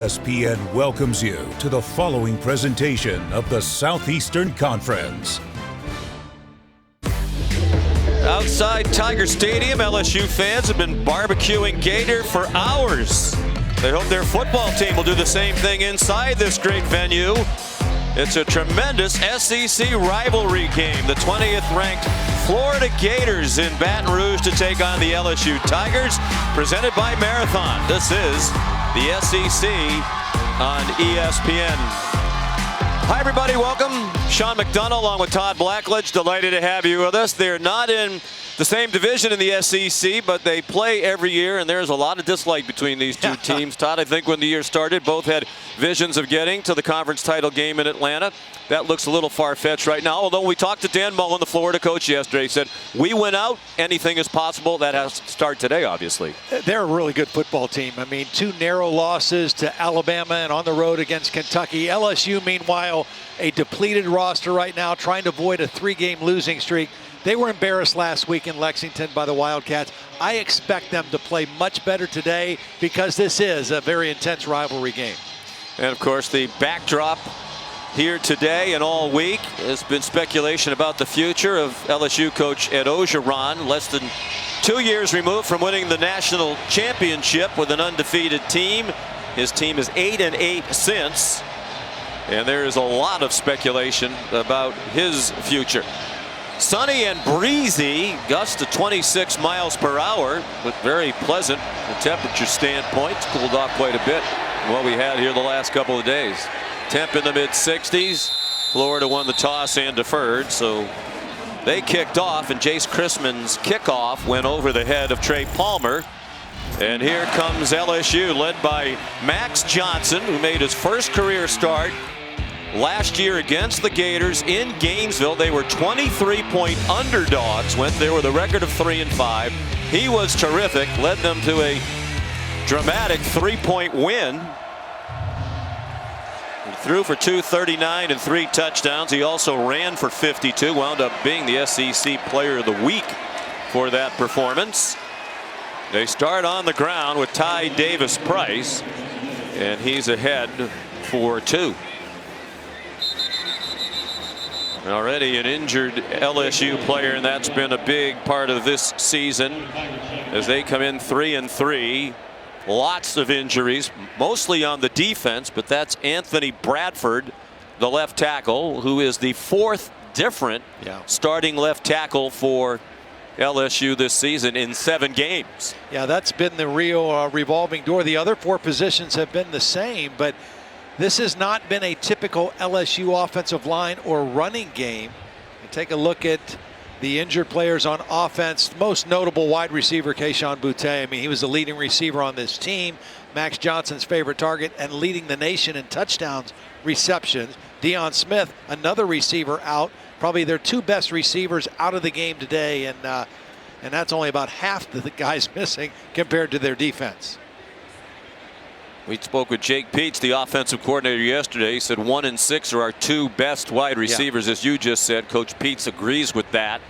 ESPN welcomes you to the following presentation of the Southeastern Conference. Outside Tiger Stadium, LSU fans have been barbecuing Gator for hours. They hope their football team will do the same thing inside this great venue. It's a tremendous SEC rivalry game. The 20th ranked Florida Gators in Baton Rouge to take on the LSU Tigers, presented by Marathon. This is the SEC on ESPN. Hi everybody, welcome. Sean McDonough along with Todd Blackledge. Delighted to have you with us. They're not in the same division in the SEC, but they play every year, and there's a lot of dislike between these two teams. Todd, I think when the year started, both had visions of getting to the conference title game in Atlanta. That looks a little far-fetched right now, although we talked to Dan Mullen, the Florida coach, yesterday. He said, we win out, anything is possible. That has to start today, obviously. They're a really good football team. I mean, 2 narrow losses to Alabama and on the road against Kentucky. LSU, meanwhile, a depleted roster right now, trying to avoid a 3-game losing streak. They were embarrassed last week in Lexington by the Wildcats. I expect them to play much better today because this is a very intense rivalry game. And, of course, the backdrop here today and all week has been speculation about the future of LSU coach Ed Orgeron, less than 2 years removed from winning the national championship with an undefeated team. His team is 8-8 since, and there is a lot of speculation about his future. Sunny and breezy, gusts to 26 miles per hour, but very pleasant from a temperature standpoint. It's cooled off quite a bit from what we had here the last couple of days. Temp in the mid-60s. Florida won the toss and deferred, so they kicked off, and Jace Chrisman's kickoff went over the head of Trey Palmer. And here comes LSU, led by Max Johnson, who made his first career start last year against the Gators in Gainesville. They were 23-point underdogs, went there with a record of 3-5. He was terrific, led them to a dramatic 3-point win. He threw for 239 and 3 touchdowns. He also ran for 52, wound up being the SEC Player of the Week for that performance. They start on the ground with Ty Davis-Price, and he's ahead for 2. Already an injured LSU player, and that's been a big part of this season as they come in 3-3. Lots of injuries, mostly on the defense, but that's Anthony Bradford, the left tackle, who is the 4th different starting left tackle for LSU this season in 7 games. Yeah, that's been the real revolving door. The other 4 positions have been the same, but this has not been a typical LSU offensive line or running game. And take a look at the injured players on offense. Most notable wide receiver, Kayshon Boutte. I mean, he was the leading receiver on this team. Max Johnson's favorite target and leading the nation in touchdowns receptions. Deion Smith, another receiver out. Probably their 2 best receivers out of the game today. And that's only about half the guys missing compared to their defense. We spoke with Jake Peets, the offensive coordinator, yesterday. He said 1 and 6 are our 2 best wide receivers, as you just said. Coach Peets agrees with that.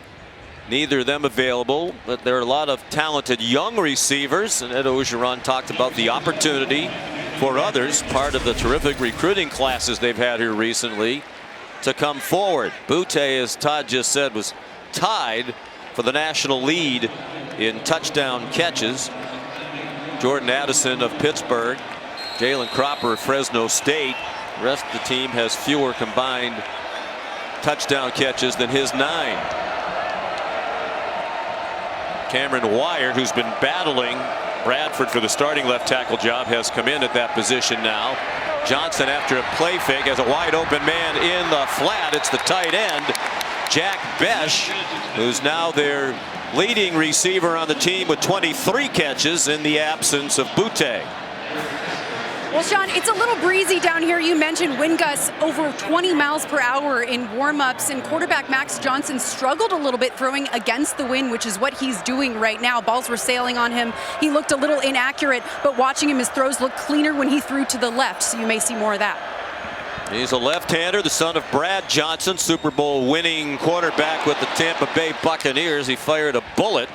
Neither of them available, but there are a lot of talented young receivers, and Ed Orgeron talked about the opportunity for others, part of the terrific recruiting classes they've had here recently, to come forward. Boutte, as Todd just said, was tied for the national lead in touchdown catches. Jordan Addison of Pittsburgh, Jalen Cropper of Fresno State. The rest of the team has fewer combined touchdown catches than his 9. Cameron Wyatt, who's been battling Bradford for the starting left tackle job, has come in at that position now. Johnson, after a play fake, has a wide open man in the flat. It's the tight end, Jack Besh, who's now their leading receiver on the team with 23 catches in the absence of Boutte. Well, Sean, it's a little breezy down here. You mentioned wind gusts over 20 miles per hour in warm-ups, and quarterback Max Johnson struggled a little bit throwing against the wind, which is what he's doing right now. Balls were sailing on him. He looked a little inaccurate, but watching him, his throws look cleaner when he threw to the left, so you may see more of that. He's a left-hander, the son of Brad Johnson, Super Bowl winning quarterback with the Tampa Bay Buccaneers. He fired a bullet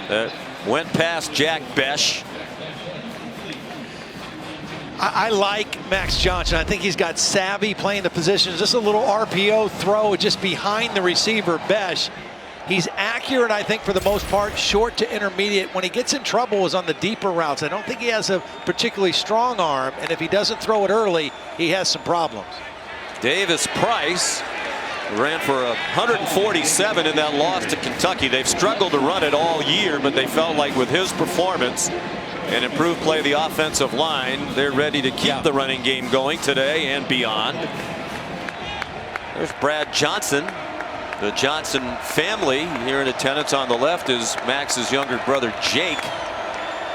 that went past Jack Besh. I like Max Johnson. I think he's got savvy playing the positions. Just a little RPO throw just behind the receiver, Besh. He's accurate, I think, for the most part, short to intermediate. When he gets in trouble is on the deeper routes. I don't think he has a particularly strong arm, and if he doesn't throw it early, he has some problems. Davis Price ran for 147 in that loss to Kentucky. They've struggled to run it all year, but they felt like with his performance and improved play of the offensive line, they're ready to keep the running game going today and beyond. There's Brad Johnson. The Johnson family here in attendance. On the left is Max's younger brother Jake,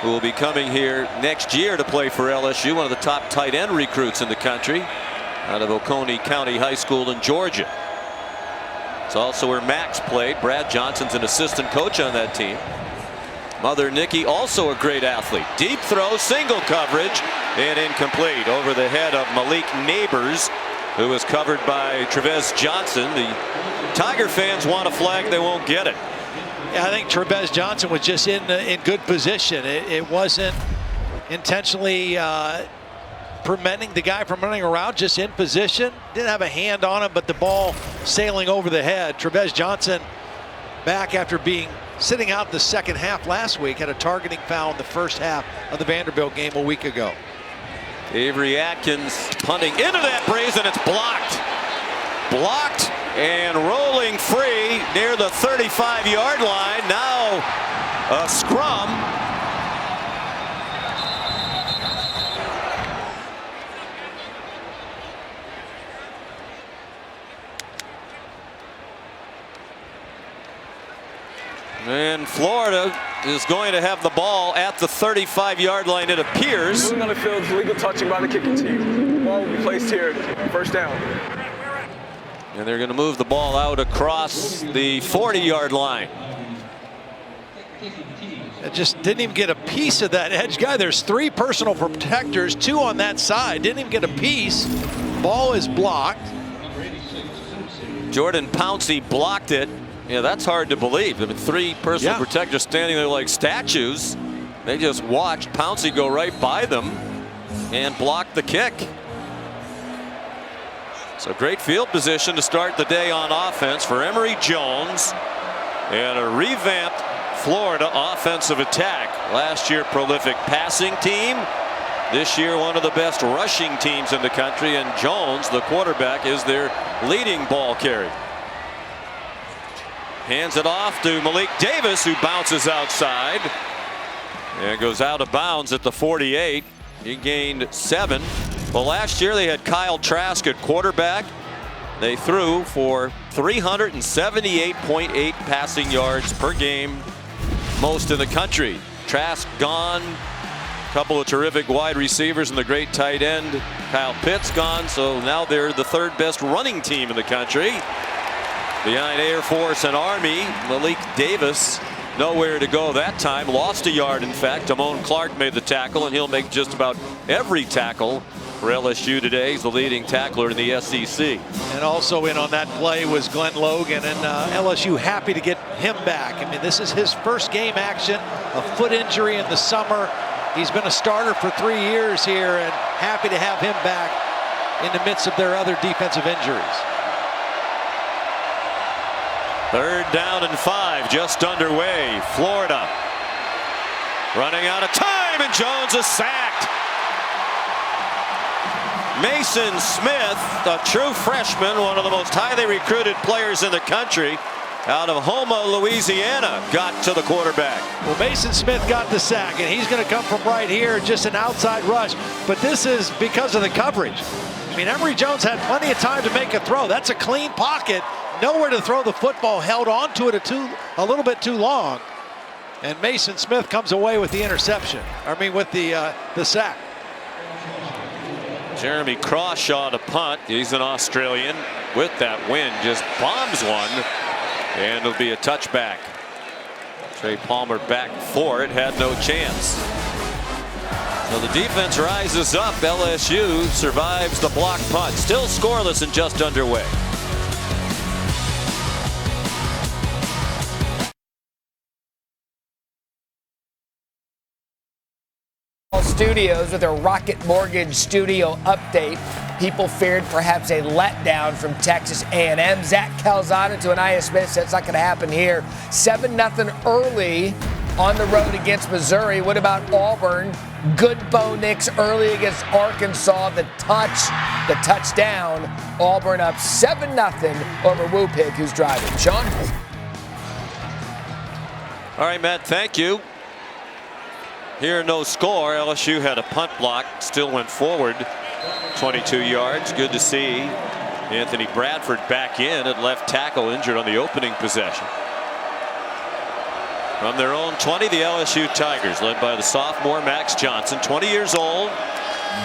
who will be coming here next year to play for LSU, one of the top tight end recruits in the country out of Oconee County High School in Georgia. It's also where Max played. Brad Johnson's an assistant coach on that team. Mother Nikki, also a great athlete. Deep throw, single coverage, and incomplete over the head of Malik Neighbors, who was covered by Trevez Johnson. The Tiger fans want a flag. They won't get it. Yeah, I think Trevez Johnson was just in good position. It wasn't intentionally preventing the guy from running around, just in position. Didn't have a hand on him, but the ball sailing over the head. Trevez Johnson, back after being sitting out the second half last week, had a targeting foul in the first half of the Vanderbilt game a week ago. Avery Atkins punting into that breeze, and it's blocked. Blocked and rolling free near the 35-yard line. Now a scrum. And Florida is going to have the ball at the 35-yard line, it appears. Moving on the field is legal touching by the kicking team. The ball will be placed here, first down. And they're going to move the ball out across the 40-yard line. It just didn't even get a piece of that edge guy. There's 3 personal protectors, 2 on that side. Didn't even get a piece. Ball is blocked. Jordan Pouncey blocked it. Yeah, that's hard to believe. I mean, 3 personal protectors standing there like statues. They just watched Pouncey go right by them and block the kick. So great field position to start the day on offense for Emory Jones and a revamped Florida offensive attack. Last year, prolific passing team. This year, one of the best rushing teams in the country, and Jones, the quarterback, is their leading ball carrier. Hands it off to Malik Davis, who bounces outside and goes out of bounds at the 48. He gained 7. Well, last year they had Kyle Trask at quarterback. They threw for 378.8 passing yards per game, most in the country. Trask gone. A couple of terrific wide receivers and the great tight end Kyle Pitts gone. So now they're the 3rd best running team in the country. Behind Air Force and Army, Malik Davis nowhere to go that time. Lost a yard, in fact. Damone Clark made the tackle, and he'll make just about every tackle for LSU today. He's the leading tackler in the SEC. And also in on that play was Glenn Logan, and LSU happy to get him back. I mean, this is his first game action, a foot injury in the summer. He's been a starter for 3 years here, and happy to have him back in the midst of their other defensive injuries. 3rd down and 5, just underway. Florida running out of time, and Jones is sacked. Mason Smith, a true freshman, one of the most highly recruited players in the country, out of Houma, Louisiana, got to the quarterback. Well, Mason Smith got the sack, and he's going to come from right here, just an outside rush. But this is because of the coverage. I mean, Emory Jones had plenty of time to make a throw. That's a clean pocket. Nowhere to throw the football, held on to it a little bit too long. And Mason Smith comes away with the interception. I mean, with the sack. Jeremy Crawshaw to punt. He's an Australian. With that win, just bombs one. And it'll be a touchback. Trey Palmer back for it. Had no chance. So the defense rises up. LSU survives the block punt. Still scoreless and just underway. studios with a Rocket Mortgage studio update. People feared perhaps a letdown from Texas A&M. Zach Calzada to Anaya Smith said it's not going to happen here. 7-0 early on the road against Missouri. What about Auburn? Good Bo Nix early against Arkansas. The touchdown. Auburn up 7-0 over Wupig, who's driving. Sean? All right, Matt, thank you. Here, no score. LSU had a punt block, still went forward 22 yards. Good to see Anthony Bradford back in at left tackle, injured on the opening possession. From their own 20, the LSU Tigers, led by the sophomore Max Johnson, 20 years old,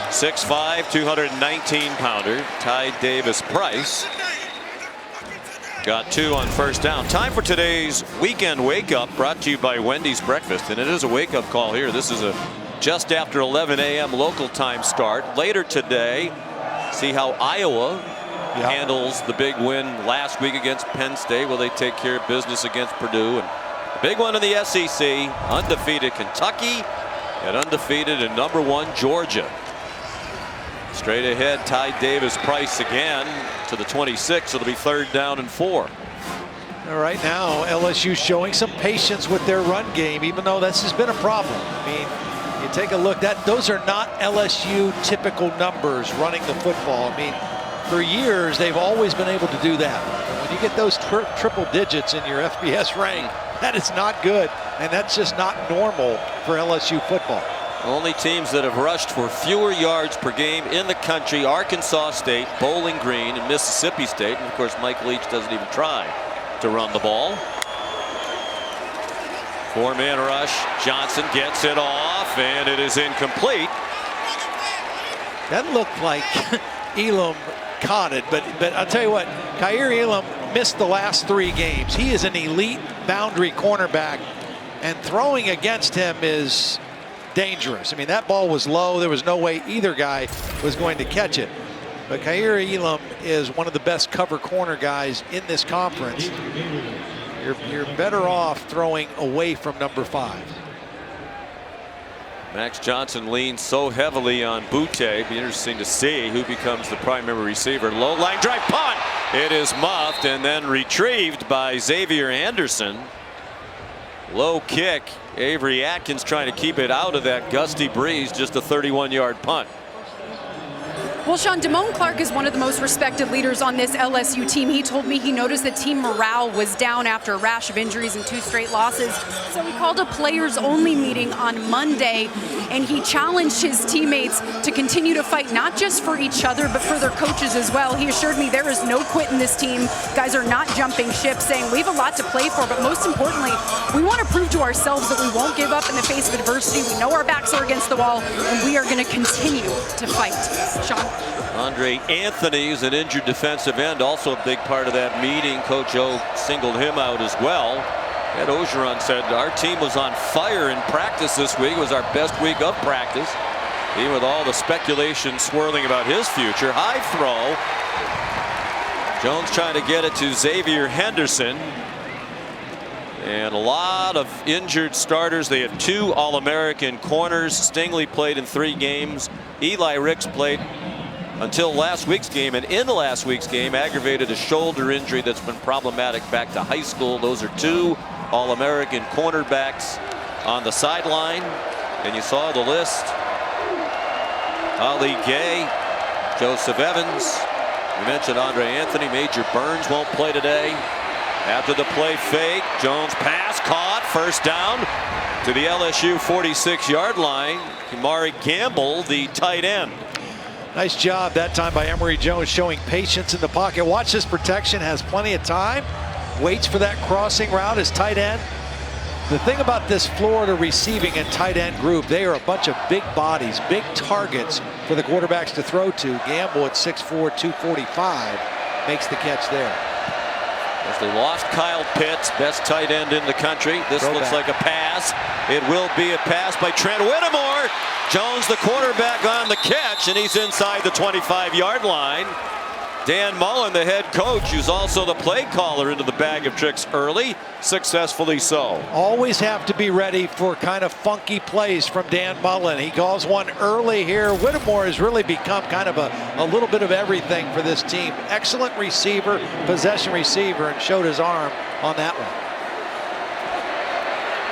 6'5", 219-pounder. Ty Davis-Price got 2 on first down. Time for today's weekend wake-up, brought to you by Wendy's Breakfast. And it is a wake-up call here. This is a just after 11 a.m. local time start. Later today, see how Iowa handles the big win last week against Penn State. Will they take care of business against Purdue? And the big one in the SEC, undefeated Kentucky and undefeated and #1 Georgia. Straight ahead, Ty Davis-Price again to the 26. It'll be 3rd down and 4. Right now, LSU showing some patience with their run game, even though this has been a problem. I mean, you take a look, those are not LSU typical numbers running the football. I mean, for years, they've always been able to do that. When you get those triple digits in your FBS rank, that is not good, and that's just not normal for LSU football. Only teams that have rushed for fewer yards per game in the country: Arkansas State, Bowling Green, and Mississippi State. And of course, Mike Leach doesn't even try to run the ball. 4-man rush. Johnson gets it off, and it is incomplete. That looked like Elam caught it, but I'll tell you what, Kaiir Elam missed the last 3 games. He is an elite boundary cornerback, and throwing against him is dangerous. I mean, that ball was low. There was no way either guy was going to catch it. But Kaiir Elam is one of the best cover corner guys in this conference. You're better off throwing away from number 5. Max Johnson leans so heavily on Butte. Be interesting to see who becomes the primary receiver. Low line drive punt. It is muffed and then retrieved by Xavier Anderson. Low kick. Avery Atkins trying to keep it out of that gusty breeze. Just a 31-yard punt. Well, Sean, Damone Clark is one of the most respected leaders on this LSU team. He told me he noticed that team morale was down after a rash of injuries and 2 straight losses. So he called a players-only meeting on Monday, and he challenged his teammates to continue to fight, not just for each other, but for their coaches as well. He assured me there is no quit in this team. Guys are not jumping ship, saying we have a lot to play for, but most importantly, we want to prove to ourselves that we won't give up in the face of adversity. We know our backs are against the wall, and we are going to continue to fight. Sean? Andre Anthony is an injured defensive end, also a big part of that meeting. Coach O singled him out as well. Ed Ogeron said our team was on fire in practice this week. It was our best week of practice, even with all the speculation swirling about his future. High throw. Jones trying to get it to Xavier Henderson. And a lot of injured starters. They had 2 All-American corners. Stingley played in 3 games. Eli Ricks played until last week's game, and in last week's game aggravated a shoulder injury that's been problematic back to high school. Those are 2 All-American cornerbacks on the sideline, and you saw the list. Ali Gay, Joseph Evans, we mentioned Andre Anthony. Major Burns won't play today. After the play fake, Jones pass caught, 1st down to the LSU 46-yard line. Kamari Gamble, the tight end. Nice job that time by Emory Jones, showing patience in the pocket. Watch this protection, has plenty of time, waits for that crossing route as tight end. The thing about this Florida receiving and tight end group, they are a bunch of big bodies, big targets for the quarterbacks to throw to. Gamble at 6'4", 245, makes the catch there. As they lost Kyle Pitts, best tight end in the country. This looks like a pass. It will be a pass by Trent Whittemore. Jones, the quarterback, on the catch, and he's inside the 25-yard line. Dan Mullen, the head coach, who's also the play caller, into the bag of tricks early, successfully so. Always have to be ready for kind of funky plays from Dan Mullen. He calls one early here. Whittemore has really become kind of a little bit of everything for this team. Excellent receiver, possession receiver, and showed his arm on that one.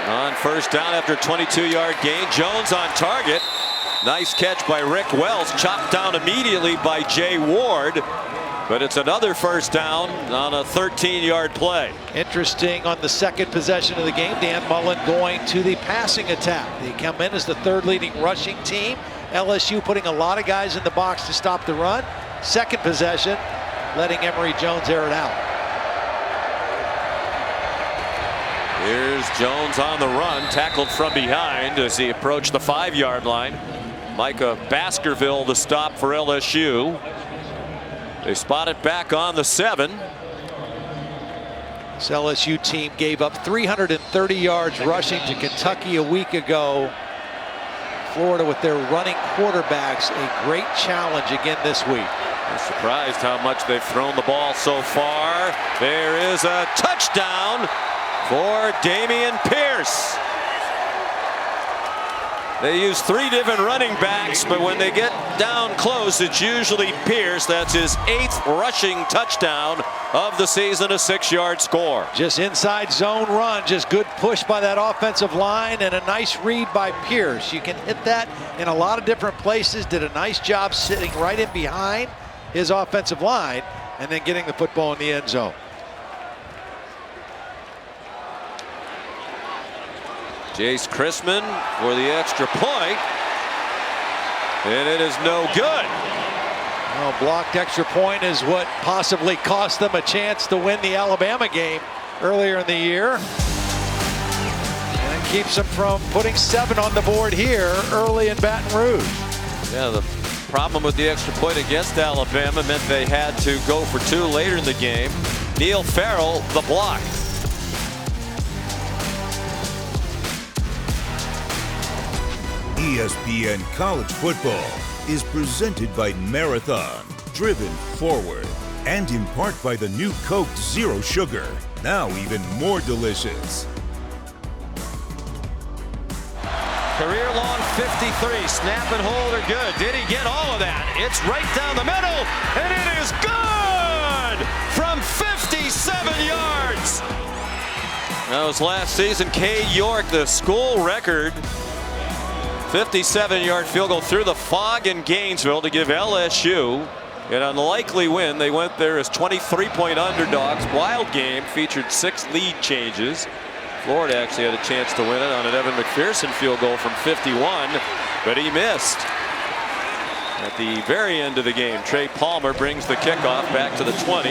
On first down after a 22-yard gain, Jones on target. Nice catch by Rick Wells, chopped down immediately by Jay Ward. But it's another first down on a 13-yard play. Interesting on the second possession of the game, Dan Mullen going to the passing attack. They come in as the third leading rushing team. LSU putting a lot of guys in the box to stop the run. Second possession, letting Emory Jones air it out. Here's Jones on the run, tackled from behind as he approached the 5-yard line. Micah Baskerville the stop for LSU. They spot it back on the 7. This LSU team gave up 330 yards rushing to Kentucky a week ago. Florida with their running quarterbacks, a great challenge again this week. I'm surprised how much they've thrown the ball so far. There is a touchdown for Damian Pierce. They use 3 different running backs, but when they get down close, it's usually Pierce. That's his 8th rushing touchdown of the season, a 6-yard score. Just inside zone run, just good push by that offensive line and a nice read by Pierce. You can hit that in a lot of different places. Did a nice job sitting right in behind his offensive line and then getting the football in the end zone. Jace Chrisman for the extra point, and it is no good. Well, blocked extra point is what possibly cost them a chance to win the Alabama game earlier in the year. And it keeps them from putting 7 on the board here early in Baton Rouge. Yeah, the problem with the extra point against Alabama meant they had to go for 2 later in the game. Neil Farrell, the block. ESPN College Football is presented by Marathon, driven forward, and in part by the new Coke Zero Sugar, now even more delicious. Career long 53, snap and hold are good. Did he get all of that? It's right down the middle, and it is good from 57 yards. That was last season. Cade York, the school record. 57-yard field goal through the fog in Gainesville to give LSU an unlikely win. They went there as 23-point underdogs. Wild game, featured 6 lead changes. Florida actually had a chance to win it on an Evan McPherson field goal from 51, but he missed. At the very end of the game, Trey Palmer brings the kickoff back to the 20.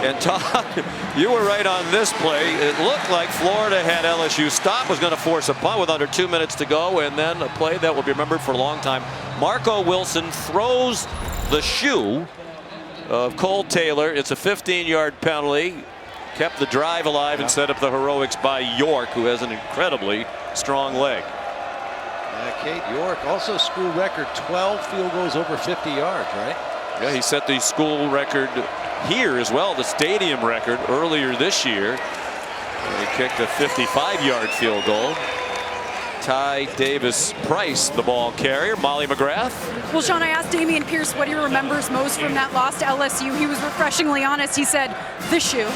And Todd, you were right on this play. It looked like Florida had LSU stop, was going to force a punt with under 2 minutes to go, and then a play that will be remembered for a long time. Marco Wilson throws the shoe of Cole Taylor. It's a 15-yard penalty. Kept the drive alive and set up the heroics by York, who has an incredibly strong leg. Cade York, also school record, 12 field goals over 50 yards, right? Yeah, he set the school record here as well, the stadium record earlier this year. And he kicked a 55-yard field goal. Ty Davis Price, the ball carrier. Molly McGrath. Well, Sean, I asked Damian Pierce what he remembers most from that loss to LSU. He was refreshingly honest. He said, the shoe.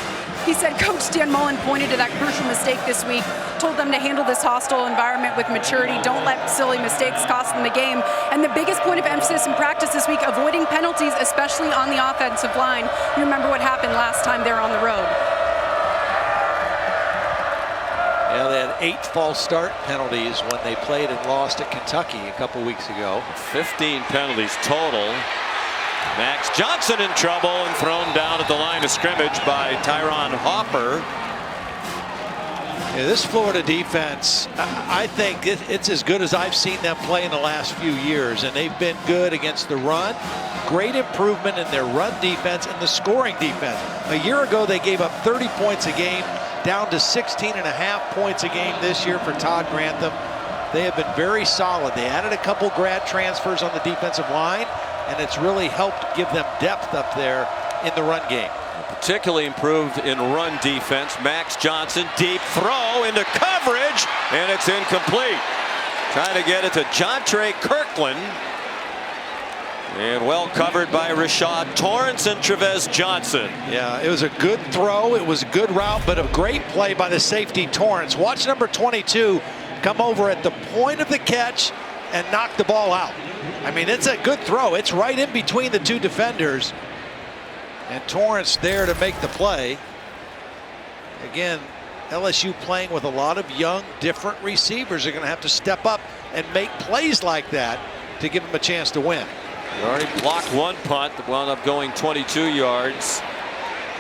He said Coach Dan Mullen pointed to that crucial mistake this week, told them to handle this hostile environment with maturity. Don't let silly mistakes cost them the game. And the biggest point of emphasis in practice this week, avoiding penalties, especially on the offensive line. You remember what happened last time they were on the road. Yeah, they had 8 false start penalties when they played and lost at Kentucky a couple weeks ago. 15 penalties total. Max Johnson in trouble and thrown down at the line of scrimmage by Tyron Hopper. Yeah, this Florida defense, I think it's as good as I've seen them play in the last few years, and they've been good against the run. Great improvement in their run defense and the scoring defense. A year ago, they gave up 30 points a game, down to 16.5 points a game this year for Todd Grantham. They have been very solid. They added a couple grad transfers on the defensive line, and it's really helped give them depth up there in the run game. Particularly improved in run defense. Max Johnson, deep throw into coverage, and it's incomplete. Trying to get it to Jontre Kirkland. And well covered by Rashad Torrance and Trevez Johnson. Yeah, it was a good throw. It was a good route, but a great play by the safety Torrance. Watch number 22 come over at the point of the catch and knock the ball out. I mean, it's a good throw. It's right in between the two defenders. And Torrance there to make the play. Again, LSU playing with a lot of young, different receivers. Are going to have to step up and make plays like that to give them a chance to win. He already blocked one punt that wound up going 22 yards.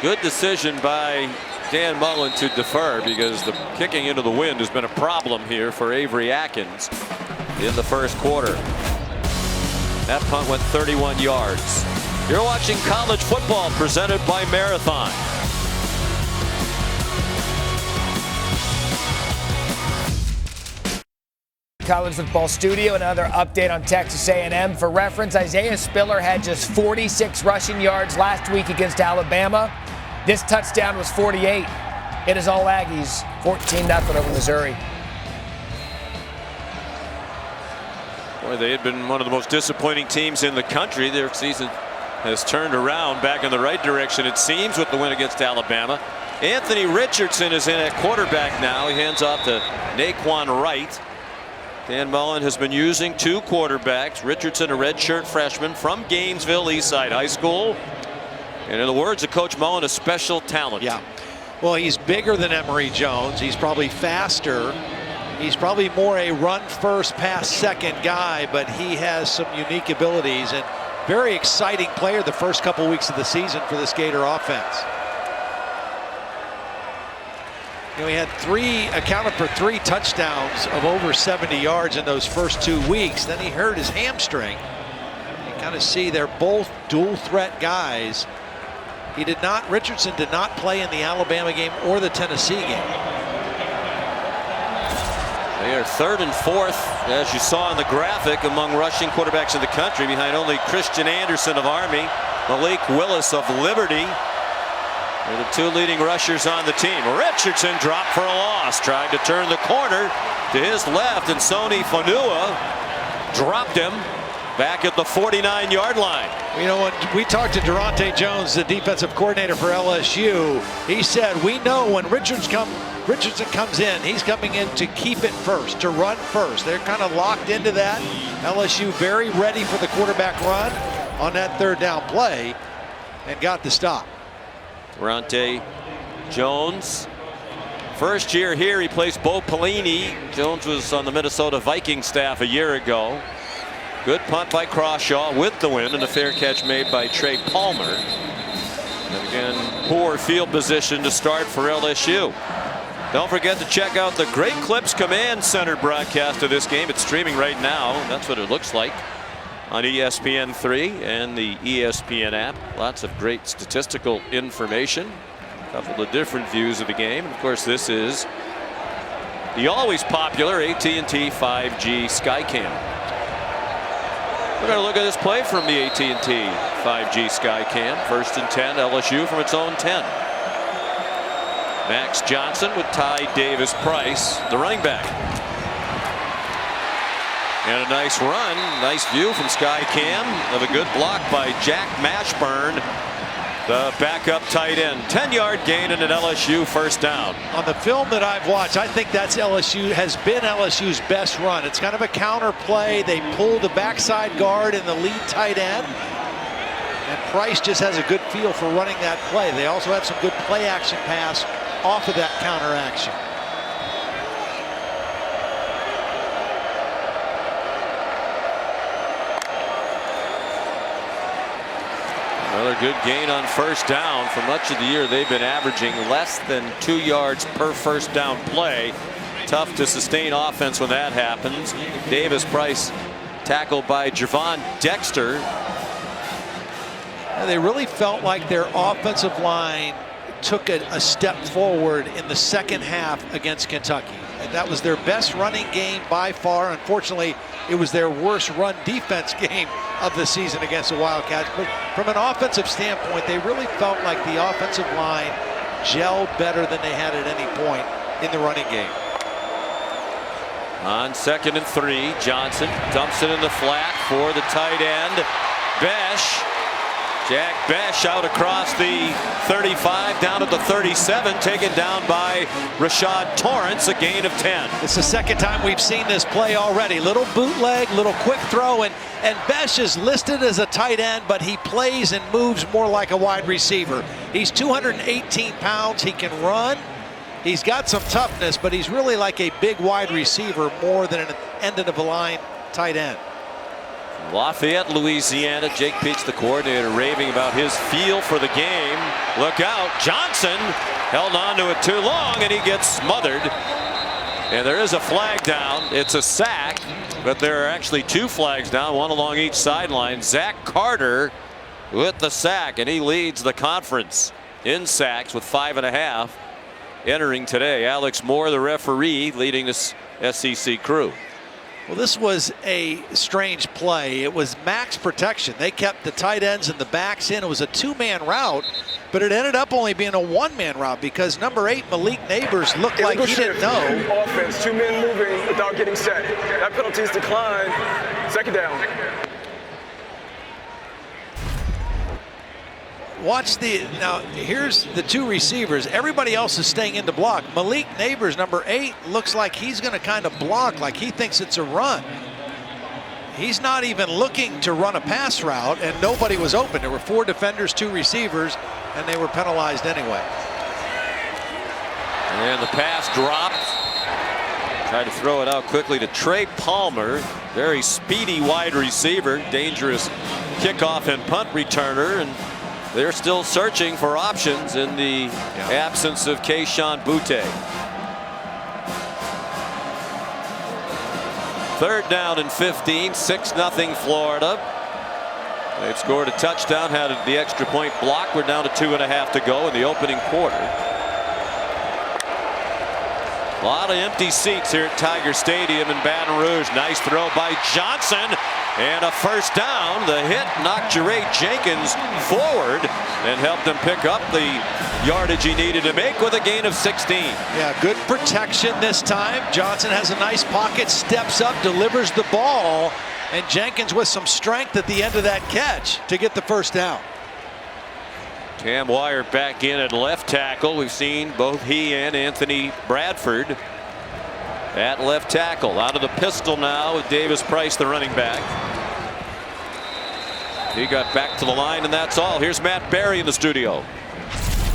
Good decision by Dan Mullen to defer, because the kicking into the wind has been a problem here for Avery Atkins in the first quarter. That punt went 31 yards. You're watching college football presented by Marathon. College football studio. Another update on Texas A&M. For reference, Isaiah Spiller had just 46 rushing yards last week against Alabama. This touchdown was 48. It is all Aggies, 14-0 over Missouri. Boy, they had been one of the most disappointing teams in the country. Their season has turned around back in the right direction, it seems, with the win against Alabama. Anthony Richardson is in at quarterback now. He hands off to Naquan Wright. Dan Mullen has been using two quarterbacks. Richardson, a redshirt freshman from Gainesville Eastside High School. And in the words of Coach Mullen, a special talent. Yeah. Well, he's bigger than Emory Jones. He's probably faster. He's probably more a run first, pass second guy, but he has some unique abilities and very exciting player the first couple weeks of the season for this Gator offense. You know, he had accounted for three touchdowns of over 70 yards in those first 2 weeks. Then he hurt his hamstring. You kind of see they're both dual threat guys. Richardson did not play in the Alabama game or the Tennessee game. They are third and fourth, as you saw in the graphic, among rushing quarterbacks in the country, behind only Christian Anderson of Army, Malik Willis of Liberty. They're the two leading rushers on the team. Richardson dropped for a loss, tried to turn the corner to his left, and Sony Fanua dropped him back at the 49-yard line. You know, when we talked to Durante Jones, the defensive coordinator for LSU, he said, we know when Richardson comes in, he's coming in to keep it first, to run first. They're kind of locked into that. LSU very ready for the quarterback run on that third down play and got the stop. Durante Jones, first year here, he plays Bo Pelini. Jones was on the Minnesota Vikings staff a year ago. Good punt by Crawshaw with the win, and a fair catch made by Trey Palmer. And again, poor field position to start for LSU. Don't forget to check out the Great Clips Command Center broadcast of this game. It's streaming right now. That's what it looks like on ESPN3 and the ESPN app. Lots of great statistical information. A couple of different views of the game. And of course, this is the always popular AT&T 5G Skycam. We're going to look at this play from the AT&T 5G Skycam. First and 10, LSU from its own 10. Max Johnson with Ty Davis-Price, the running back. And a nice run, nice view from Skycam of a good block by Jack Mashburn, the backup tight end. 10-yard gain and an LSU first down. On the film that I've watched, I think that's has been LSU's best run. It's kind of a counter play. They pull the backside guard and the lead tight end. And Price just has a good feel for running that play. They also have some good play action pass off of that counter action. Another good gain on first down. For much of the year, they've been averaging less than 2 yards per first down play. Tough to sustain offense when that happens. Davis-Price tackled by Javon Dexter. They really felt like their offensive line took a step forward in the second half against Kentucky. That was their best running game by far. Unfortunately, it was their worst run defense game of the season against the Wildcats. But from an offensive standpoint, they really felt like the offensive line gelled better than they had at any point in the running game. On 2nd and 3, Johnson dumps it in the flat for the tight end, Besh. Jack Besh out across the 35 down at the 37, taken down by Rashad Torrance, a gain of 10. It's the second time we've seen this play already. Little bootleg, little quick throw, and Besh is listed as a tight end, but he plays and moves more like a wide receiver. He's 218 pounds. He can run. He's got some toughness, but he's really like a big wide receiver more than an end-of-the-line tight end. Lafayette, Louisiana. Jake Peets, the coordinator, raving about his feel for the game. Look out. Johnson held on to it too long, and he gets smothered. And there is a flag down. It's a sack, but there are actually 2 flags down, one along each sideline. Zach Carter with the sack, and he leads the conference in sacks with 5.5 entering today. Alex Moore, the referee, leading this SEC crew. Well, this was a strange play. It was max protection. They kept the tight ends and the backs in. It was a 2-man route, but it ended up only being a 1-man route because number 8, Malik Neighbors, looked like he didn't know. Offense, 2 men moving without getting set. That penalty is declined. 2nd down. Watch now here's the 2 receivers. Everybody else is staying in the block. Malik Neighbors, number 8, looks like he's going to kind of block, like he thinks it's a run. He's not even looking to run a pass route, and nobody was open. There were 4 defenders, 2 receivers, and they were penalized anyway. And the pass dropped. Tried to throw it out quickly to Trey Palmer. Very speedy wide receiver. Dangerous kickoff and punt returner. And they're still searching for options in the absence of Keyshawn Butte. 3rd down and 15, 6-0 Florida. They've scored a touchdown, had the extra point block. We're down to 2.5 to go in the opening quarter. A lot of empty seats here at Tiger Stadium in Baton Rouge. Nice throw by Johnson. And a first down. The hit knocked Jerry Jenkins forward and helped him pick up the yardage he needed to make with a gain of 16. Yeah, good protection this time. Johnson has a nice pocket, steps up, delivers the ball, and Jenkins with some strength at the end of that catch to get the first down. Cam Wire back in at left tackle. We've seen both he and Anthony Bradford at left tackle. Out of the pistol now with Davis Price, the running back. He got back to the line, and that's all. Here's Matt Barry in the studio.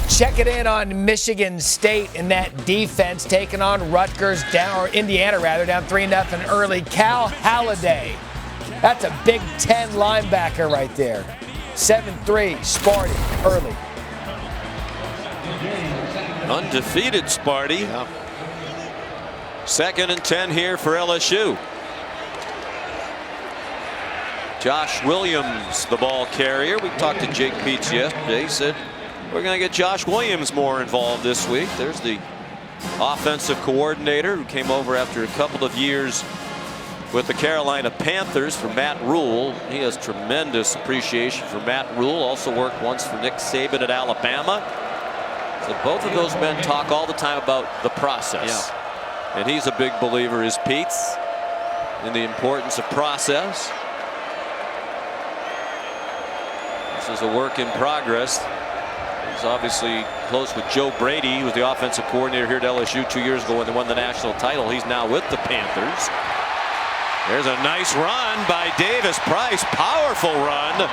Check it in on Michigan State in that defense taking on Rutgers down, or Indiana rather, down 3-0 early. Cal Halliday. That's a Big Ten linebacker right there. 7-3 Sparty early. Undefeated Sparty. Yeah. 2nd and 10 here for LSU. Josh Williams, the ball carrier. We talked to Jake Peets yesterday. He said we're going to get Josh Williams more involved this week. There's the offensive coordinator who came over after a couple of years with the Carolina Panthers for Matt Rule. He has tremendous appreciation for Matt Rule. Also worked once for Nick Saban at Alabama. So both of those men talk all the time about the process. Yeah. And he's a big believer, is Peets, in the importance of process. This is a work in progress. He's obviously close with Joe Brady, who was the offensive coordinator here at LSU 2 years ago when they won the national title. He's now with the Panthers. There's a nice run by Davis Price. Powerful run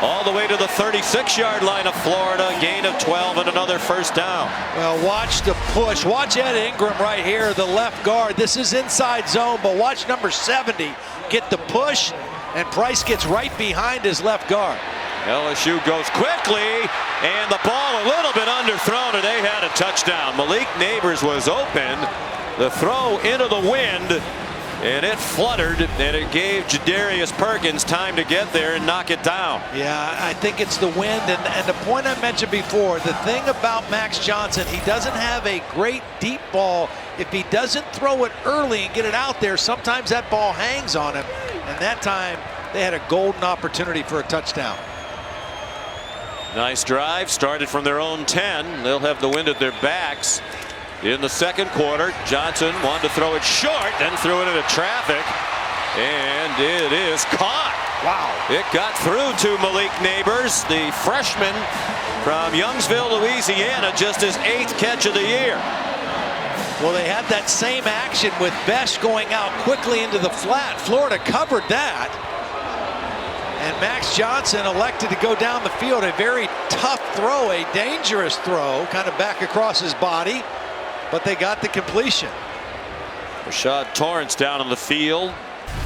all the way to the 36-yard line of Florida. Gain of 12 and another first down. Well, watch the push. Watch Ed Ingram right here, the left guard. This is inside zone, but watch number 70 get the push, and Price gets right behind his left guard. LSU goes quickly, and the ball a little bit underthrown, and they had a touchdown. Malik Neighbors was open. The throw into the wind, And it fluttered, and it gave Jadarius Perkins time to get there and knock it down. Yeah, I think it's the wind. And the point I mentioned before, the thing about Max Johnson, he doesn't have a great deep ball. If he doesn't throw it early and get it out there, sometimes that ball hangs on him. And that time, they had a golden opportunity for a touchdown. Nice drive, started from their own 10. They'll have the wind at their backs. In the second quarter, Johnson wanted to throw it short, then threw it into traffic, and it is caught. Wow. It got through to Malik Neighbors, the freshman from Youngsville, Louisiana, just his 8th catch of the year. Well, they had that same action with Besh going out quickly into the flat. Florida covered that. And Max Johnson elected to go down the field. A very tough throw, a dangerous throw, kind of back across his body. But they got the completion. Rashad Torrance down on the field.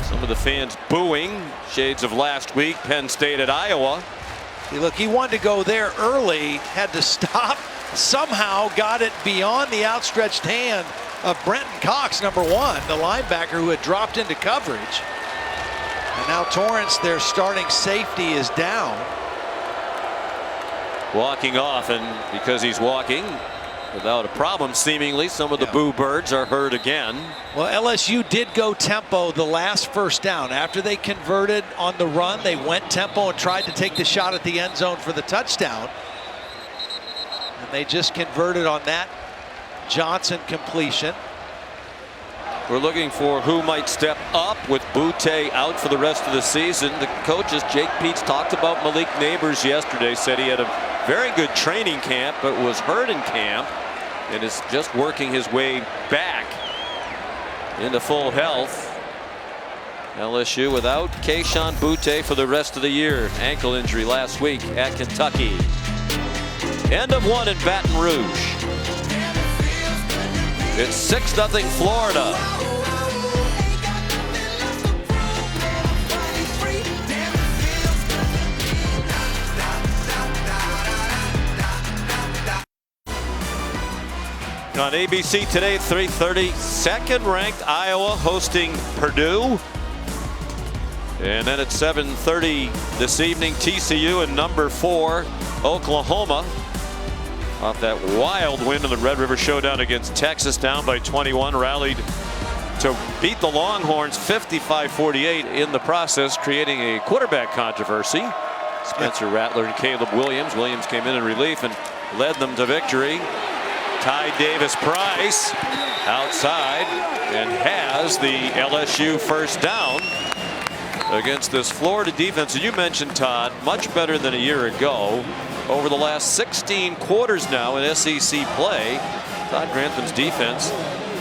Some of the fans booing. Shades of last week, Penn State at Iowa. Hey, look, he wanted to go there early, had to stop. Somehow got it beyond the outstretched hand of Brenton Cox, number 1, the linebacker who had dropped into coverage. And now Torrance, their starting safety, is down. Walking off, and because he's walking without a problem, seemingly, some of the boo birds are heard again. Well, LSU did go tempo the last first down. After they converted on the run, they went tempo and tried to take the shot at the end zone for the touchdown. And they just converted on that Johnson completion. We're looking for who might step up with Boutte out for the rest of the season. The coaches, Jake Peets, talked about Malik Neighbors yesterday, said he had a very good training camp, but was hurt in camp and is just working his way back into full health. LSU without Keyshawn Boutte for the rest of the year. Ankle injury last week at Kentucky. End of 1 in Baton Rouge. It's 6-0 Florida. On ABC today, 3:30, second-ranked Iowa hosting Purdue. And then at 7:30 this evening, TCU and number 4, Oklahoma. Off that wild win in the Red River Showdown against Texas, down by 21, rallied to beat the Longhorns 55-48 in the process, creating a quarterback controversy. Spencer Rattler and Caleb Williams. Williams came in relief and led them to victory. Ty Davis Price outside and has the LSU first down against this Florida defense. And you mentioned, Todd, much better than a year ago. Over the last 16 quarters now in SEC play, Todd Grantham's defense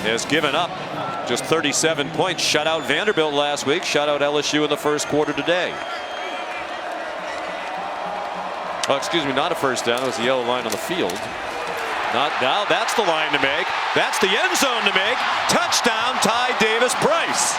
has given up just 37 points. Shut out Vanderbilt last week, shut out LSU in the first quarter today. Oh, excuse me, not a first down. It was the yellow line on the field. Not now. That's the line to make. That's the end zone to make. Touchdown, Ty Davis Price.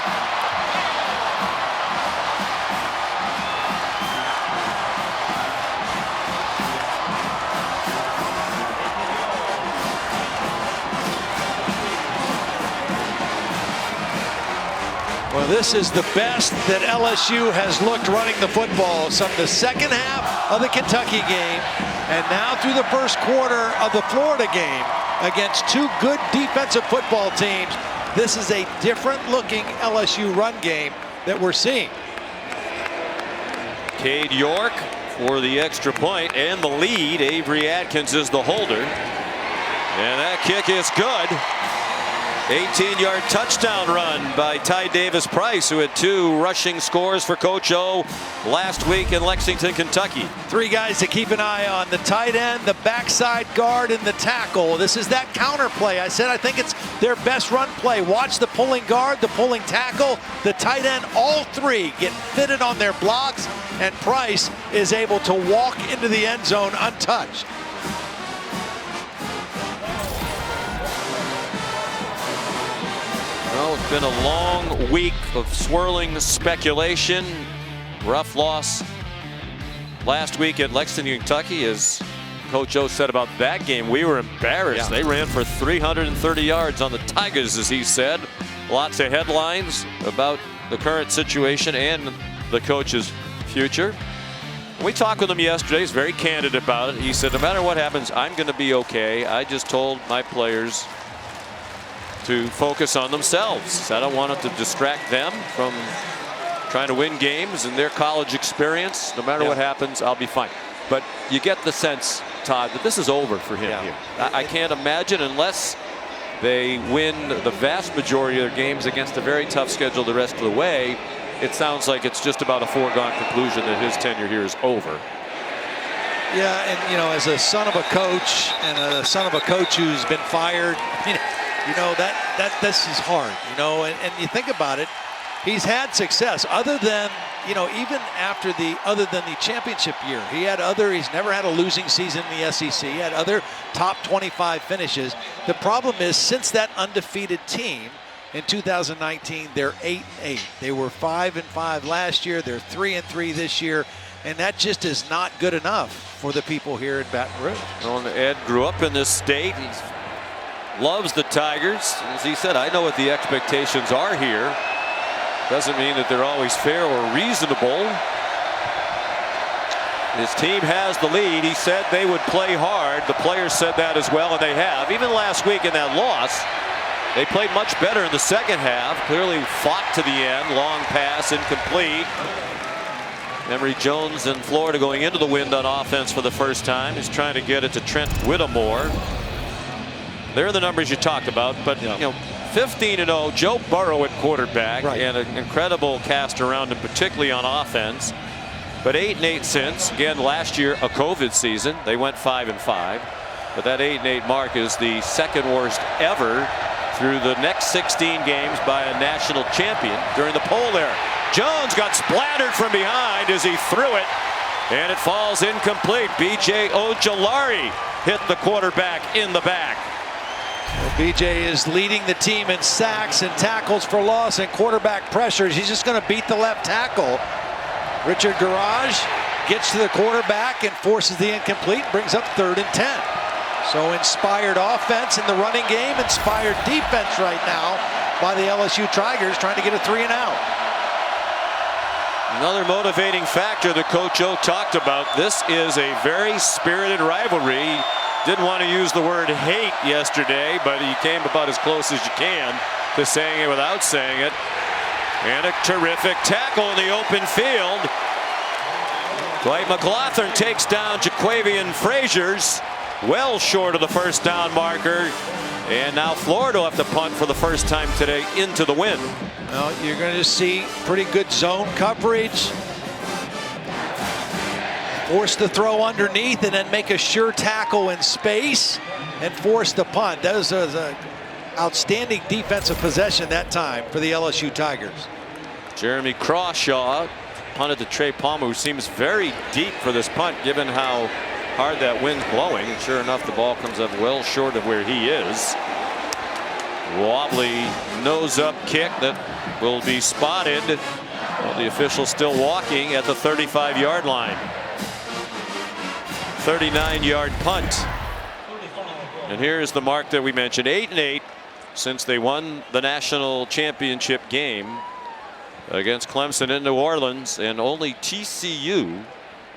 Well, this is the best that LSU has looked running the football. From the second half of the Kentucky game and now through the first quarter of the Florida game against 2 good defensive football teams. This is a different looking LSU run game that we're seeing. Cade York for the extra point and the lead. Avery Atkins is the holder. And that kick is good. 18-yard touchdown run by Ty Davis Price, who had 2 rushing scores for Coach O last week in Lexington, Kentucky. 3 guys to keep an eye on: the tight end, the backside guard, and the tackle. This is that counter play. I said I think it's their best run play. Watch the pulling guard, the pulling tackle, the tight end. All 3 get fitted on their blocks, and Price is able to walk into the end zone untouched. Well, it's been a long week of swirling speculation. Rough loss last week at Lexington, Kentucky. As Coach O said about that game, we were embarrassed. They ran for 330 yards on the Tigers, as he said. lots of headlines about the current situation and the coach's future. We talked with him yesterday. He's very candid about it. He said, no matter what happens, I'm going to be okay. I just told my players to focus on themselves. I don't want it to distract them from trying to win games and their college experience. No matter what happens, I'll be fine. But you get the sense, Todd, that this is over for him here. I can't imagine, unless they win the vast majority of their games against a very tough schedule the rest of the way, it sounds like it's just about a foregone conclusion that his tenure here is over. Yeah, and you know, as a son of a coach and a son of a coach who's been fired, you know that this is hard. You know, and you think about it, he's had success other than, you know, even after other than the championship year. He's never had a losing season in the SEC. He had other top 25 finishes. The problem is, since that undefeated team in 2019, they're 8-8. They were 5-5 last year. They're 3-3 this year, and that just is not good enough for the people here in Baton Rouge. Well, Ed grew up in this state. He loves the Tigers. As he said, I know what the expectations are here. Doesn't mean that they're always fair or reasonable. His team has the lead. He said they would play hard. The players said that as well, and they have. Even last week in that loss, they played much better in the second half. Clearly fought to the end. Long pass, incomplete. Emory Jones in Florida going into the wind on offense for the first time. He's trying to get it to Trent Whittemore. They're the numbers you talked about, but you know, 15-0, Joe Burrow at quarterback, and an incredible cast around him, particularly on offense. But 8-8 since, again, last year a COVID season. They went 5-5, but that 8-8 mark is the second worst ever through the next 16 games by a national champion. During the poll there, Jones got splattered from behind as he threw it, and it falls incomplete. B.J. Ojulari hit the quarterback in the back. Well, BJ is leading the team in sacks and tackles for loss and quarterback pressures. He's just going to beat the left tackle. Richard Garage gets to the quarterback and forces the incomplete, brings up 3rd and 10. So inspired offense in the running game, inspired defense right now by the LSU Tigers, trying to get a 3-and-out. Another motivating factor that Coach O talked about. This is a very spirited rivalry. Didn't want to use the word hate yesterday, but he came about as close as you can to saying it without saying it. And a terrific tackle in the open field. Dwight McLaughlin takes down Jaquavian Frazier's, well short of the first down marker. And now Florida will have to punt for the first time today into the wind. Well, you're going to see pretty good zone coverage. Force the throw underneath and then make a sure tackle in space and force the punt. That was an outstanding defensive possession that time for the LSU Tigers. Jeremy Crawshaw punted to Trey Palmer, who seems very deep for this punt given how hard that wind's blowing. And sure enough, the ball comes up well short of where he is. Wobbly nose-up kick that will be spotted. Well, the official still walking at the 35-yard line. 39-yard punt. And here's the mark that we mentioned, 8-8 since they won the national championship game against Clemson in New Orleans, and only TCU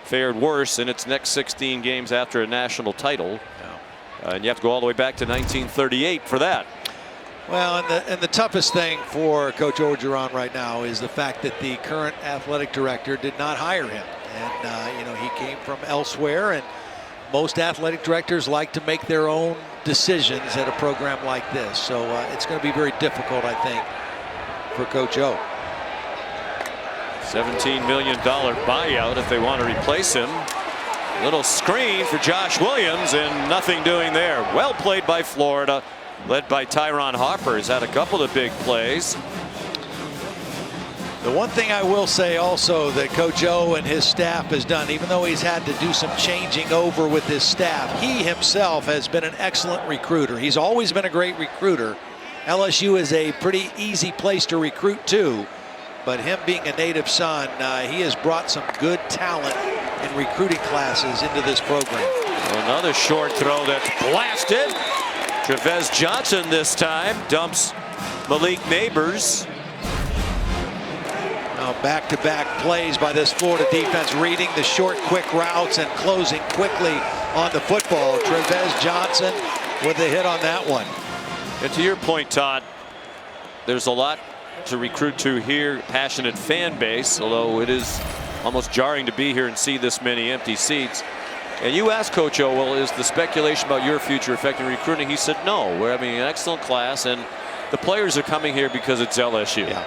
fared worse in its next 16 games after a national title. And you have to go all the way back to 1938 for that. Well, and the toughest thing for Coach Orgeron right now is the fact that the current athletic director did not hire him. And, you know, he came from elsewhere, and most athletic directors like to make their own decisions at a program like this. So it's going to be very difficult, I think, for Coach O. $17 million buyout if they want to replace him. Little screen for Josh Williams, and nothing doing there. Well played by Florida, led by Tyron Harper. Has had a couple of big plays. The one thing I will say also that Coach O and his staff has done, even though he's had to do some changing over with his staff, he himself has been an excellent recruiter. He's always been a great recruiter. LSU is a pretty easy place to recruit too, but him being a native son, he has brought some good talent in recruiting classes into this program. Another short throw that's blasted. Trevez Johnson this time dumps Malik Neighbors. Now back-to-back plays by this Florida defense, reading the short, quick routes and closing quickly on the football. Trevez Johnson with a hit on that one. And to your point, Todd, there's a lot to recruit to here. Passionate fan base, although it is almost jarring to be here and see this many empty seats. And you asked Coach O, well, is the speculation about your future affecting recruiting? He said no. We're having an excellent class, and the players are coming here because it's LSU. Yeah.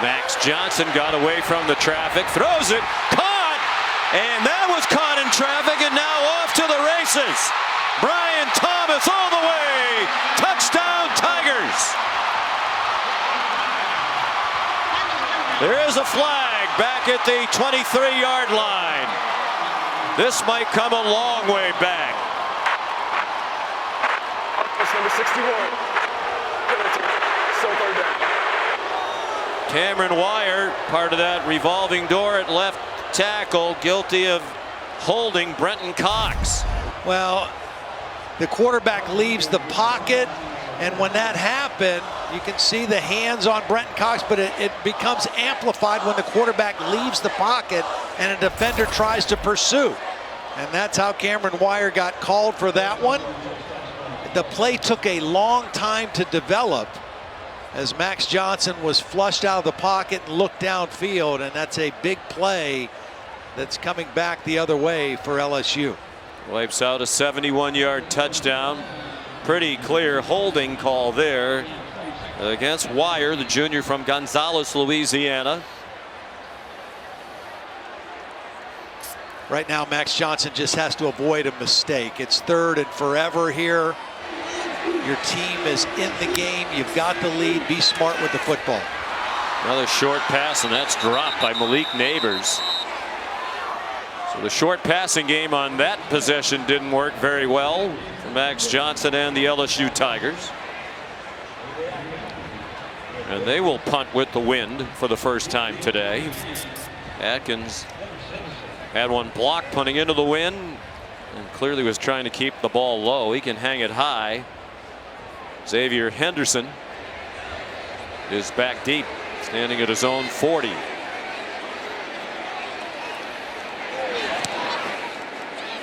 Max Johnson got away from the traffic, throws it, caught, and that was caught in traffic, and now off to the races. Brian Thomas all the way. Touchdown, Tigers. There is a flag back at the 23-yard line. This might come a long way back. It's number 61. So third down. Cameron Wire, part of that revolving door at left tackle, guilty of holding Brenton Cox. Well, the quarterback leaves the pocket, and when that happened, you can see the hands on Brenton Cox, but it becomes amplified when the quarterback leaves the pocket and a defender tries to pursue. And that's how Cameron Wire got called for that one. The play took a long time to develop as Max Johnson was flushed out of the pocket and looked downfield, and that's a big play that's coming back the other way for LSU. Wipes out a 71-yard touchdown. Pretty clear holding call there against Wire, the junior from Gonzales, Louisiana. Right now, Max Johnson just has to avoid a mistake. It's 3rd and forever here. Your team is in the game. You've got the lead. Be smart with the football. Another short pass, and that's dropped by Malik Neighbors. So the short passing game on that possession didn't work very well for Max Johnson and the LSU Tigers. And they will punt with the wind for the first time today. Atkins had one blocked punting into the wind and clearly was trying to keep the ball low. He can hang it high. Xavier Henderson is back deep, standing at his own 40.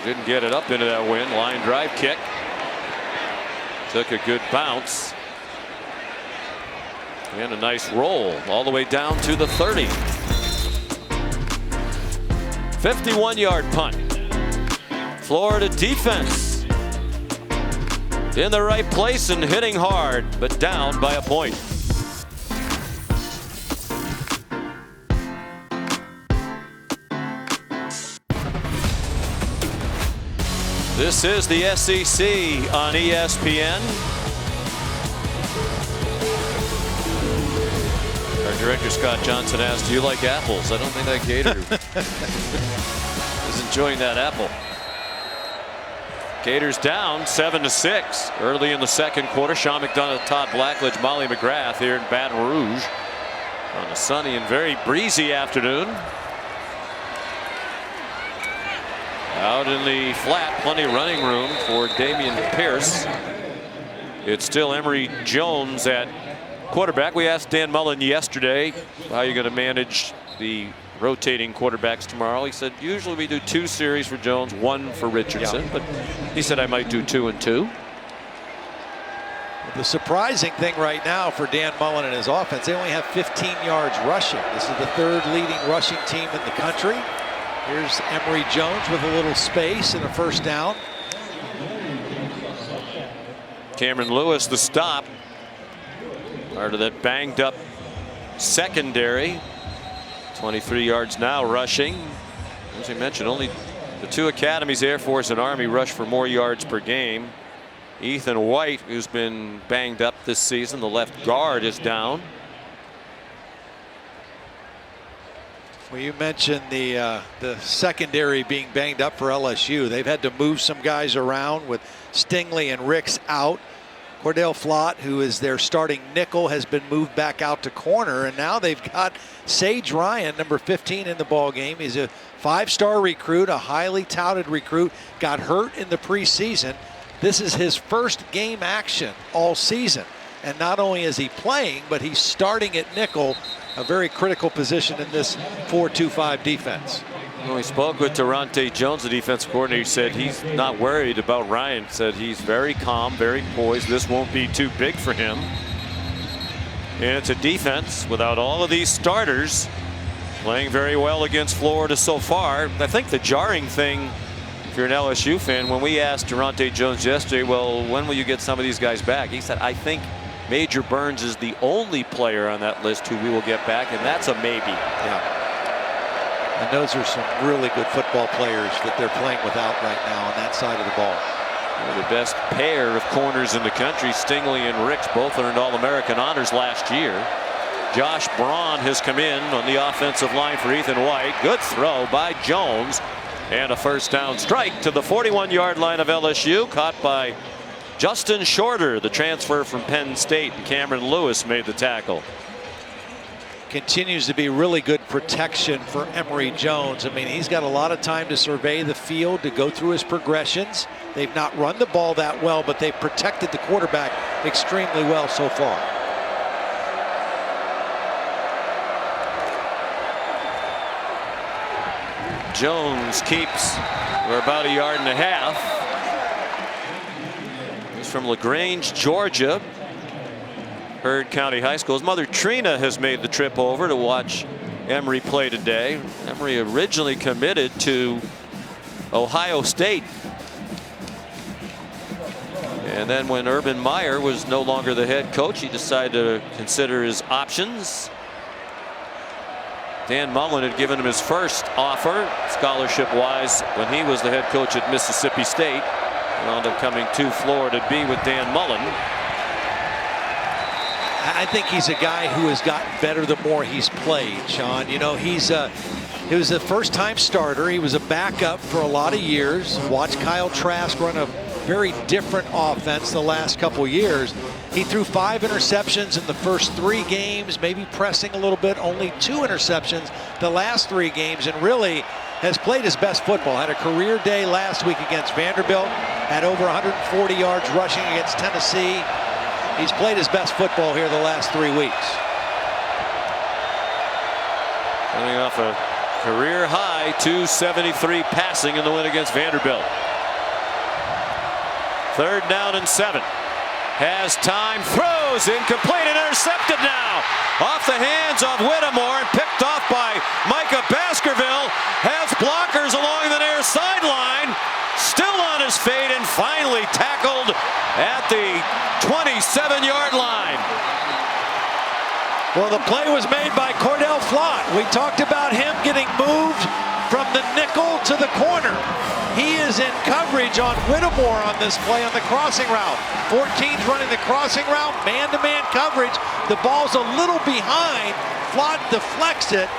Didn't get it up into that wind. Line drive kick. Took a good bounce. And a nice roll all the way down to the 30. 51-yard punt. Florida defense in the right place and hitting hard, but down by a point. This is the SEC on ESPN. Our director Scott Johnson asked, do you like apples? I don't think that Gator is enjoying that apple. Gators down 7-6 early in the second quarter. Sean McDonough, Todd Blackledge, Molly McGrath here in Baton Rouge on a sunny and very breezy afternoon. Out in the flat, plenty of running room for Damian Pierce. It's still Emory Jones at quarterback. We asked Dan Mullen yesterday how you're going to manage the rotating quarterbacks tomorrow. He said usually we do 2 series for Jones, 1 for Richardson, but he said I might do 2 and 2. The surprising thing right now for Dan Mullen and his offense, they only have 15 yards rushing. This is the 3rd leading rushing team in the country. Here's Emory Jones with a little space and a first down. Cameron Lewis the stop. Part of that banged up secondary. 23 yards now rushing. As we mentioned, only the 2 academies, Air Force and Army, rush for more yards per game. Ethan White, who's been banged up this season, the left guard, is down. Well, you mentioned the secondary being banged up for LSU. They've had to move some guys around with Stingley and Ricks out. Cordell Flott, who is their starting nickel, has been moved back out to corner, and now they've got Sage Ryan, number 15, in the ball game. He's a 5-star recruit, a highly touted recruit, got hurt in the preseason. This is his first game action all season, and not only is he playing, but he's starting at nickel, a very critical position in this 4-2-5 defense. Well, we spoke with Durante Jones, the defensive coordinator. He said he's not worried about Ryan. Said he's very calm, very poised. This won't be too big for him. And it's a defense without all of these starters playing very well against Florida so far. I think the jarring thing, if you're an LSU fan, when we asked Durante Jones yesterday, well, when will you get some of these guys back? He said, I think Major Burns is the only player on that list who we will get back, and that's a maybe. Yeah. And those are some really good football players that they're playing without right now on that side of the ball. They're the best pair of corners in the country. Stingley and Ricks both earned All-American honors last year. Josh Braun has come in on the offensive line for Ethan White. Good throw by Jones. And a first down strike to the 41-yard line of LSU, caught by Justin Shorter, the transfer from Penn State. Cameron Lewis made the tackle. Continues to be really good protection for Emory Jones. I mean, he's got a lot of time to survey the field, to go through his progressions. They've not run the ball that well, but they've protected the quarterback extremely well so far. Jones keeps for about 1.5 yards. He's from LaGrange, Georgia. Heard County High School. His mother Trina has made the trip over to watch Emory play today. Emory originally committed to Ohio State. And then when Urban Meyer was no longer the head coach, he decided to consider his options. Dan Mullen had given him his first offer, scholarship-wise, when he was the head coach at Mississippi State. He wound up coming to Florida to be with Dan Mullen. I think he's a guy who has gotten better the more he's played, Sean. You know, he was a first-time starter. He was a backup for a lot of years. Watched Kyle Trask run a very different offense the last couple years. He threw 5 interceptions in the first 3 games, maybe pressing a little bit, only 2 interceptions the last 3 games, and really has played his best football. Had a career day last week against Vanderbilt, had over 140 yards rushing against Tennessee. He's played his best football here the last 3 weeks. Coming off a career high 273 passing in the win against Vanderbilt. 3rd down and 7. Has time, throws, incomplete, and intercepted now. Off the hands of Whittemore and picked off by Micah Baskerville. Has blockers along the near sideline. Still on his feet and finally tackled at the 27-yard line. Well, the play was made by Cordell Flott. We talked about him getting moved from the nickel to the corner. He is in coverage on Whittemore on this play on the crossing route. 14's running the crossing route, man-to-man coverage. The ball's a little behind. Flott deflects it,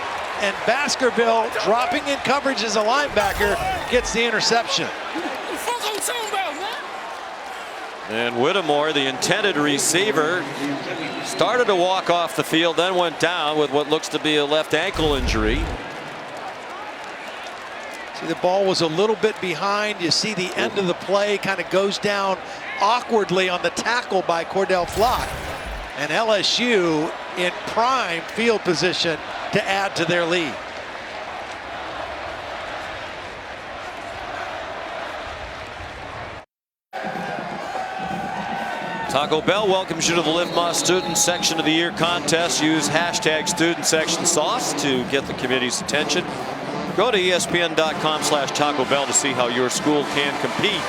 and Baskerville, dropping in coverage as a linebacker, gets the interception. And Whittemore, the intended receiver, started to walk off the field, then went down with what looks to be a left ankle injury. See, the ball was a little bit behind. You see the end of the play kind of goes down awkwardly on the tackle by Cordell Flott. And LSU in prime field position to add to their lead. Taco Bell welcomes you to the Live Moss Student Section of the Year contest. Use hashtag Student Section Sauce to get the committee's attention. Go to ESPN.com/Taco Bell to see how your school can compete.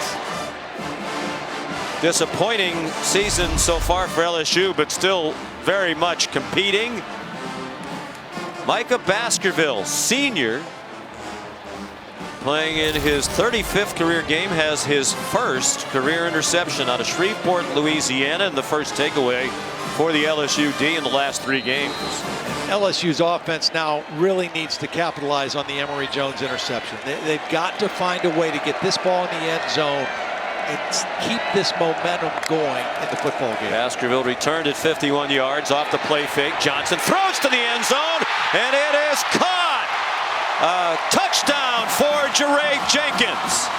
Disappointing season so far for LSU, but still very much competing. Micah Baskerville, senior, playing in his 35th career game, has his first career interception out of Shreveport, Louisiana, and the first takeaway for the LSU D in the last 3 games. LSU's offense now really needs to capitalize on the Emory Jones interception. They've got to find a way to get this ball in the end zone and keep this momentum going in the football game. Baskerville returned at 51 yards off the play fake. Johnson throws to the end zone, and it is caught. A touchdown for Jeray Jenkins.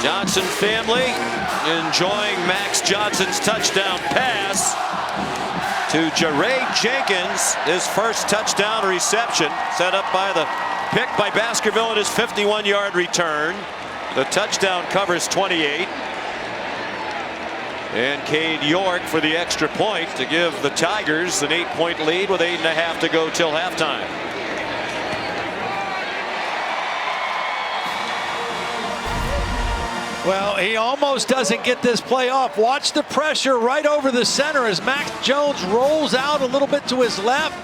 Johnson family enjoying Max Johnson's touchdown pass to Jeray Jenkins. His first touchdown reception set up by the pick by Baskerville at his 51-yard return. The touchdown covers 28. And Cade York for the extra point to give the Tigers an 8-point lead with 8.5 to go till halftime. Well, he almost doesn't get this play off. Watch the pressure right over the center as Max Jones rolls out a little bit to his left.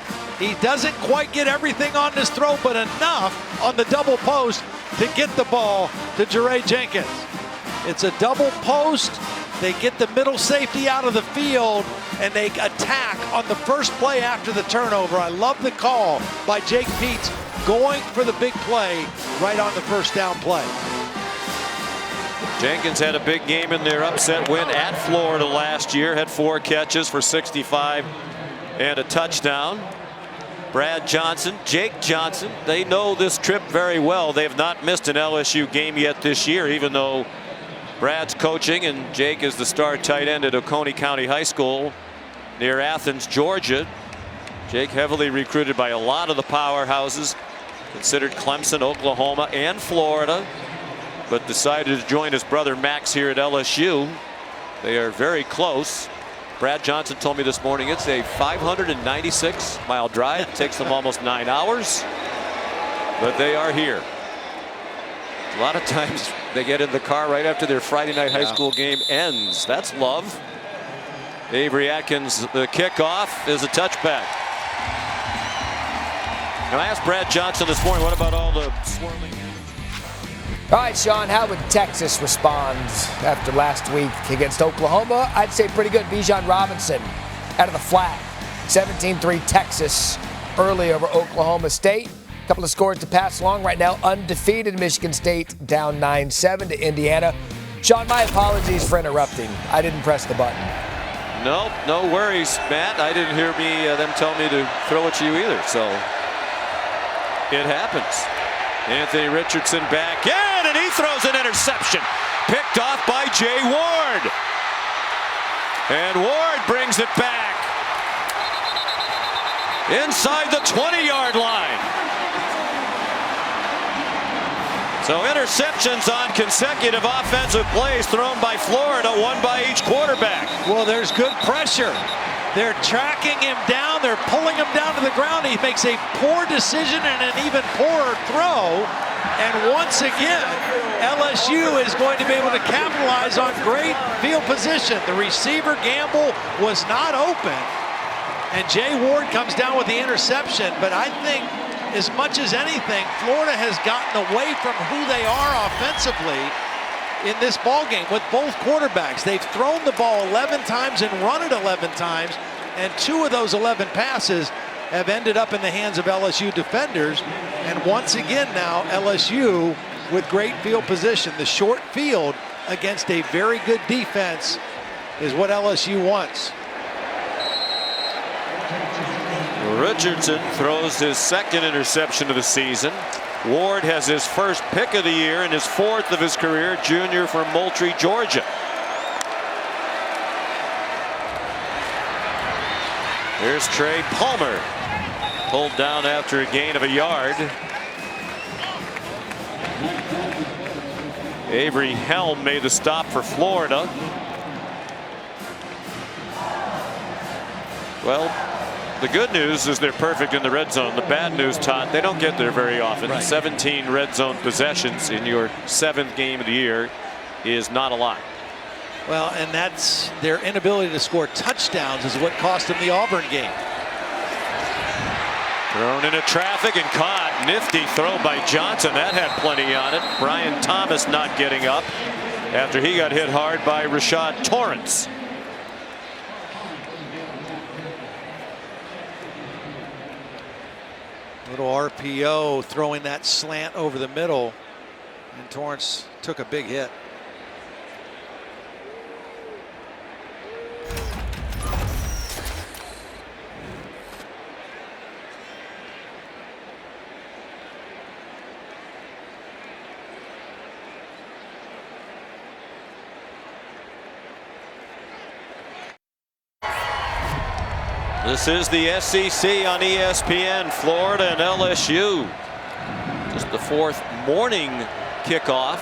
He doesn't quite get everything on his throw, but enough on the double post to get the ball to Jeray Jenkins. It's a double post. They get the middle safety out of the field, and they attack on the first play after the turnover. I love the call by Jake Peets going for the big play right on the first down play. Jenkins had a big game in their upset win at Florida last year. Had 4 catches for 65 and a touchdown. Brad Johnson, Jake Johnson, they know this trip very well. They have not missed an LSU game yet this year, even though Brad's coaching and Jake is the star tight end at Oconee County High School near Athens, Georgia. Jake heavily recruited by a lot of the powerhouses, considered Clemson, Oklahoma, and Florida, but decided to join his brother Max here at LSU. They are very close. Brad Johnson told me this morning it's a 596-mile drive. It takes them almost 9 hours, but they are here. A lot of times they get in the car right after their Friday night high school game ends. That's love. Avery Atkins, the kickoff is a touchback. Now I asked Brad Johnson this morning, what about all the swirling? All right, Sean, how would Texas respond after last week against Oklahoma? I'd say pretty good. Bijan Robinson out of the flat. 17-3 Texas early over Oklahoma State. A couple of scores to pass along right now. Undefeated Michigan State down 9-7 to Indiana. Sean, my apologies for interrupting. I didn't press the button. No, no worries, Matt. I didn't hear them tell me to throw it to you either, so it happens. Anthony Richardson back in, and he throws an interception. Picked off by Jay Ward. And Ward brings it back inside the 20-yard line. So interceptions on consecutive offensive plays thrown by Florida, one by each quarterback. Well, there's good pressure. They're tracking him down. They're pulling him down to the ground. He makes a poor decision and an even poorer throw. And once again, LSU is going to be able to capitalize on great field position. The receiver Gamble was not open, and Jay Ward comes down with the interception. But I think, as much as anything, Florida has gotten away from who they are offensively in this ball game with both quarterbacks. They've thrown the ball 11 times and run it 11 times, and 2 of those 11 passes have ended up in the hands of LSU defenders. And once again now, LSU with great field position. The short field against a very good defense is what LSU wants. Richardson throws his second interception of the season. Ward has his first pick of the year and his 4th of his career, junior from Moultrie, Georgia. Here's Trey Palmer, pulled down after a gain of a yard. Avery Helm made the stop for Florida. Well, the good news is they're perfect in the red zone. The bad news, Todd, they don't get there very often. Right. 17 red zone possessions in your 7th game of the year is not a lot. Well, and that's their inability to score touchdowns is what cost them the Auburn game. Thrown into traffic and caught. Nifty throw by Johnson. That had plenty on it. Brian Thomas not getting up after he got hit hard by Rashad Torrance. Little RPO throwing that slant over the middle, and Torrance took a big hit. This is the SEC on ESPN. Florida and LSU. Just the fourth morning kickoff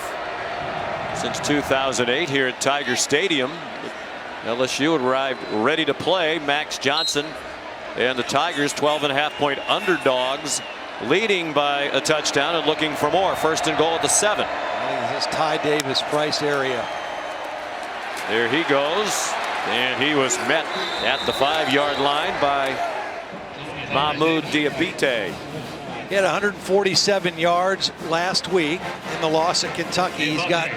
since 2008 here at Tiger Stadium. LSU arrived ready to play. Max Johnson and the Tigers 12.5-point underdogs, leading by a touchdown and looking for more. First and goal at the 7. I think this is Ty Davis Price area. There he goes. And he was met at the 5-yard line by Mahmoud Diabate. He had 147 yards last week in the loss at Kentucky. He's got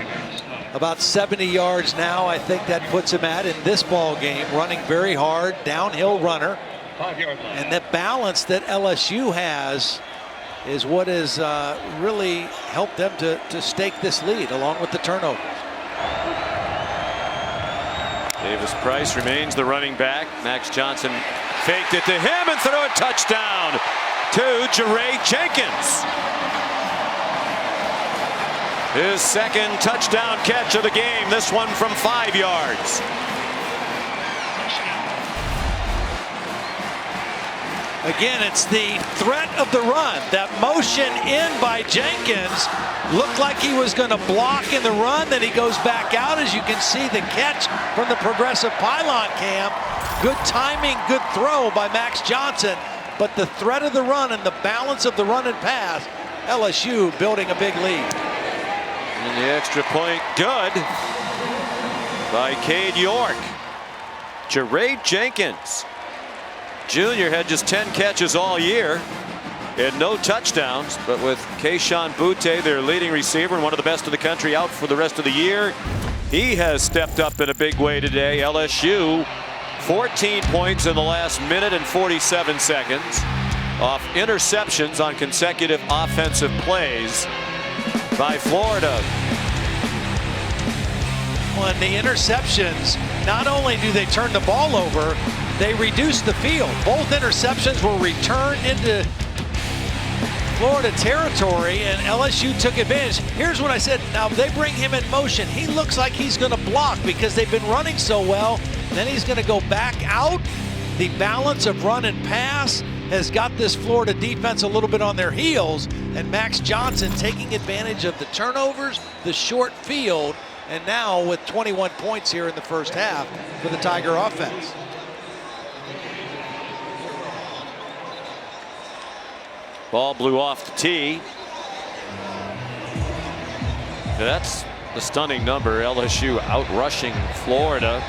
about 70 yards now. I think that puts him at in this ball game, running very hard, downhill runner. And the balance that LSU has is what has really helped them to stake this lead, along with the turnovers. Davis Price remains the running back. Max Johnson faked it to him and threw a touchdown to Jaray Jenkins. His second touchdown catch of the game, this one from 5 yards. Again, it's the threat of the run. That motion in by Jenkins looked like he was going to block in the run. Then he goes back out. As you can see, the catch from the progressive pylon cam. Good timing, good throw by Max Johnson. But the threat of the run and the balance of the run and pass, LSU building a big lead. And the extra point, good by Cade York. Jaray Jenkins, Junior, had just 10 catches all year and no touchdowns, but with Kayshon Boutte, their leading receiver and one of the best in the country, out for the rest of the year, he has stepped up in a big way today. LSU 14 points in the last minute and 47 seconds off interceptions on consecutive offensive plays by Florida. Well, and the interceptions, not only do they turn the ball over, they reduce the field. Both interceptions were returned into Florida territory, and LSU took advantage. Here's what I said. Now they bring him in motion. He looks like he's going to block because they've been running so well. Then he's going to go back out. The balance of run and pass has got this Florida defense a little bit on their heels, and Max Johnson taking advantage of the turnovers, the short field, and now with 21 points here in the first half for the Tiger offense. Ball blew off the tee. That's the stunning number. LSU outrushing Florida.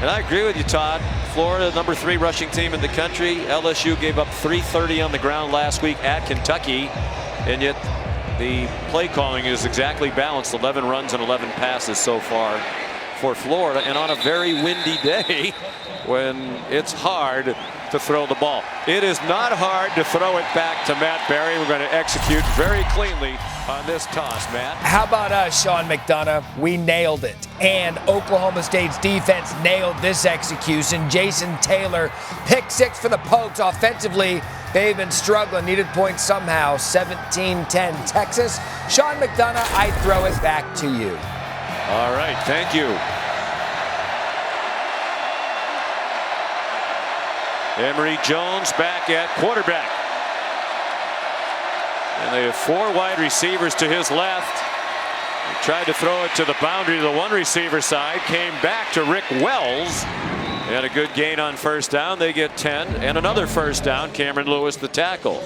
And I agree with you, Todd. Florida, number 3 rushing team in the country. LSU gave up 330 on the ground last week at Kentucky. And yet the play calling is exactly balanced. 11 runs and 11 passes so far for Florida. And on a very windy day when it's hard to throw the ball. It is not hard to throw it back to Matt Barry. We're going to execute very cleanly on this toss, Matt. How about us, Sean McDonough? We nailed it. And Oklahoma State's defense nailed this execution. Jason Taylor, pick 6 for the Pokes. Offensively, they've been struggling, needed points somehow. 17-10 Texas. Sean McDonough, I throw it back to you. All right, thank you. Emory Jones back at quarterback. And they have 4 wide receivers to his left. He tried to throw it to the boundary to the one receiver side. Came back to Rick Wells. And a good gain on first down. They get 10. And another first down. Cameron Lewis, the tackle.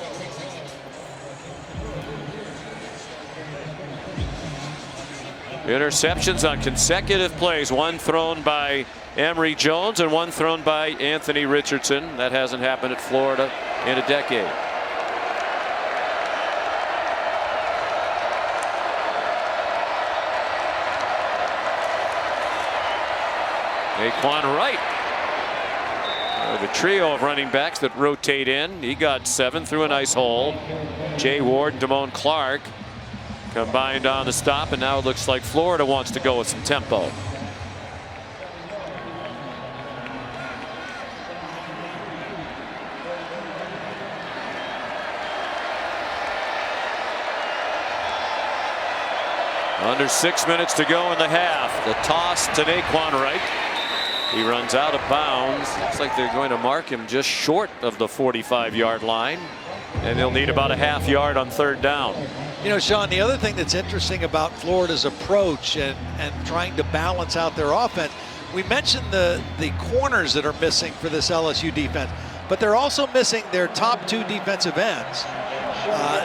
Interceptions on consecutive plays. One thrown by Emory Jones and one thrown by Anthony Richardson. That hasn't happened at Florida in a decade. Naquan Wright, have a trio of running backs that rotate in. He got 7 through a nice hole. Jay Ward and Damone Clark combined on the stop, and now it looks like Florida wants to go with some tempo. Under 6 minutes to go in the half. The toss to Naquan Wright. He runs out of bounds. Looks like they're going to mark him just short of the 45-yard line. And they'll need about a half yard on 3rd down. You know, Sean, the other thing that's interesting about Florida's approach and trying to balance out their offense, we mentioned the corners that are missing for this LSU defense, but they're also missing their top 2 defensive ends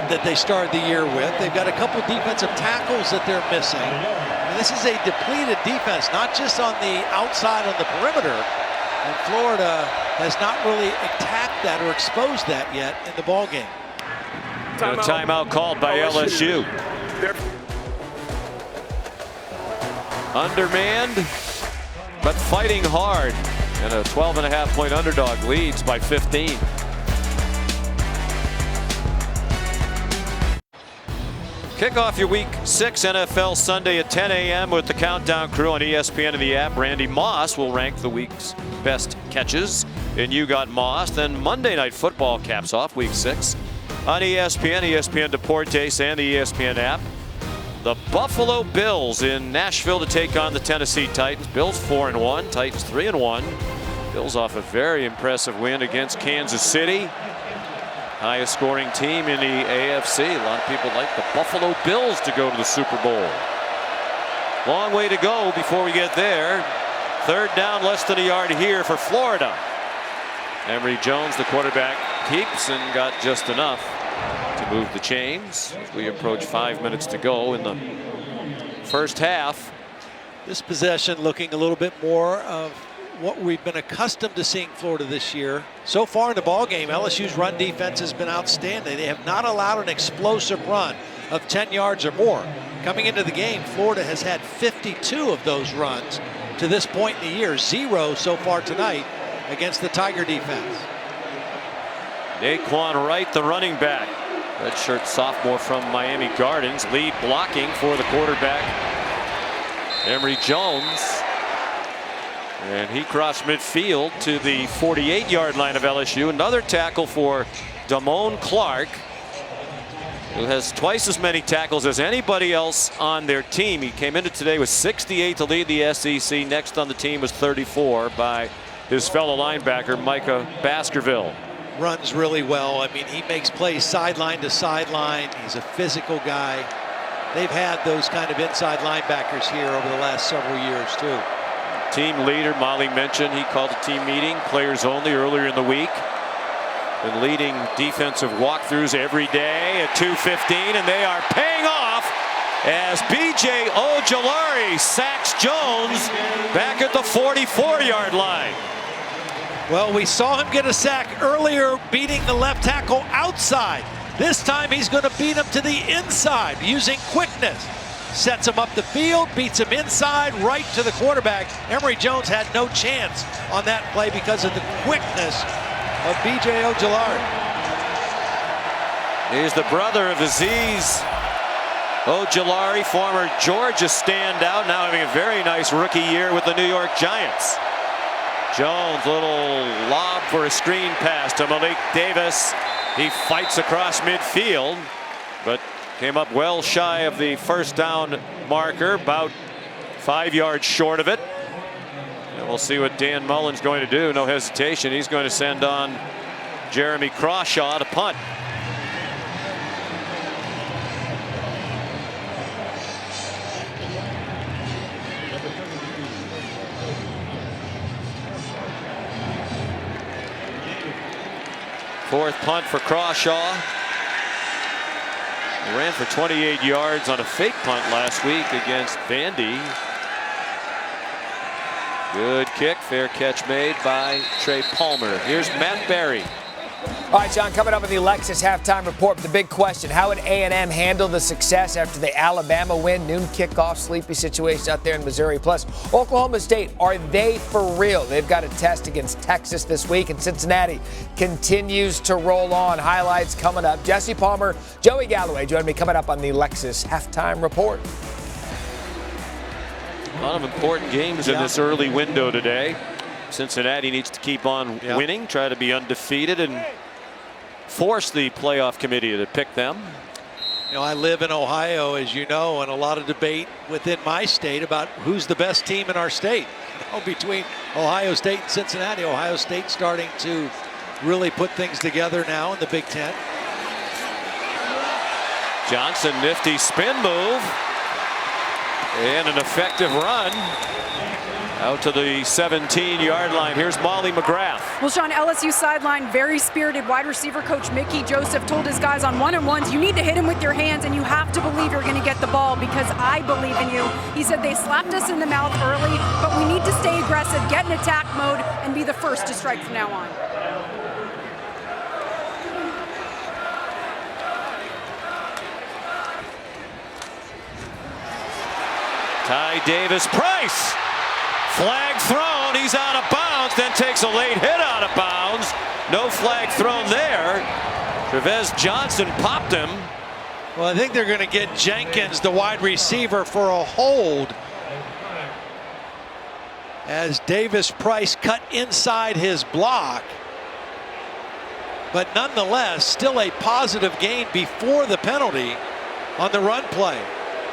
that they started the year with. They've got a couple defensive tackles that they're missing. And this is a depleted defense, not just on the outside on the perimeter. And Florida has not really attacked that or exposed that yet in the ball game. A timeout called by LSU. Undermanned, but fighting hard. And a 12.5-point underdog leads by 15. Kick off your Week 6 NFL Sunday at 10 a.m. with the Countdown crew on ESPN and the app. Randy Moss will rank the week's best catches in You Got Moss. Then Monday Night Football caps off Week 6 on ESPN, ESPN Deportes, and the ESPN app. The Buffalo Bills in Nashville to take on the Tennessee Titans. Bills 4-1, Titans 3-1. Bills off a very impressive win against Kansas City. Highest scoring team in the AFC. A lot of people like the Buffalo Bills to go to the Super Bowl. Long way to go before we get there. 3rd down, less than a yard here for Florida. Emory Jones, the quarterback, keeps and got just enough to move the chains as we approach 5 minutes to go in the first half. This possession looking a little bit more of what we've been accustomed to seeing Florida this year. So far in the ball game, LSU's run defense has been outstanding. They have not allowed an explosive run of 10 yards or more. Coming into the game, Florida has had 52 of those runs to this point in the year. 0 so far tonight against the Tiger defense. Naquan Wright, the running back. Redshirt sophomore from Miami Gardens. Lead blocking for the quarterback, Emory Jones. And he crossed midfield to the 48-yard line of LSU. Another tackle for Damone Clark, who has twice as many tackles as anybody else on their team. He came into today with 68 to lead the SEC. Next on the team was 34 by his fellow linebacker, Micah Baskerville. Runs really well. I mean, he makes plays sideline to sideline. He's a physical guy. They've had those kind of inside linebackers here over the last several years, too. Team leader, Molly mentioned, he called a team meeting, players only, earlier in the week. Been leading defensive walkthroughs every day at 2:15, and they are paying off as B.J. Ojulari sacks Jones back at the 44-yard line. Well, we saw him get a sack earlier, beating the left tackle outside. This time he's going to beat him to the inside using quickness. Sets him up the field, beats him inside, right to the quarterback. Emory Jones had no chance on that play because of the quickness of B.J. Ojulari. He's the brother of Azeez Ojulari, former Georgia standout, now having a very nice rookie year with the New York Giants. Jones, little lob for a screen pass to Malik Davis. He fights across midfield, but came up well shy of the 1st down marker, about 5 yards short of it. And we'll see what Dan Mullen's going to do. No hesitation. He's going to send on Jeremy Crawshaw to punt. Fourth punt for Crawshaw. He ran for 28 yards on a fake punt last week against Vandy. Good kick, fair catch made by Trey Palmer. Here's Matt Berry. All right, Sean, coming up in the Lexus halftime report, the big question, how would A&M handle the success after the Alabama win? Noon kickoff, sleepy situation out there in Missouri. Plus, Oklahoma State, are they for real? They've got a test against Texas this week, and Cincinnati continues to roll on. Highlights coming up. Jesse Palmer, Joey Galloway join me coming up on the Lexus halftime report. A lot of important games in this early window today. Cincinnati needs to keep on winning, try to be undefeated, and force the playoff committee to pick them. You know, I live in Ohio, as you know, and a lot of debate within my state about who's the best team in our state. You know, between Ohio State and Cincinnati. Ohio State starting to really put things together now in the Big Ten. Johnson, nifty spin move. And an effective run out to the 17-yard line. Here's Molly McGrath. Well, Sean, LSU sideline, very spirited wide receiver coach Mickey Joseph told his guys on one-on-ones, you need to hit him with your hands and you have to believe you're going to get the ball because I believe in you. He said they slapped us in the mouth early, but we need to stay aggressive, get in attack mode, and be the first to strike from now on. Ty Davis-Price, flag thrown, he's out of bounds, then takes a late hit out of bounds. No flag thrown there. Trevez Johnson popped him. Well, I think they're going to get Jenkins, the wide receiver, for a hold as Davis-Price cut inside his block. But nonetheless, still a positive gain before the penalty on the run play.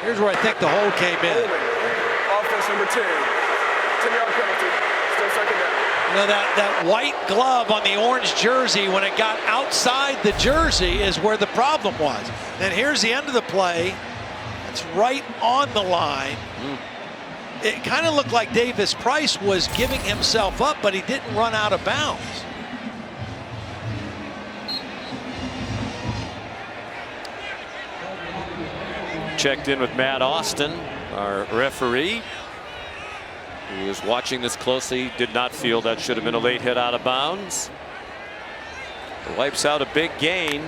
Here's where I think the hold came in. Offense number 10. 10-yard penalty. Still second down. You know, that white glove on the orange jersey, when it got outside the jersey, is where the problem was. And here's the end of the play. It's right on the line. It kind of looked like Davis-Price was giving himself up, but he didn't run out of bounds. Checked in with Matt Austin, our referee, who was watching this closely. Did not feel that should have been a late hit out of bounds. Wipes out a big gain.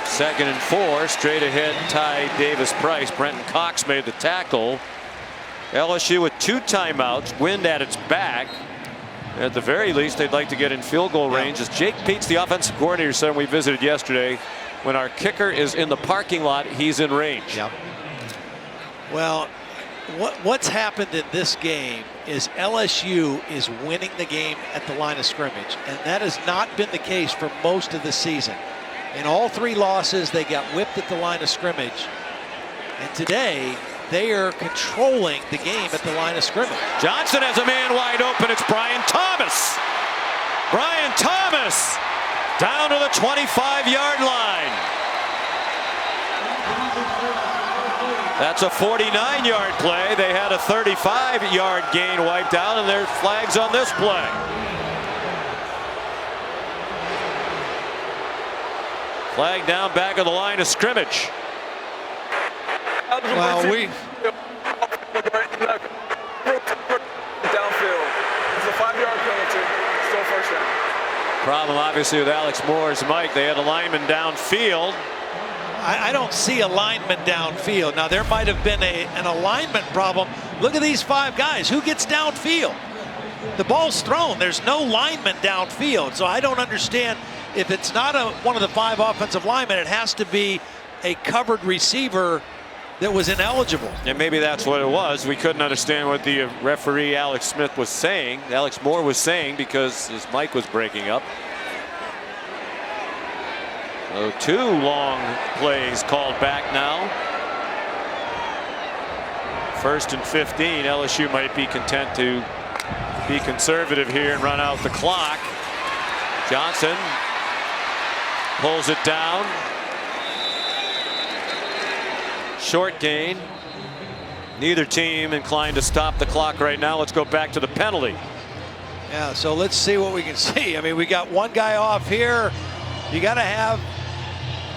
2nd and 4, straight ahead. Ty Davis-Price. Brenton Cox made the tackle. LSU with 2 timeouts. Wind at its back. At the very least, they'd like to get in field goal range. As Jake Peets, the offensive coordinator, said when we visited yesterday, when our kicker is in the parking lot, he's in range. Yep. Well, what's happened in this game is LSU is winning the game at the line of scrimmage, and that has not been the case for most of the season. In all 3 losses, they got whipped at the line of scrimmage, and today they are controlling the game at the line of scrimmage. Johnson has a man wide open. It's Brian Thomas. Brian Thomas down to the 25-yard line. That's a 49-yard play. They had a 35-yard gain wiped out, and there's flags on this play. Flag down back of the line of scrimmage. Well, we downfield. It's a 5-yard penalty. Still first down. Problem obviously with Alex Moore's mic. They had a lineman downfield. I don't see a lineman downfield. Now, there might have been an alignment problem. Look at these 5 guys. Who gets downfield? The ball's thrown. There's no lineman downfield. So I don't understand if it's not one of the 5 offensive linemen, it has to be a covered receiver that was ineligible. And maybe that's what it was. We couldn't understand what the referee Alex Smith was saying. Alex Moore was saying because his mic was breaking up. So 2 long plays called back now. 1st and 15. LSU might be content to be conservative here and run out the clock. Johnson pulls it down. Short gain. Neither team inclined to stop the clock right now. Let's go back to the penalty. Yeah, so let's see what we can see. I mean, we got one guy off here. You got to have.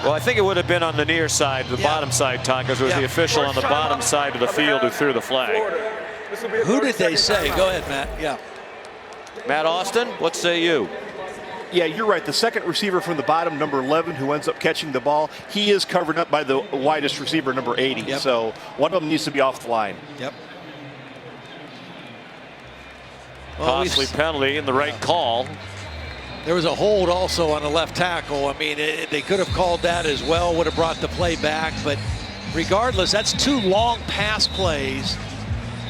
Well, I think it would have been on the near side, the bottom side, Todd, because it was the official on the bottom side of the field who threw the flag. Who did they say? Go ahead, Matt. Yeah. Matt Austin, what say you? Yeah, you're right. The second receiver from the bottom, number 11, who ends up catching the ball, he is covered up by the widest receiver, number 80. Yep. So one of them needs to be off the line. Yep. Costly penalty and the right call. There was a hold also on the left tackle. I mean, they could have called that as well, would have brought the play back. But regardless, that's 2 long pass plays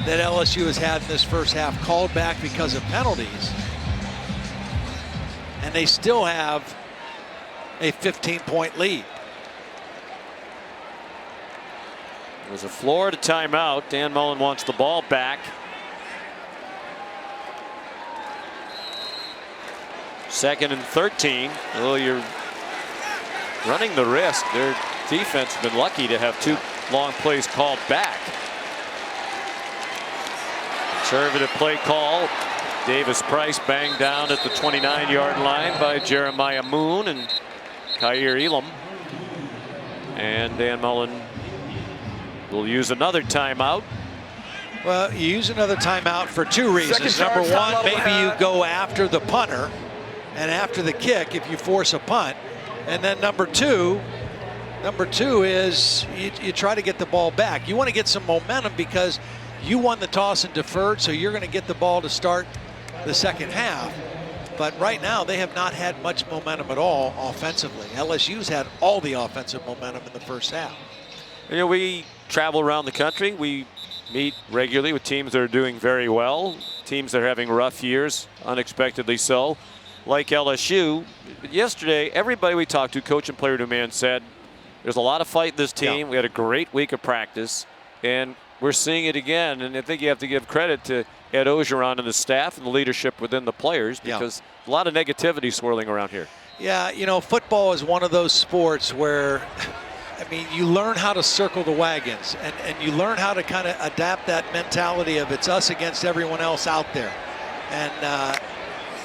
that LSU has had in this first half, called back because of penalties. And they still have a 15-point lead. It was a Florida timeout. Dan Mullen wants the ball back. Second and 13. Well, you're running the risk. Their defense has been lucky to have 2 long plays called back. Conservative play call. Davis Price banged down at the 29-yard line by Jeremiah Moon and Kaiir Elam. And Dan Mullen will use another timeout. Well, you use another timeout for 2 reasons. Number one, maybe you go after the punter and after the kick if you force a punt. And then number two is you try to get the ball back. You want to get some momentum because you won the toss and deferred, so you're going to get the ball to start the second half. But right now they have not had much momentum at all offensively. LSU's had all the offensive momentum in the first half. You know, we travel around the country. We meet regularly with teams that are doing very well, teams that are having rough years, unexpectedly so, like LSU. But yesterday, everybody we talked to, coach and player demand, said there's a lot of fight in this team. Yeah. We had a great week of practice, and we're seeing it again. And I think you have to give credit to Ed Ogeron and the staff and the leadership within the players, because a lot of negativity swirling around here. Yeah, you know, football is one of those sports where, I mean, you learn how to circle the wagons, and you learn how to kind of adapt that mentality of it's us against everyone else out there.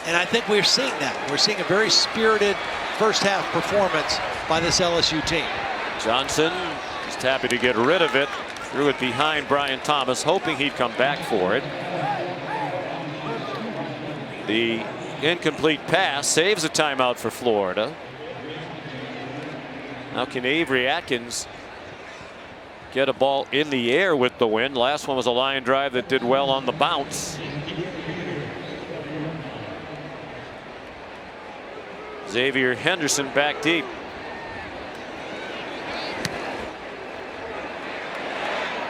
And I think we're seeing that. We're seeing a very spirited first half performance by this LSU team. Johnson just happy to get rid of it. Threw it behind Brian Thomas, hoping he'd come back for it. The incomplete pass saves a timeout for Florida. Now can Avery Atkins get a ball in the air with the wind? Last one was a line drive that did well on the bounce. Xavier Henderson back deep.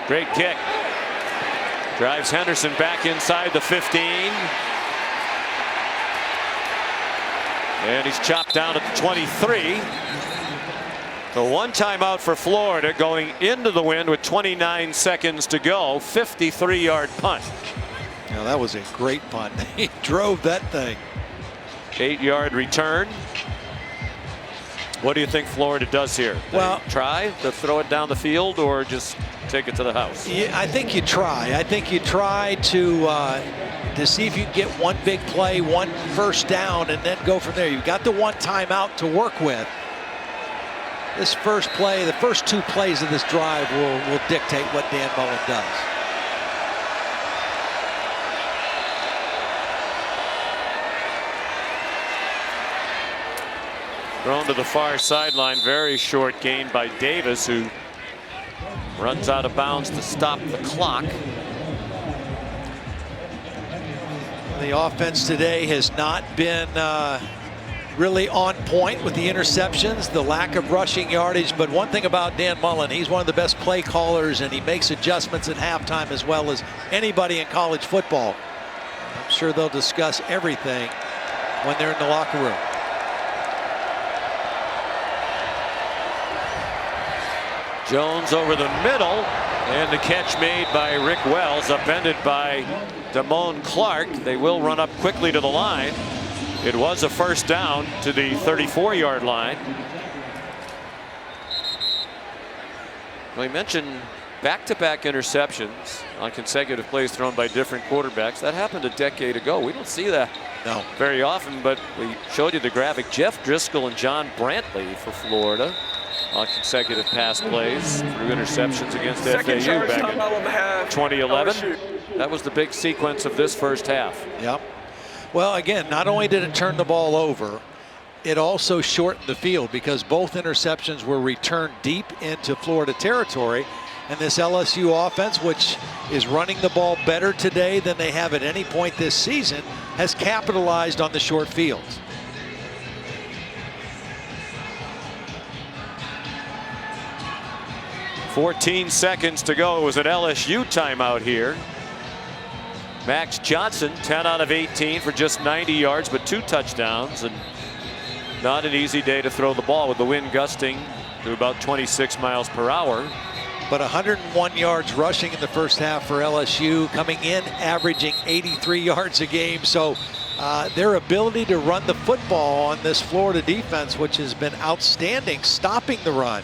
Great kick. Drives Henderson back inside the 15. And he's chopped down at the 23. The 1 timeout for Florida going into the wind with 29 seconds to go. 53-yard punt. Now that was a great punt. He drove that thing. 8-yard return. What do you think Florida does here? Well, try to throw it down the field or just take it to the house? Yeah, I think you try. I think you try to see if you can get one big play, 1 first down, and then go from there. You've got the 1 timeout to work with. This first play, the first 2 plays of this drive will dictate what Dan Mullen does. Thrown to the far sideline, very short gain by Davis, who runs out of bounds to stop the clock. The offense today has not been really on point with the interceptions, the lack of rushing yardage. But one thing about Dan Mullen, he's one of the best play callers, and he makes adjustments at halftime as well as anybody in college football. I'm sure they'll discuss everything when they're in the locker room. Jones over the middle, and the catch made by Rick Wells, upended by Damone Clark. They will run up quickly to the line. It was a first down to the 34-yard line. We mentioned back-to-back interceptions on consecutive plays thrown by different quarterbacks. That happened a decade ago. We don't see that very often, but we showed you the graphic. Jeff Driscoll and John Brantley for Florida on consecutive pass plays through interceptions against FAU back in 2011. That was the big sequence of this first half. Yep. Well, again, not only did it turn the ball over, it also shortened the field because both interceptions were returned deep into Florida territory. And this LSU offense, which is running the ball better today than they have at any point this season, has capitalized on the short fields. "14 seconds to go." It was an LSU timeout here. Max Johnson, 10 out of 18 for just 90 yards, but 2 touchdowns, and not an easy day to throw the ball with the wind gusting to about 26 miles per hour. But 101 yards rushing in the first half for LSU, coming in averaging 83 yards a game. So their ability to run the football on this Florida defense, which has been outstanding, stopping the run,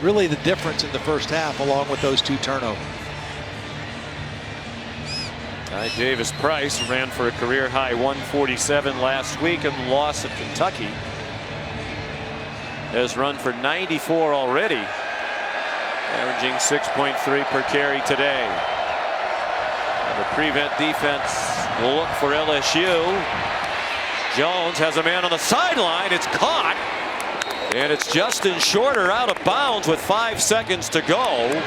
really the difference in the first half, along with those 2 turnovers. Ty Davis Price ran for a career high 147 last week in the loss at Kentucky. Has run for 94 already, averaging 6.3 per carry today. And the prevent defense will look for LSU. Jones has a man on the sideline. It's caught, and it's Justin Shorter out of bounds with 5 seconds to go.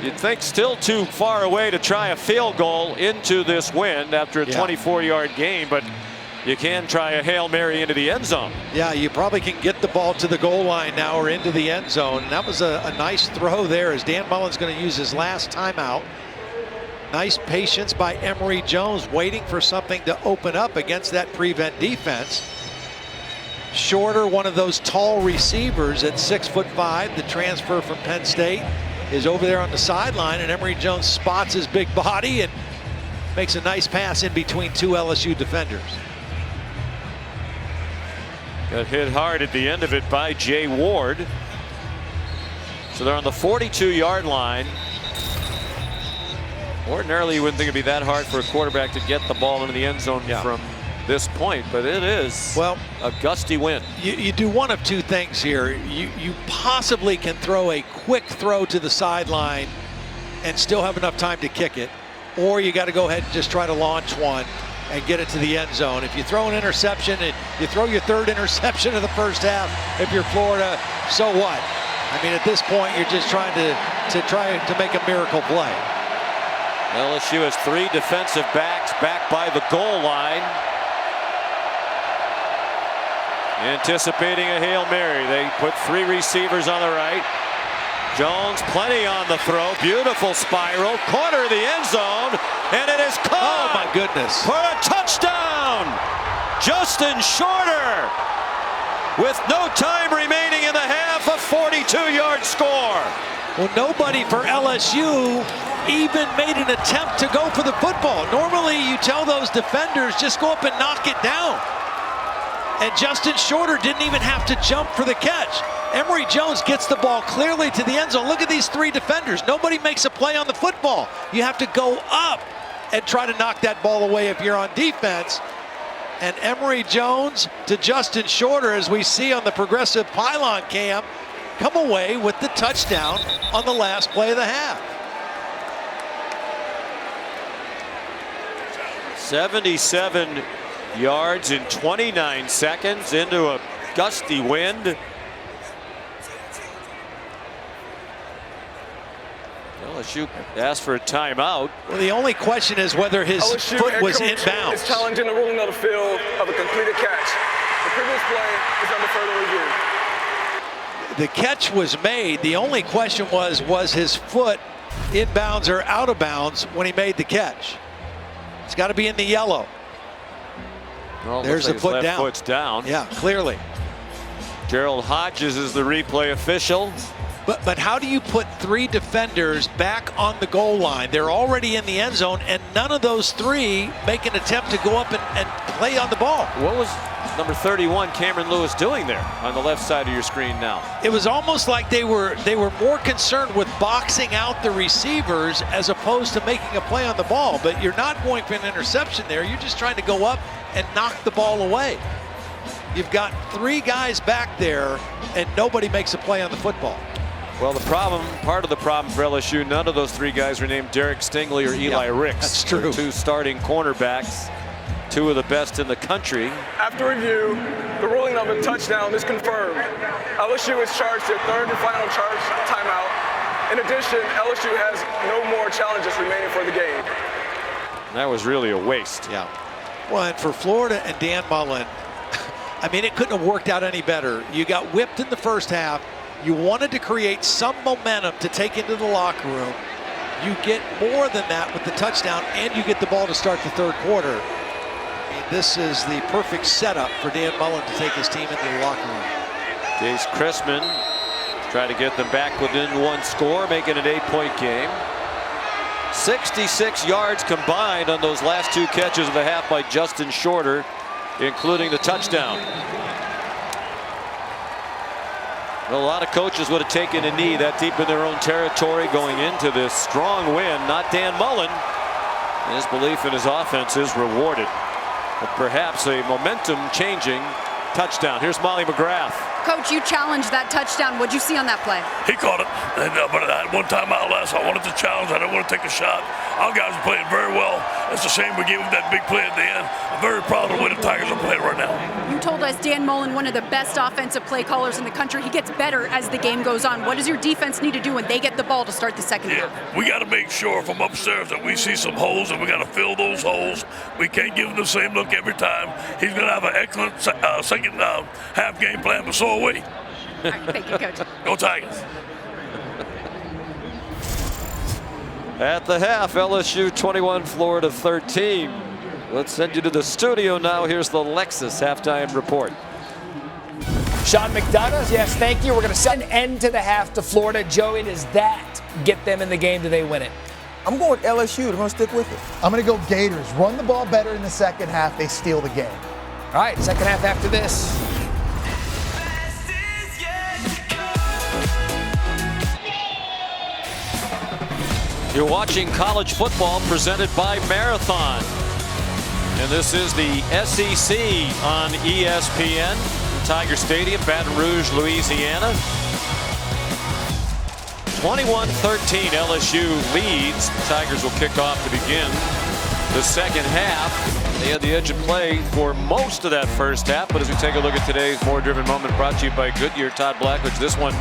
You'd think still too far away to try a field goal into this wind after a 24-yard game, but you can try a Hail Mary into the end zone. Yeah, you probably can get the ball to the goal line now or into the end zone. And that was a nice throw there as Dan Mullen's going to use his last timeout. Nice patience by Emory Jones, waiting for something to open up against that prevent defense. Shorter, one of those tall receivers at 6'5", the transfer from Penn State, is over there on the sideline, and Emory Jones spots his big body and makes a nice pass in between 2 LSU defenders. Got hit hard at the end of it by Jay Ward. So they're on the 42-yard line. Ordinarily, you wouldn't think it'd be that hard for a quarterback to get the ball into the end zone from this point, but it is a gusty wind. You do one of 2 things here. You possibly can throw a quick throw to the sideline and still have enough time to kick it, or you got to go ahead and just try to launch one and get it to the end zone. If you throw an interception and you throw your 3rd interception of the first half, if you're Florida, so what? I mean, at this point, you're just trying to make a miracle play. LSU has 3 defensive backs back by the goal line, anticipating a Hail Mary. They put 3 receivers on the right. Jones plenty on the throw. Beautiful spiral. Corner of the end zone. And it is caught. Oh, my goodness. For a touchdown. Justin Shorter. With no time remaining in the half, a 42-yard score. Well, nobody for LSU even made an attempt to go for the football. Normally, you tell those defenders, just go up and knock it down. And Justin Shorter didn't even have to jump for the catch. Emory Jones gets the ball clearly to the end zone. Look at these 3 defenders. Nobody makes a play on the football. You have to go up and try to knock that ball away if you're on defense. And Emory Jones to Justin Shorter, as we see on the progressive pylon cam, come away with the touchdown on the last play of the half. 77 yards in 29 seconds into a gusty wind. LSU asked for a timeout. Well, the only question is whether his LSU foot was head coach inbounds. is challenging the ruling of the field of a completed catch. The previous play is under further review. The catch was made. The only question was his foot inbounds or out of bounds when he made the catch? It's got to be in the yellow. Well, there's the foot down. Foot's down. Yeah, clearly. Gerald Hodges is the replay official. But how do you put 3 defenders back on the goal line? They're already in the end zone, and none of those 3 make an attempt to go up and play on the ball. What was number 31, Cameron Lewis, doing there on the left side of your screen now? It was almost like they were more concerned with boxing out the receivers as opposed to making a play on the ball. But you're not going for an interception there. You're just trying to go up and knock the ball away. You've got 3 guys back there, and nobody makes a play on the football. Well, part of the problem for LSU, none of those 3 guys were named Derek Stingley or Eli Ricks. That's true. The 2 starting cornerbacks. two of the best in the country. After review, the ruling of a touchdown is confirmed. LSU is charged their third and final charge timeout. In addition, LSU has no more challenges remaining for the game. That was really a waste. Yeah. Well, and for Florida and Dan Mullen, I mean, it couldn't have worked out any better. You got whipped in the first half. You wanted to create some momentum to take into the locker room. You get more than that with the touchdown, and you get the ball to start the third quarter. I mean, this is the perfect setup for Dan Mullen to take his team into the locker room. Case Chrisman try to get them back within one score, making an 8-point game. 66 yards combined on those last two catches of the half by Justin Shorter, including the touchdown. A lot of coaches would have taken a knee that deep in their own territory going into this strong win. Not Dan Mullen. His belief in his offense is rewarded. But perhaps a momentum-changing touchdown. Here's Molly McGrath. Coach, you challenged that touchdown. What'd you see on that play? He caught it, but I had one time out last. I wanted to challenge. I didn't want to take a shot. Our guys are playing very well. It's a shame we gave them that big play at the end. I'm very proud of the way the Tigers are playing right now. You told us Dan Mullen, one of the best offensive play callers in the country. He gets better as the game goes on. What does your defense need to do when they get the ball to start the second half? We got to make sure from upstairs that we see some holes, and we got to fill those holes. We can't give him the same look every time. He's going to have an excellent second half game plan, but so are we. All right, thank you, Coach. Go Tigers. At the half, LSU 21, Florida 13. Let's send you to the studio now. Here's the Lexus halftime report. Sean McDonough, yes, thank you. We're going to set an end to the half to Florida. Joey, does that get them in the game? Do they win it? I'm going with LSU. They're going to stick with it. I'm going to go Gators. Run the ball better in the second half. They steal the game. All right, second half after this. You're watching college football presented by Marathon. And this is the SEC on ESPN. Tiger Stadium, Baton Rouge, Louisiana. 21-13, LSU leads. The Tigers will kick off to begin the second half. They had the edge of play for most of that first half, but as we take a look at today's More Driven Moment brought to you by Goodyear, Todd Blackledge, this one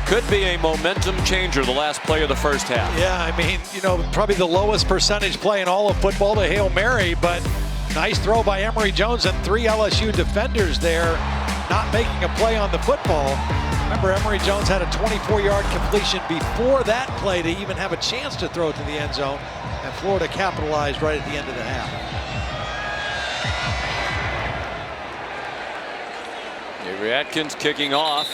could be a momentum changer, the last play of the first half. Yeah, I mean, you know, probably the lowest percentage play in all of football to Hail Mary, but nice throw by Emory Jones and three LSU defenders there not making a play on the football. Remember, Emory Jones had a 24-yard completion before that play to even have a chance to throw it to the end zone, and Florida capitalized right at the end of the half. Avery Atkins kicking off.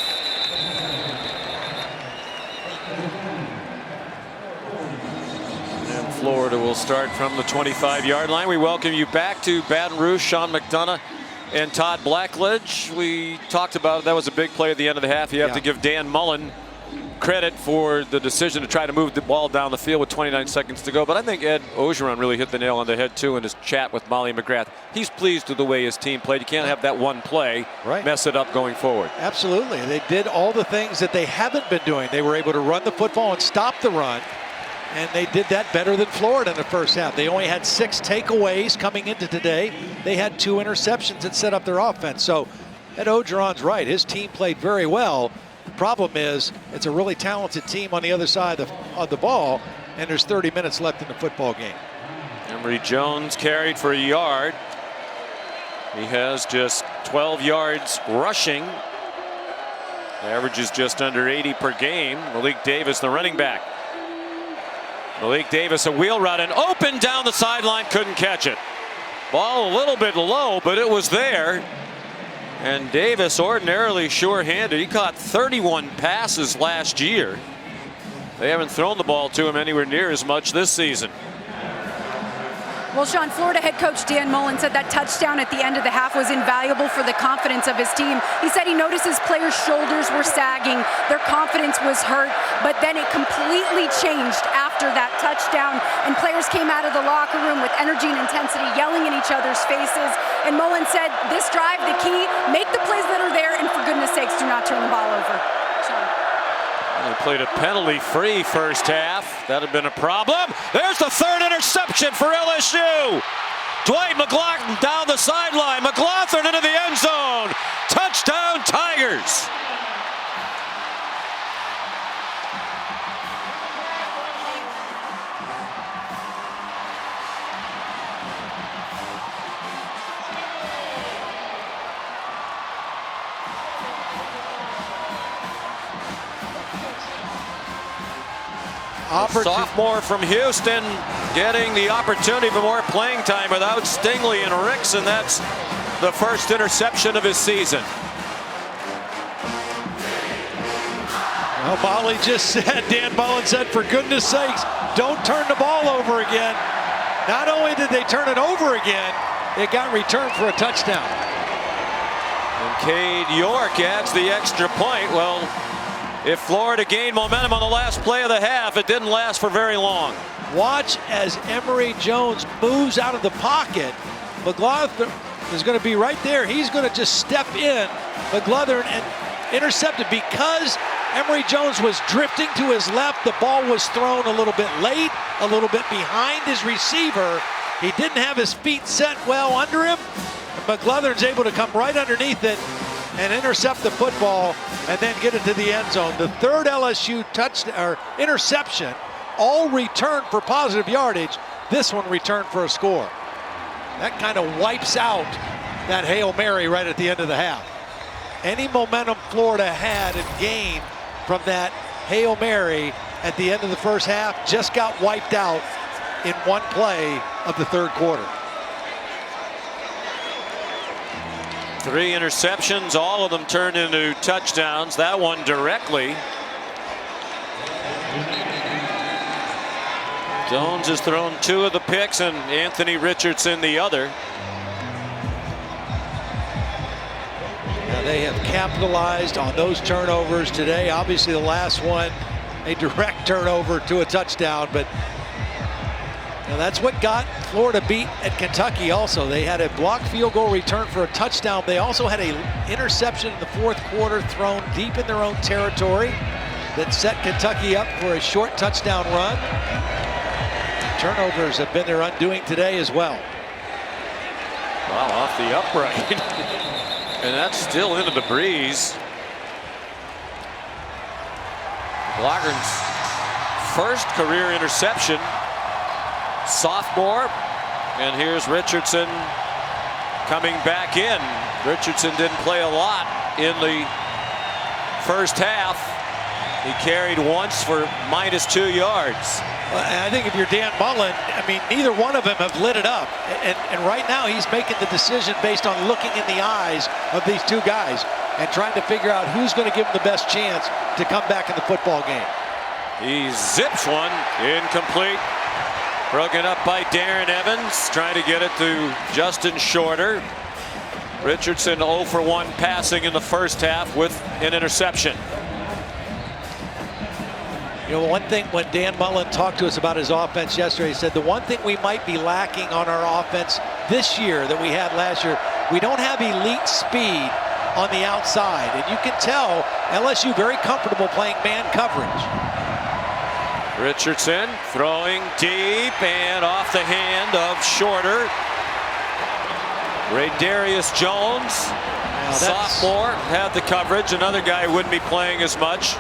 And Florida will start from the 25-yard line. We welcome you back to Baton Rouge. Sean McDonough and Todd Blackledge. We talked about it. That was a big play at the end of the half. You have to give Dan Mullen credit for the decision to try to move the ball down the field with 29 seconds to go. But I think Ed Ogeron really hit the nail on the head, too, in his chat with Molly McGrath. He's pleased with the way his team played. You can't have that one play mess it up going forward. Absolutely. They did all the things that they haven't been doing. They were able to run the football and stop the run. And they did that better than Florida in the first half. They only had 6 takeaways coming into today. They had 2 interceptions that set up their offense. So Ed Ogeron's right. His team played very well. The problem is it's a really talented team on the other side of the ball, and there's 30 minutes left in the football game. Emory Jones carried for a yard. He has just 12 yards rushing. Averages just under 80 per game. Malik Davis, the running back. Malik Davis, a wheel route and open down the sideline, couldn't catch it. Ball a little bit low, but it was there. And Davis, ordinarily sure-handed, he caught 31 passes last year. They haven't thrown the ball to him anywhere near as much this season. Well, Sean, Florida head coach Dan Mullen said that touchdown at the end of the half was invaluable for the confidence of his team. He said he noticed his players' shoulders were sagging, their confidence was hurt, but then it completely changed after that touchdown, and players came out of the locker room with energy and intensity, yelling in each other's faces. And Mullen said, this drive, the key, make the plays that are there, and for goodness sakes, do not turn the ball over. Sean. They played a penalty-free first half. That had been a problem. There's the third interception for LSU. Dwight McLaughlin down the sideline. McLaughlin into the end zone. Touchdown, Tigers. Sophomore from Houston getting the opportunity for more playing time without Stingley and Ricks, and that's the first interception of his season. Well, Molly just said, Dan Mullen said, for goodness sakes, don't turn the ball over again. Not only did they turn it over again, it got returned for a touchdown. And Cade York adds the extra point. Well, if Florida gained momentum on the last play of the half, it didn't last for very long. Watch as Emory Jones moves out of the pocket. McLaughlin is going to be right there. He's going to just step in. McLaughlin and intercepted because Emory Jones was drifting to his left. The ball was thrown a little bit late, a little bit behind his receiver. He didn't have his feet set well under him. McLaughlin's able to come right underneath it and intercept the football and then get it to the end zone. The third LSU touchdown or interception, all returned for positive yardage. This one returned for a score. That kind of wipes out that Hail Mary right at the end of the half. Any momentum Florida had and gained from that Hail Mary at the end of the first half just got wiped out in one play of the third quarter. 3 interceptions, all of them turned into touchdowns. That one directly. Jones has thrown 2 of the picks and Anthony Richardson the other. Now they have capitalized on those turnovers today. Obviously the last one, a direct turnover to a touchdown, but that's what got Florida beat at Kentucky also. They had a blocked field goal return for a touchdown. They also had an interception in the fourth quarter thrown deep in their own territory that set Kentucky up for a short touchdown run. Turnovers have been their undoing today as well. Wow, off the upright. And that's still into the breeze. Blogger's first career interception. Sophomore, and here's Richardson coming back in. Richardson didn't play a lot in the first half. He carried once for -2 yards. I think if you're Dan Mullen, I mean, neither one of them have lit it up. And right now he's making the decision based on looking in the eyes of these two guys and trying to figure out who's going to give him the best chance to come back in the football game. He zips one incomplete. Broken up by Darren Evans, trying to get it to Justin Shorter. Richardson 0 for 1 passing in the first half with an interception. You know, one thing when Dan Mullen talked to us about his offense yesterday, he said the one thing we might be lacking on our offense this year that we had last year, we don't have elite speed on the outside. And you can tell LSU very comfortable playing man coverage. Richardson throwing deep and off the hand of Shorter. Raydarius Jones, sophomore, had the coverage. Another guy wouldn't be playing as much.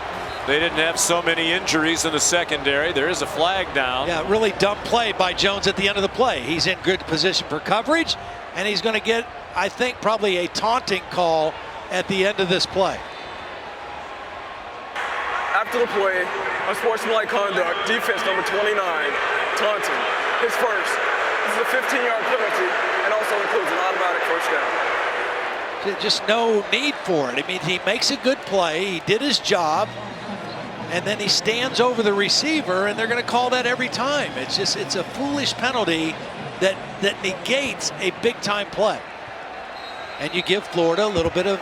They didn't have so many injuries in the secondary. There is a flag down. Yeah, really dumb play by Jones at the end of the play. He's in good position for coverage, and he's going to get, I think, probably a taunting call at the end of this play. After the play, unsportsmanlike conduct, defense number 29, taunting, his first. This is a 15-yard penalty and also includes an automatic first down. Just no need for it. I mean, he makes a good play. He did his job. And then he stands over the receiver, and they're going to call that every time. It's just, it's a foolish penalty that negates a big-time play. And you give Florida a little bit of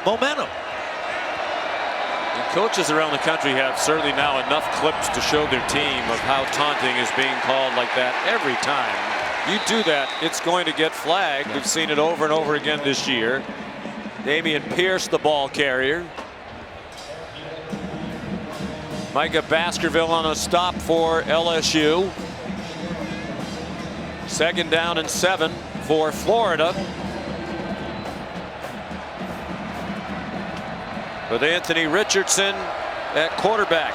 momentum. And coaches around the country have certainly now enough clips to show their team of how taunting is being called like that every time. You do that, it's going to get flagged. We've seen it over and over again this year. Damian Pierce, the ball carrier. Micah Baskerville on a stop for LSU. 2nd down and 7 for Florida. With Anthony Richardson at quarterback.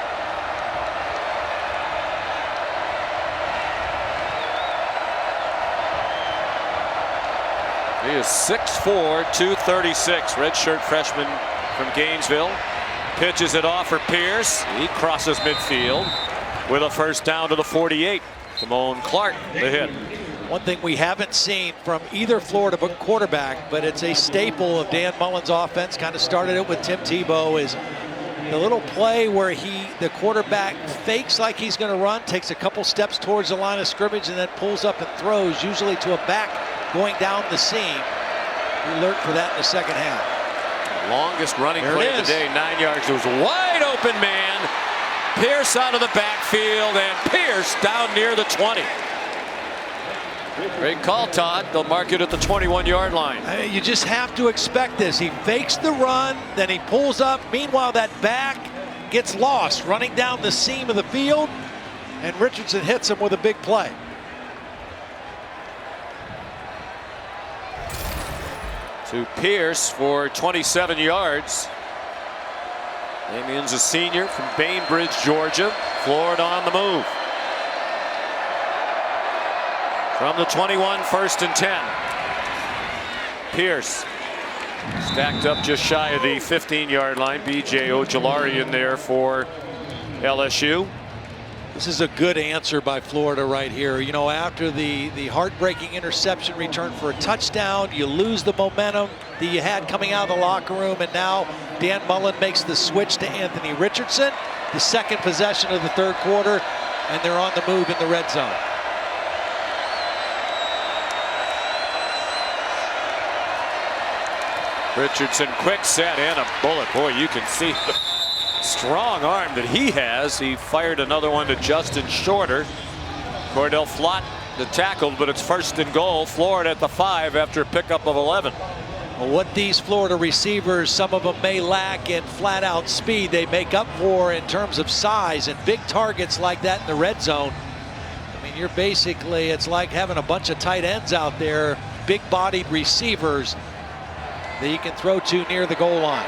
He is 6'4", 236. Redshirt freshman from Gainesville. Pitches it off for Pierce. He crosses midfield with a 1st down to the 48. Damone Clark, the hit. One thing we haven't seen from either Florida quarterback, but it's a staple of Dan Mullen's offense, kind of started it with Tim Tebow, is the little play where the quarterback fakes like he's going to run, takes a couple steps towards the line of scrimmage, and then pulls up and throws, usually to a back going down the seam. We alert for that in the 2nd half. Longest running play of the day, 9 yards. It was a wide open man. Pierce out of the backfield, and Pierce down near the 20. Great call, Todd. They'll mark it at the 21-yard line. You just have to expect this. He fakes the run, then he pulls up. Meanwhile, that back gets lost running down the seam of the field, and Richardson hits him with a big play. To Pierce for 27 yards. Damian's a senior from Bainbridge, Georgia. Florida on the move. From the 21, 1st and 10. Pierce stacked up just shy of the 15-yard line. B.J. Ojulari in there for LSU. This is a good answer by Florida right here. You know, after the heartbreaking interception return for a touchdown, you lose the momentum that you had coming out of the locker room, and now Dan Mullen makes the switch to Anthony Richardson. The 2nd possession of the 3rd quarter, and they're on the move in the red zone. Richardson, quick set and a bullet. Boy, you can see the strong arm that he has. He fired another one to Justin Shorter. Cordell Flott the tackle, but it's 1st and goal. Florida at the 5 after a pickup of 11. Well, what these Florida receivers, some of them may lack in flat-out speed, they make up for in terms of size, and big targets like that in the red zone. I mean, you're basically, it's like having a bunch of tight ends out there, big-bodied receivers that you can throw to near the goal line.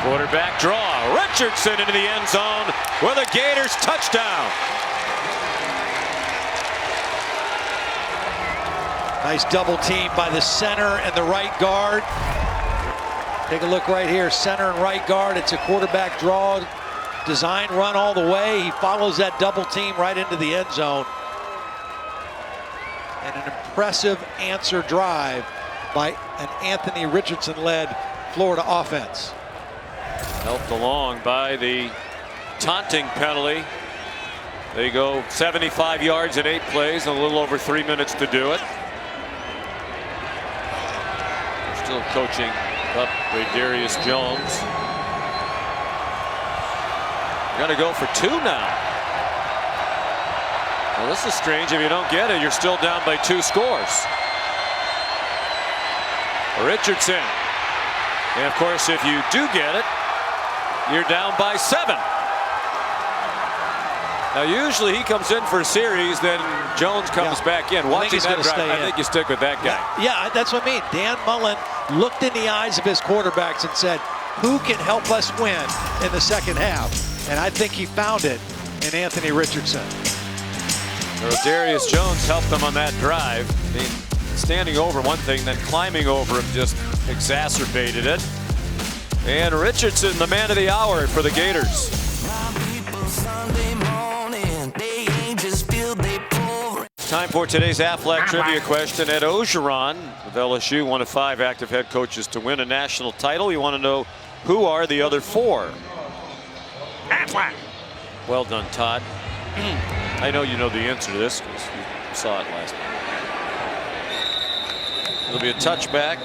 Quarterback draw. Richardson into the end zone with a Gators touchdown. Nice double team by the center and the right guard. Take a look right here, center and right guard. It's a quarterback draw, design run all the way. He follows that double team right into the end zone. And an impressive answer drive by an Anthony Richardson-led Florida offense. Helped along by the taunting penalty. They go 75 yards in 8 plays, and a little over 3 minutes to do it. Still coaching up with Darius Jones. Gonna go for 2 now. Well, this is strange. If you don't get it, you're still down by 2 scores. Richardson. And of course, if you do get it, you're down by 7. Now, usually he comes in for a series, then Jones comes back in. Watching that drive, I think you stick with that guy. Yeah, that's what I mean. Dan Mullen looked in the eyes of his quarterbacks and said, who can help us win in the 2nd half? And I think he found it in Anthony Richardson. Darius Jones helped them on that drive. I mean, standing over one thing, then climbing over him just exacerbated it. And Richardson, the man of the hour for the Gators. Time for today's Aflac trivia question. Ed Ogeron of LSU, one of 5 active head coaches to win a national title. You want to know who are the other 4? Aflac. Well done, Todd. I know you know the answer to this because you saw it last night. It'll be a touchback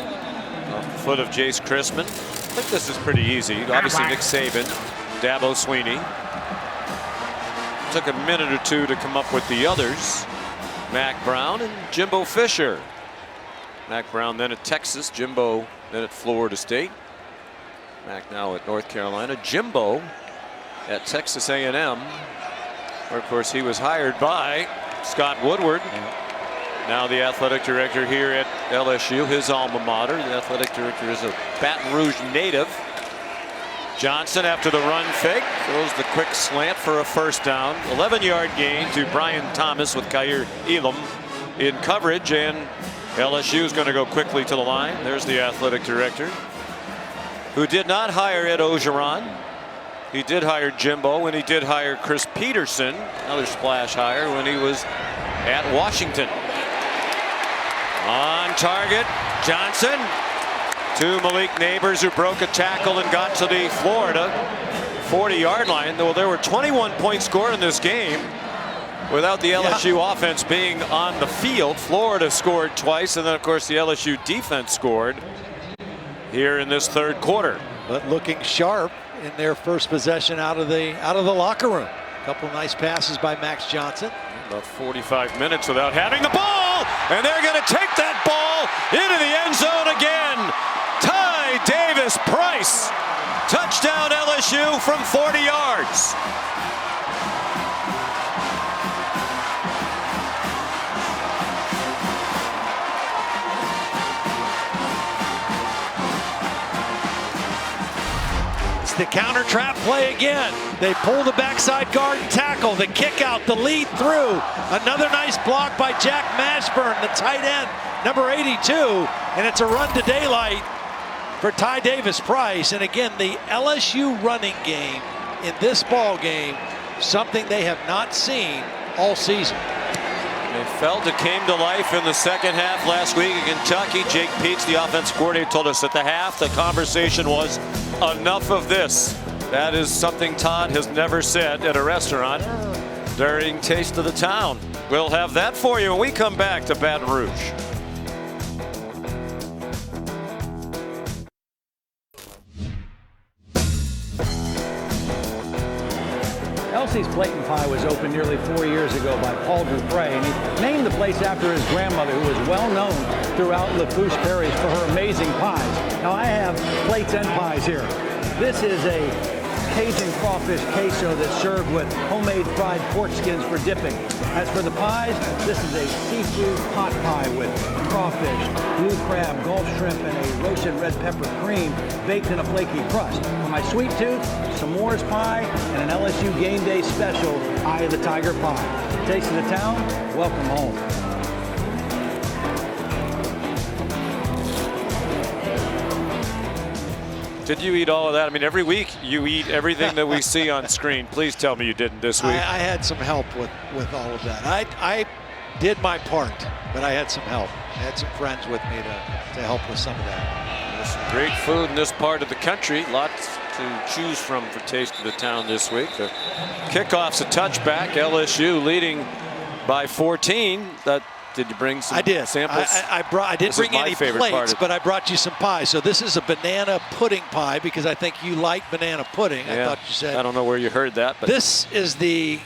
off the foot of Jace Christman. I think this is pretty easy. Obviously, Nick Saban, Dabo Sweeney. Took a minute or 2 to come up with the others. Mack Brown and Jimbo Fisher. Mack Brown then at Texas, Jimbo then at Florida State. Mack now at North Carolina. Jimbo at Texas A&M, where of course he was hired by Scott Woodward. Now the athletic director here at LSU, his alma mater. The athletic director is a Baton Rouge native. Johnson, after the run fake, throws the quick slant for a first down. 11-yard gain to Brian Thomas with Kaiir Elam in coverage, and LSU is going to go quickly to the line. There's the athletic director, who did not hire Ed Ogeron. He did hire Jimbo, and he did hire Chris Peterson, another splash hire, when he was at Washington. On target, Johnson to Malik Neighbors, who broke a tackle and got to the Florida 40-yard line. Though there were 21 points scored in this game without the LSU offense being on the field. Florida scored twice, and then of course the LSU defense scored here in this third quarter. But looking sharp in their first possession out of the locker room. A couple nice passes by Max Johnson. About 45 minutes without having the ball, and they're going to take that ball into the end zone again. Ty Davis Price, touchdown LSU from 40 yards. The counter trap play again. They pull the backside guard and tackle. The kick out, the lead through. Another nice block by Jack Mashburn, the tight end, number 82. And it's a run to daylight for Ty Davis Price. And again, the LSU running game in this ball game, something they have not seen all season. They felt it came to life in the second half last week in Kentucky. Jake Peets, the offensive coordinator, told us at the half the conversation was enough of this. That is something Todd has never said at a restaurant during Taste of the Town. We'll have that for you when we come back to Baton Rouge. Elsie's Plate and Pie was opened nearly 4 years ago by Paul Dupre, and he named the place after his grandmother, who was well known throughout Lafourche Parish for her amazing pies. Now I have plates and pies here. This is a Cajun crawfish queso that's served with homemade fried pork skins for dipping. As for the pies, this is a seafood pot pie with crawfish, blue crab, Gulf shrimp, and a roasted red pepper cream baked in a flaky crust. For my sweet tooth, s'mores pie, and an LSU game day special, Eye of the Tiger pie. Taste of the Town, welcome home. Did you eat all of that? I mean, every week you eat everything that we see on screen. Please tell me you didn't this week. I had some help with all of that. I did my part, but I had some help. I had some friends with me to help with some of that. There's some great food in this part of the country. Lots to choose from for Taste of the Town this week. The kickoff's a touchback. LSU leading by 14. Did you bring some samples? I didn't bring any plates, but I brought you some pie. So this is a banana pudding pie because I think you like banana pudding. Yeah, I thought you said. I don't know where you heard that, but this is the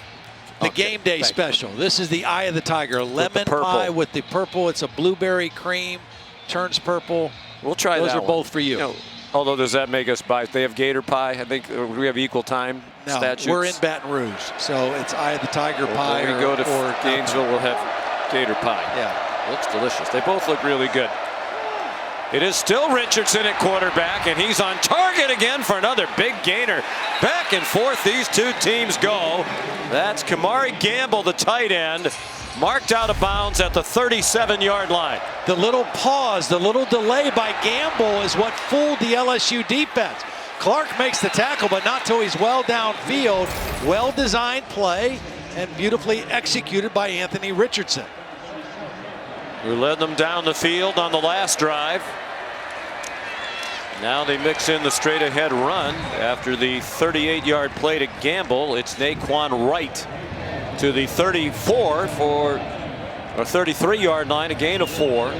game day special. This is the Eye of the Tiger, lemon pie with the purple. It's a blueberry cream, turns purple. We'll try that. Those are both for you. Although does that make us biased? They have Gator pie. I think we have equal time statutes. We're in Baton Rouge, so it's Eye of the Tiger pie. When we go to Gainesville, we'll have Gator pie. Yeah. Looks delicious. They both look really good. It is still Richardson at quarterback, and he's on target again for another big gainer. Back and forth these two teams go. That's Kamari Gamble, the tight end, marked out of bounds at the 37-yard line. The little pause, the little delay by Gamble is what fooled the LSU defense. Clark makes the tackle, but not till he's well downfield. Well-designed play and beautifully executed by Anthony Richardson, who led them down the field on the last drive. Now they mix in the straight ahead run after the 38-yard play to Gamble. It's Naquan Wright to the 34 for a 33-yard line, a gain of 4.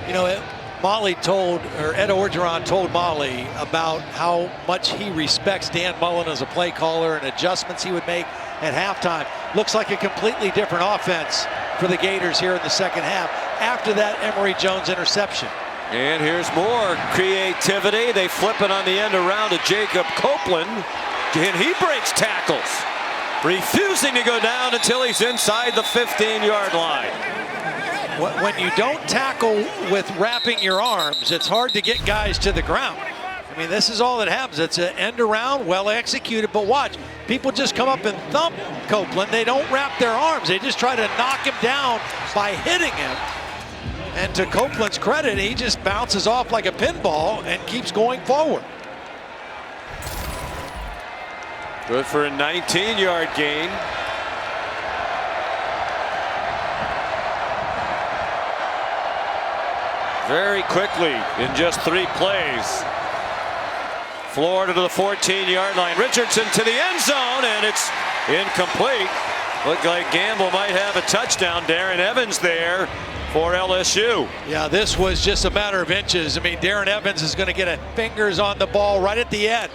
You know, Ed Orgeron told Molly about how much he respects Dan Mullen as a play caller and adjustments he would make at halftime. Looks like a completely different offense for the Gators here in the second half after that Emory Jones interception. And here's more creativity. They flip it on the end around to Jacob Copeland. And he breaks tackles, refusing to go down until he's inside the 15-yard line. When you don't tackle with wrapping your arms, it's hard to get guys to the ground. I mean, this is all that happens. It's an end around, well executed, but watch. People just come up and thump Copeland. They don't wrap their arms. They just try to knock him down by hitting him. And to Copeland's credit, he just bounces off like a pinball and keeps going forward. Good for a 19-yard gain. Very quickly, in just 3 plays. Florida to the 14-yard line. Richardson to the end zone, and it's incomplete. Looked like Gamble might have a touchdown. Darren Evans there for LSU. Yeah, this was just a matter of inches. I mean, Darren Evans is going to get fingers on the ball right at the end.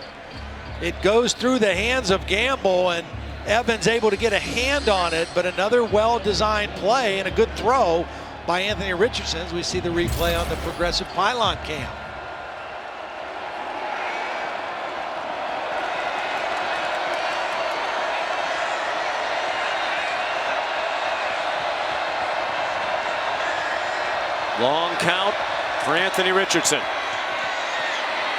It goes through the hands of Gamble, and Evans able to get a hand on it, but another well-designed play and a good throw by Anthony Richardson as we see the replay on the Progressive Pylon cam. Long count for Anthony Richardson.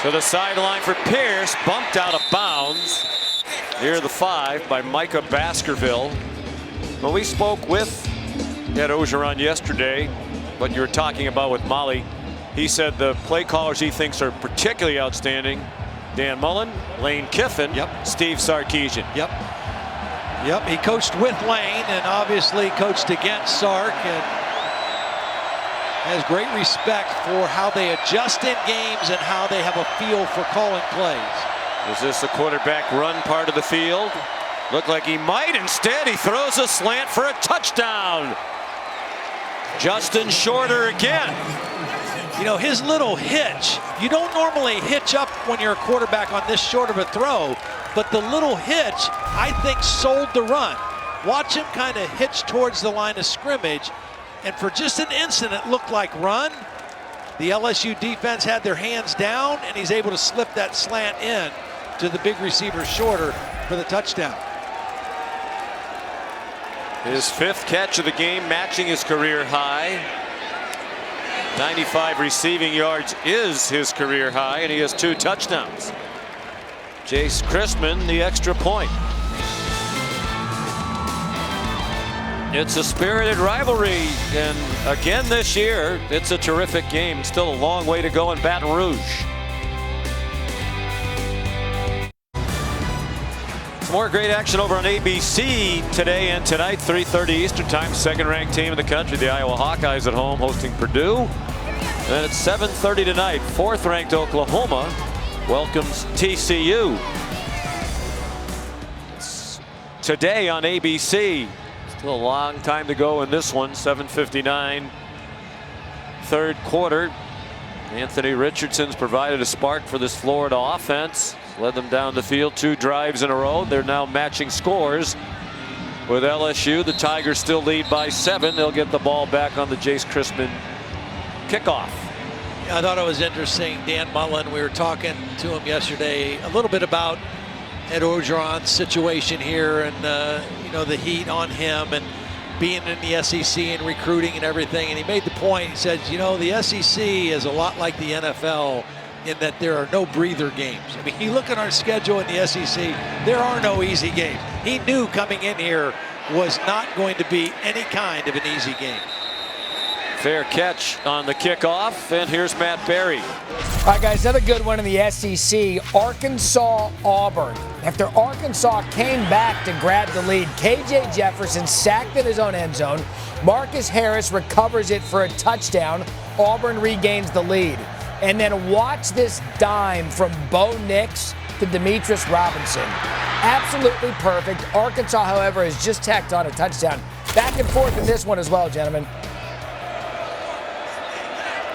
To the sideline for Pierce, bumped out of bounds near the 5 by Micah Baskerville. When we spoke with Ed Orgeron yesterday, what you were talking about with Molly, he said the play callers he thinks are particularly outstanding: Dan Mullen, Lane Kiffin, Steve Sarkisian. Yep, he coached with Lane and obviously coached against Sark, and has great respect for how they adjust in games and how they have a feel for calling plays. Is this a quarterback run part of the field? Looked like he might. Instead, he throws a slant for a touchdown. Justin Shorter again. You know, his little hitch, you don't normally hitch up when you're a quarterback on this short of a throw, but the little hitch, I think, sold the run. Watch him kind of hitch towards the line of scrimmage, and for just an instant, it looked like run. The LSU defense had their hands down, and he's able to slip that slant in to the big receiver Shorter for the touchdown. His 5th catch of the game, matching his career high. 95 receiving yards is his career high, and he has 2 touchdowns. Jace Christman, the extra point. It's a spirited rivalry, and again this year, it's a terrific game. Still a long way to go in Baton Rouge. Some more great action over on ABC today and tonight, 3:30 Eastern Time. 2nd-ranked team in the country, the Iowa Hawkeyes, at home hosting Purdue. And at 7:30 tonight, 4th-ranked Oklahoma welcomes TCU. It's today on ABC. Still a long time to go in this one. 7:59, 3rd quarter. Anthony Richardson's provided a spark for this Florida offense. Led them down the field 2 drives in a row. They're now matching scores with LSU. The Tigers still lead by 7. They'll get the ball back on the Jace Christman kickoff. I thought it was interesting. Dan Mullen, we were talking to him yesterday a little bit about Ed Orgeron's situation here, and you know, the heat on him and being in the SEC and recruiting and everything. And he made the point. He said, you know, the SEC is a lot like the NFL in that there are no breather games. I mean, you look at our schedule in the SEC, there are no easy games. He knew coming in here was not going to be any kind of an easy game. Fair catch on the kickoff, and here's Matt Berry. All right, guys, another good one in the SEC. Arkansas-Auburn. After Arkansas came back to grab the lead, KJ Jefferson sacked in his own end zone. Marcus Harris recovers it for a touchdown. Auburn regains the lead. And then watch this dime from Bo Nix to Demetrius Robinson. Absolutely perfect. Arkansas, however, has just tacked on a touchdown. Back and forth in this one as well, gentlemen.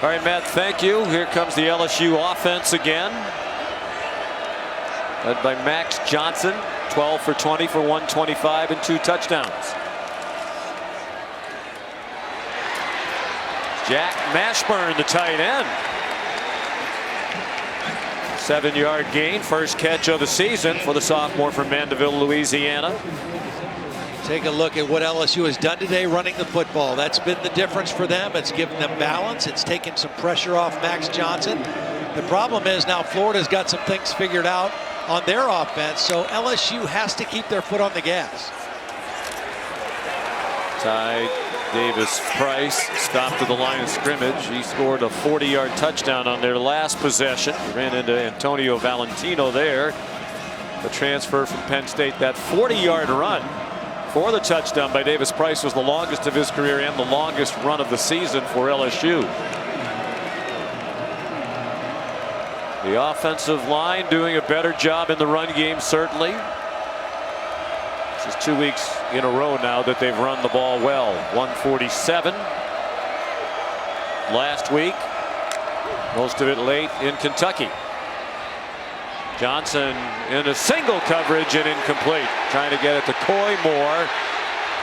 All right, Matt, thank you. Here comes the LSU offense again. Led by Max Johnson, 12 for 20 for 125 and 2 touchdowns. Jack Mashburn, the tight end. 7-yard gain, first catch of the season for the sophomore from Mandeville, Louisiana. Take a look at what LSU has done today running the football. That's been the difference for them. It's given them balance. It's taken some pressure off Max Johnson. The problem is now Florida's got some things figured out on their offense, so LSU has to keep their foot on the gas. Ty Davis Price stopped at the line of scrimmage. He scored a 40-yard touchdown on their last possession. Ran into Antonio Valentino there, the transfer from Penn State. That 40-yard run for the touchdown by Davis Price was the longest of his career and the longest run of the season for LSU. The offensive line doing a better job in the run game, certainly. This is 2 weeks in a row now that they've run the ball well. 147 last week, most of it late in Kentucky. Johnson in a single coverage and incomplete. Trying to get it to Coy Moore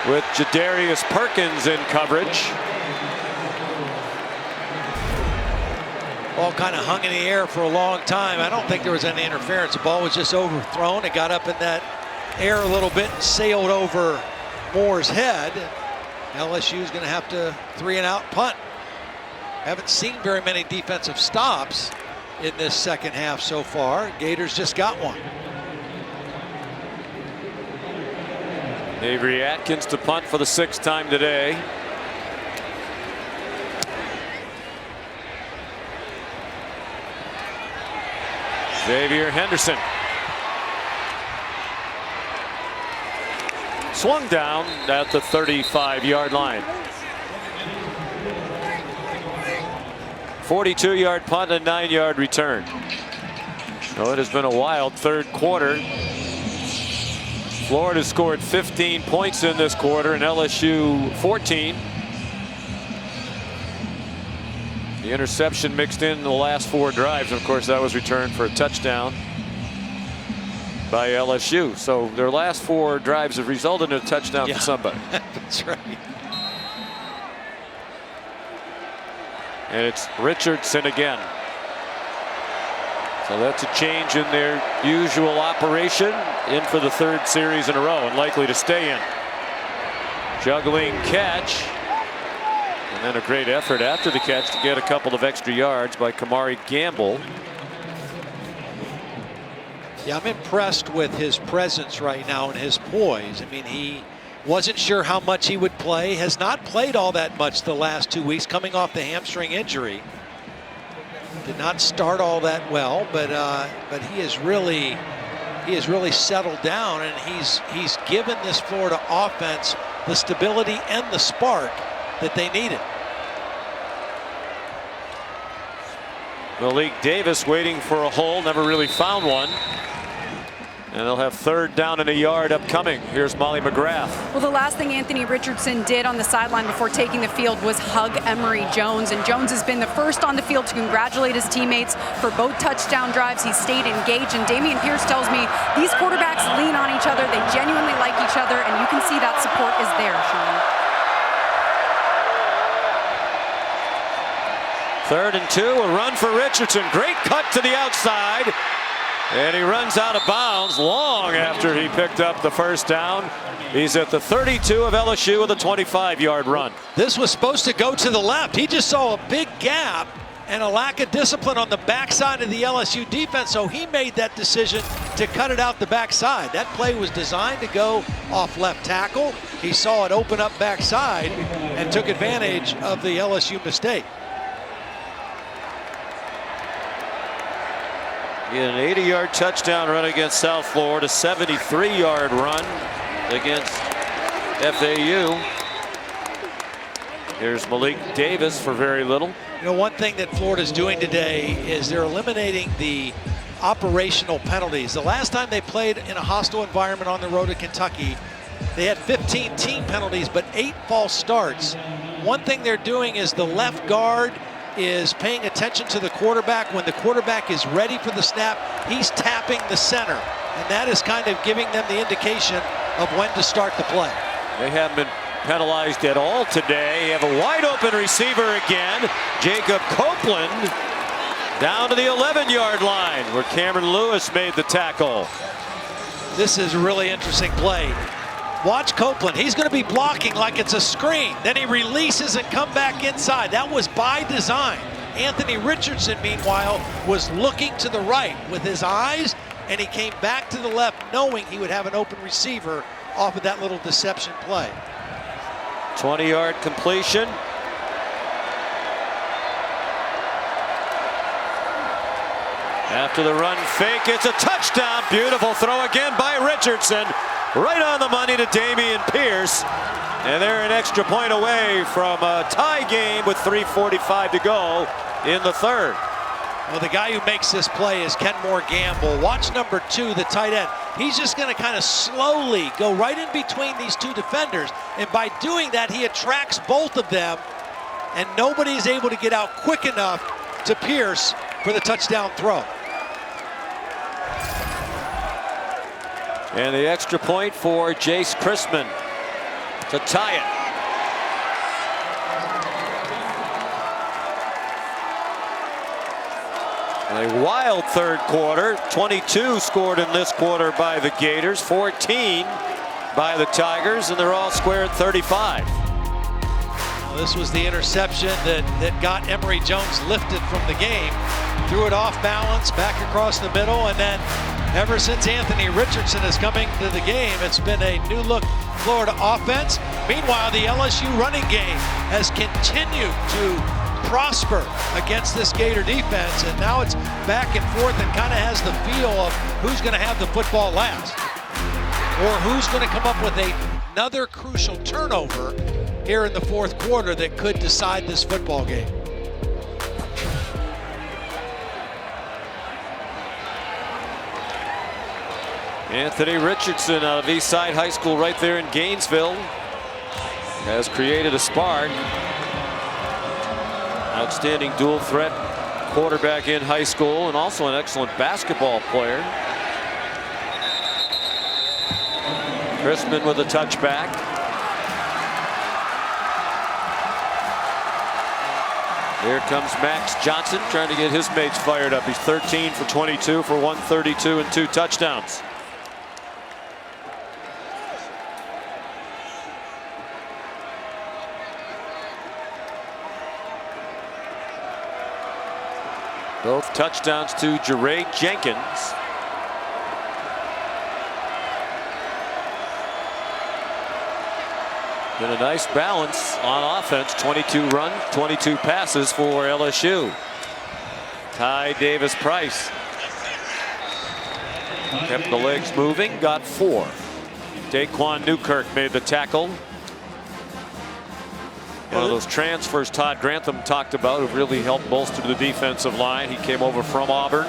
with Jadarius Perkins in coverage. Ball kind of hung in the air for a long time. I don't think there was any interference. The ball was just overthrown. It got up in that air a little bit and sailed over Moore's head. LSU's going to have to 3-and-out punt. Haven't seen very many defensive stops in this second half so far. Gators just got one. Avery Atkins to punt for the 6th time today. Xavier Henderson swung down at the 35-yard line. 42-yard punt and 9-yard return. So it has been a wild third quarter. Florida scored 15 points in this quarter and LSU 14. The interception mixed in the last 4 drives. Of course, that was returned for a touchdown by LSU. So their last 4 drives have resulted in a touchdown for somebody. That's right. And it's Richardson again. So that's a change in their usual operation. In for the 3rd series in a row and likely to stay in. Juggling catch. And then a great effort after the catch to get a couple of extra yards by Kamari Gamble. Yeah, I'm impressed with his presence right now and his poise. I mean, he wasn't sure how much he would play. Has not played all that much the last 2 weeks, coming off the hamstring injury. Did not start all that well, but he has really settled down, and he's given this Florida offense the stability and the spark that they needed. Malik Davis waiting for a hole, never really found one. And they'll have 3rd down and a yard upcoming. Here's Molly McGrath. Well, the last thing Anthony Richardson did on the sideline before taking the field was hug Emory Jones. And Jones has been the first on the field to congratulate his teammates for both touchdown drives. He stayed engaged. And Dameon Pierce tells me these quarterbacks lean on each other. They genuinely like each other. And you can see that support is there, Sean. 3rd and 2, a run for Richardson. Great cut to the outside. And he runs out of bounds long after he picked up the 1st down. He's at the 32 of LSU with a 25-yard run. This was supposed to go to the left. He just saw a big gap and a lack of discipline on the backside of the LSU defense, so he made that decision to cut it out the backside. That play was designed to go off left tackle. He saw it open up backside and took advantage of the LSU mistake. An 80-yard touchdown run against South Florida, 73-yard run against FAU. Here's Malik Davis for very little. You know, one thing that Florida's doing today is they're eliminating the operational penalties. The last time they played in a hostile environment on the road to Kentucky, they had 15 team penalties, but 8 false starts. One thing they're doing is the left guard is paying attention to the quarterback. When the quarterback is ready for the snap, he's tapping the center. And that is kind of giving them the indication of when to start the play. They haven't been penalized at all today. You have a wide open receiver again. Jacob Copeland Down to the 11-yard line where Cameron Lewis made the tackle. This is a really interesting play. Watch Copeland. He's going to be blocking like it's a screen. Then he releases and come back inside. That was by design. Anthony Richardson, meanwhile, was looking to the right with his eyes, and he came back to the left knowing he would have an open receiver off of that little deception play. 20-yard completion. After the run fake, it's a touchdown. Beautiful throw again by Richardson. Right on the money to Damian Pierce. And they're an extra point away from a tie game with 3:45 to go in the third. Well, the guy who makes this play is Kenmore Gamble. Watch number 2, the tight end. He's just going to kind of slowly go right in between these two defenders. And by doing that, he attracts both of them. And nobody is able to get out quick enough to Pierce for the touchdown throw. And the extra point for Jace Christman to tie it. A wild third quarter. 22 scored in this quarter by the Gators, 14 by the Tigers, and they're all squared 35. Well, this was the interception that got Emory Jones lifted from the game. Threw it off balance, back across the middle, and then ever since Anthony Richardson is coming to the game, it's been a new look Florida offense. Meanwhile, the LSU running game has continued to prosper against this Gator defense, and now it's back and forth and kind of has the feel of who's going to have the football last, or who's going to come up with another crucial turnover here in the fourth quarter that could decide this football game. Anthony Richardson out of Eastside High School right there in Gainesville has created a spark. Outstanding dual threat quarterback in high school and also an excellent basketball player. Christman with a touchback. Here comes Max Johnson trying to get his mates fired up. He's 13 for 22 for 132 and 2 touchdowns. Both touchdowns to Jeray Jenkins. Been a nice balance on offense. 22 runs, 22 passes for LSU. Ty Davis Price kept the legs moving, got 4. Daquan Newkirk made the tackle. One of those transfers Todd Grantham talked about who really helped bolster the defensive line. He came over from Auburn.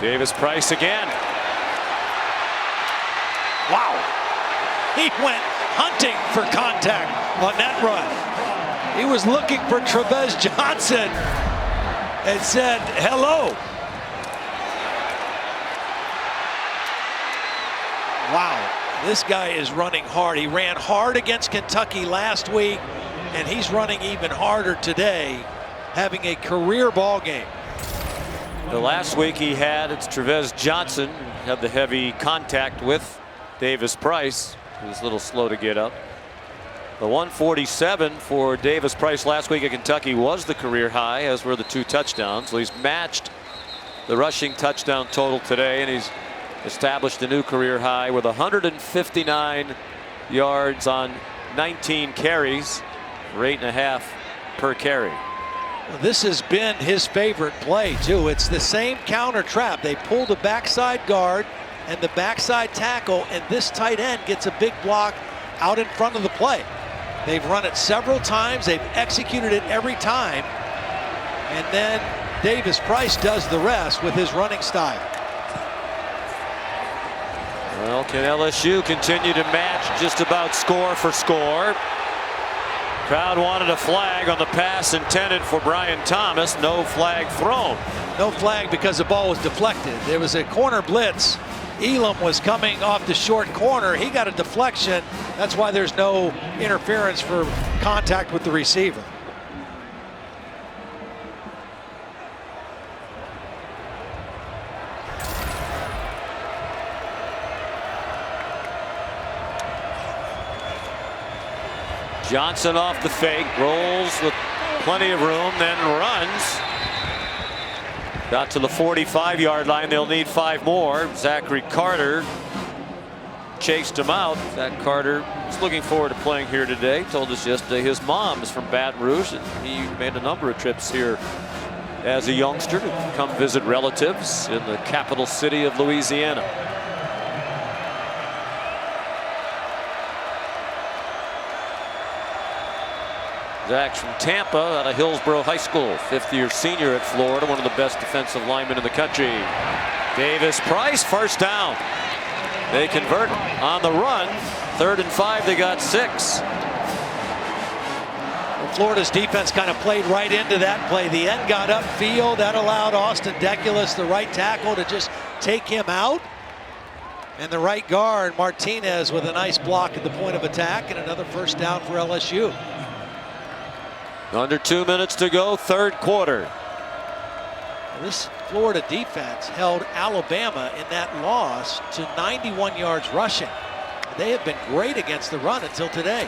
Davis Price again. Wow. He went hunting for contact on that run. He was looking for Trevez Johnson and said hello. Wow, this guy is running hard. He ran hard against Kentucky last week, and he's running even harder today, having a career ball game. The last week he had, it's Trevez Johnson, had the heavy contact with Davis Price. He was a little slow to get up. The 147 for Davis Price last week at Kentucky was the career high, as were the 2 touchdowns. So he's matched the rushing touchdown total today, and he's established a new career high with 159 yards on 19 carries for 8.5 per carry. Well, this has been his favorite play too. It's the same counter trap. They pull the backside guard and the backside tackle, and this tight end gets a big block out in front of the play. They've run it several times. They've executed it every time. And then Davis Price does the rest with his running style. Well, can LSU continue to match just about score for score? Crowd wanted a flag on the pass intended for Brian Thomas. No flag thrown. No flag because the ball was deflected. There was a corner blitz Elam was coming off the short corner. He got a deflection. That's why there's no interference for contact with the receiver. Johnson off the fake, rolls with plenty of room, then runs. Got to the 45-yard line. They'll need 5 more. Zachary Carter chased him out. Zach Carter is looking forward to playing here today. Told us yesterday his mom is from Baton Rouge, and he made a number of trips here as a youngster to come visit relatives in the capital city of Louisiana. Zach's from Tampa, out of Hillsborough High School, 5th-year senior at Florida, one of the best defensive linemen in the country. Davis Price, first down. They convert on the run. 3rd and 5, they got 6. Well, Florida's defense kind of played right into that play. The end got upfield. That allowed Austin Deculus, the right tackle, to just take him out. And the right guard, Martinez, with a nice block at the point of attack, and another first down for LSU. Under 2 minutes to go, 3rd quarter. This Florida defense held Alabama in that loss to 91 yards rushing. They have been great against the run until today.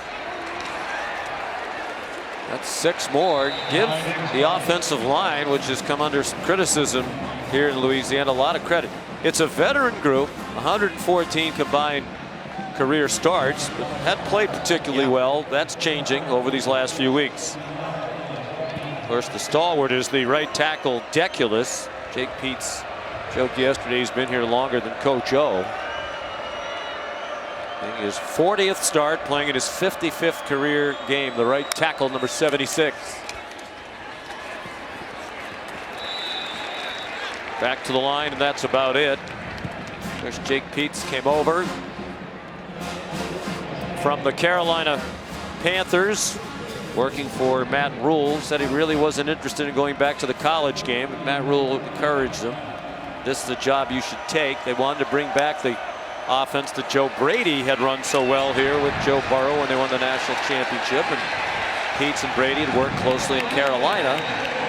That's 6 more. Give the offensive line, which has come under some criticism here in Louisiana, a lot of credit. It's a veteran group, 114 combined career starts, but hadn't played particularly well. That's changing over these last few weeks. Of course, the stalwart is the right tackle, Deculus. Jake Peets joked yesterday he's been here longer than Coach O. His 40th start, playing in his 55th career game, the right tackle, number 76. Back to the line, and that's about it. There's Jake Peets, came over from the Carolina Panthers, working for Matt Rule. Said he really wasn't interested in going back to the college game, but Matt Rule encouraged him. This is the job you should take. They wanted to bring back the offense that Joe Brady had run so well here with Joe Burrow when they won the national championship, and Peets and Brady had worked closely in Carolina.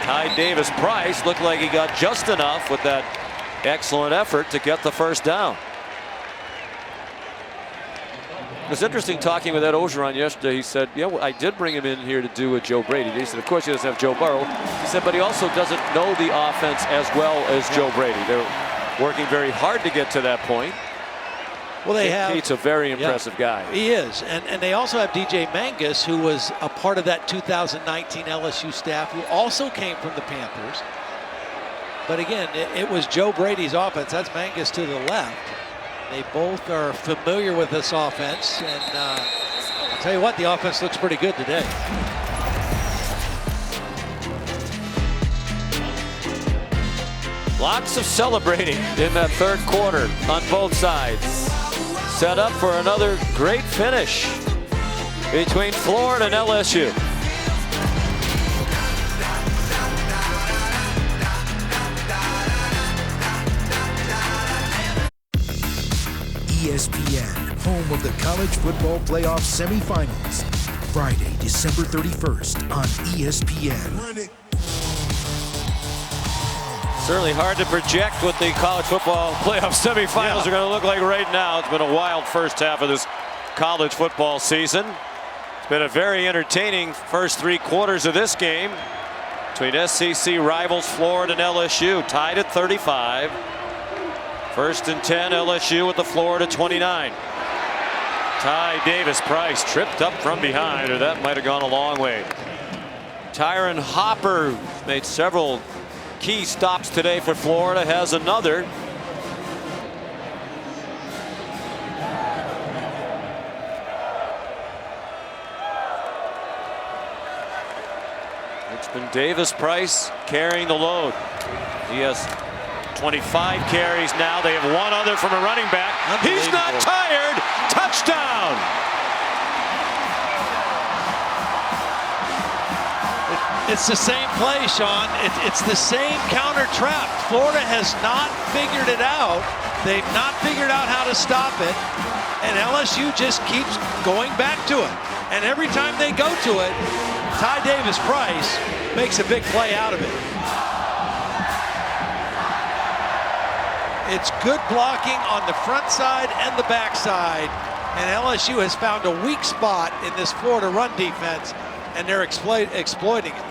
Ty Davis Price looked like he got just enough with that excellent effort to get the first down. It was interesting talking with Ed Orgeron yesterday. He said, yeah, well, I did bring him in here to do with Joe Brady. He said, of course he doesn't have Joe Burrow. He said, but he also doesn't know the offense as well as Joe Brady. They're working very hard to get to that point. Well, they have. Pete's a very impressive guy. He is. And they also have DJ Mangus, who was a part of that 2019 LSU staff, who also came from the Panthers. But again, it was Joe Brady's offense. That's Mangus to the left. They both are familiar with this offense, and I'll tell you what, the offense looks pretty good today. Lots of celebrating in that 3rd quarter on both sides. Set up for another great finish between Florida and LSU. ESPN, home of the College Football Playoff Semifinals. Friday, December 31st on ESPN. Certainly hard to project what the college football playoff semifinals are going to look like right now. It's been a wild first half of this college football season. It's been a very entertaining first 3 quarters of this game between SEC rivals Florida and LSU, tied at 35. 1st and 10, LSU with the Florida 29. Ty Davis Price tripped up from behind, or that might have gone a long way. Tyron Hopper made several key stops today for Florida, has another. It's been Davis Price carrying the load. He has 25 carries now. They have one other from a running back. He's not tired. Touchdown. It's the same play, Sean. It's the same counter trap. Florida has not figured it out. They've not figured out how to stop it, and LSU just keeps going back to it. And every time they go to it, Ty Davis-Price makes a big play out of it. It's good blocking on the front side and the back side, and LSU has found a weak spot in this Florida run defense, and they're exploiting it.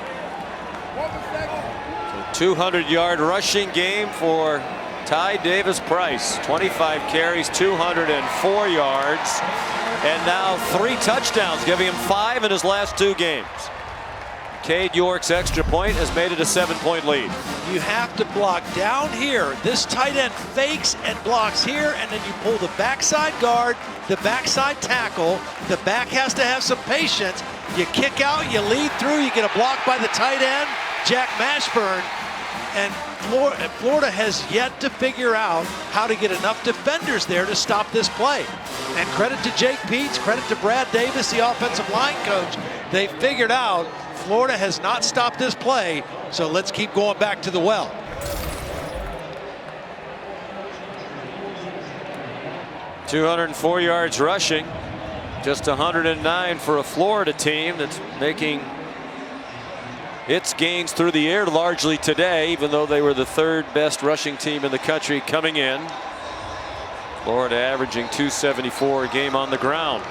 200-yard rushing game for Ty Davis-Price. 25 carries, 204 yards, and now 3 touchdowns, giving him 5 in his last 2 games. Cade York's extra point has made it a 7-point lead. You have to block down here. This tight end fakes and blocks here, and then you pull the backside guard, the backside tackle. The back has to have some patience. You kick out, you lead through, you get a block by the tight end, Jack Mashburn. And Florida has yet to figure out how to get enough defenders there to stop this play. And credit to Jake Peets, credit to Brad Davis, the offensive line coach. They figured out Florida has not stopped this play, so let's keep going back to the well. .204 yards rushing, just 109 for a Florida team that's making its gains through the air largely today, even though they were the 3rd best rushing team in the country coming in. Florida averaging 274 a game on the ground.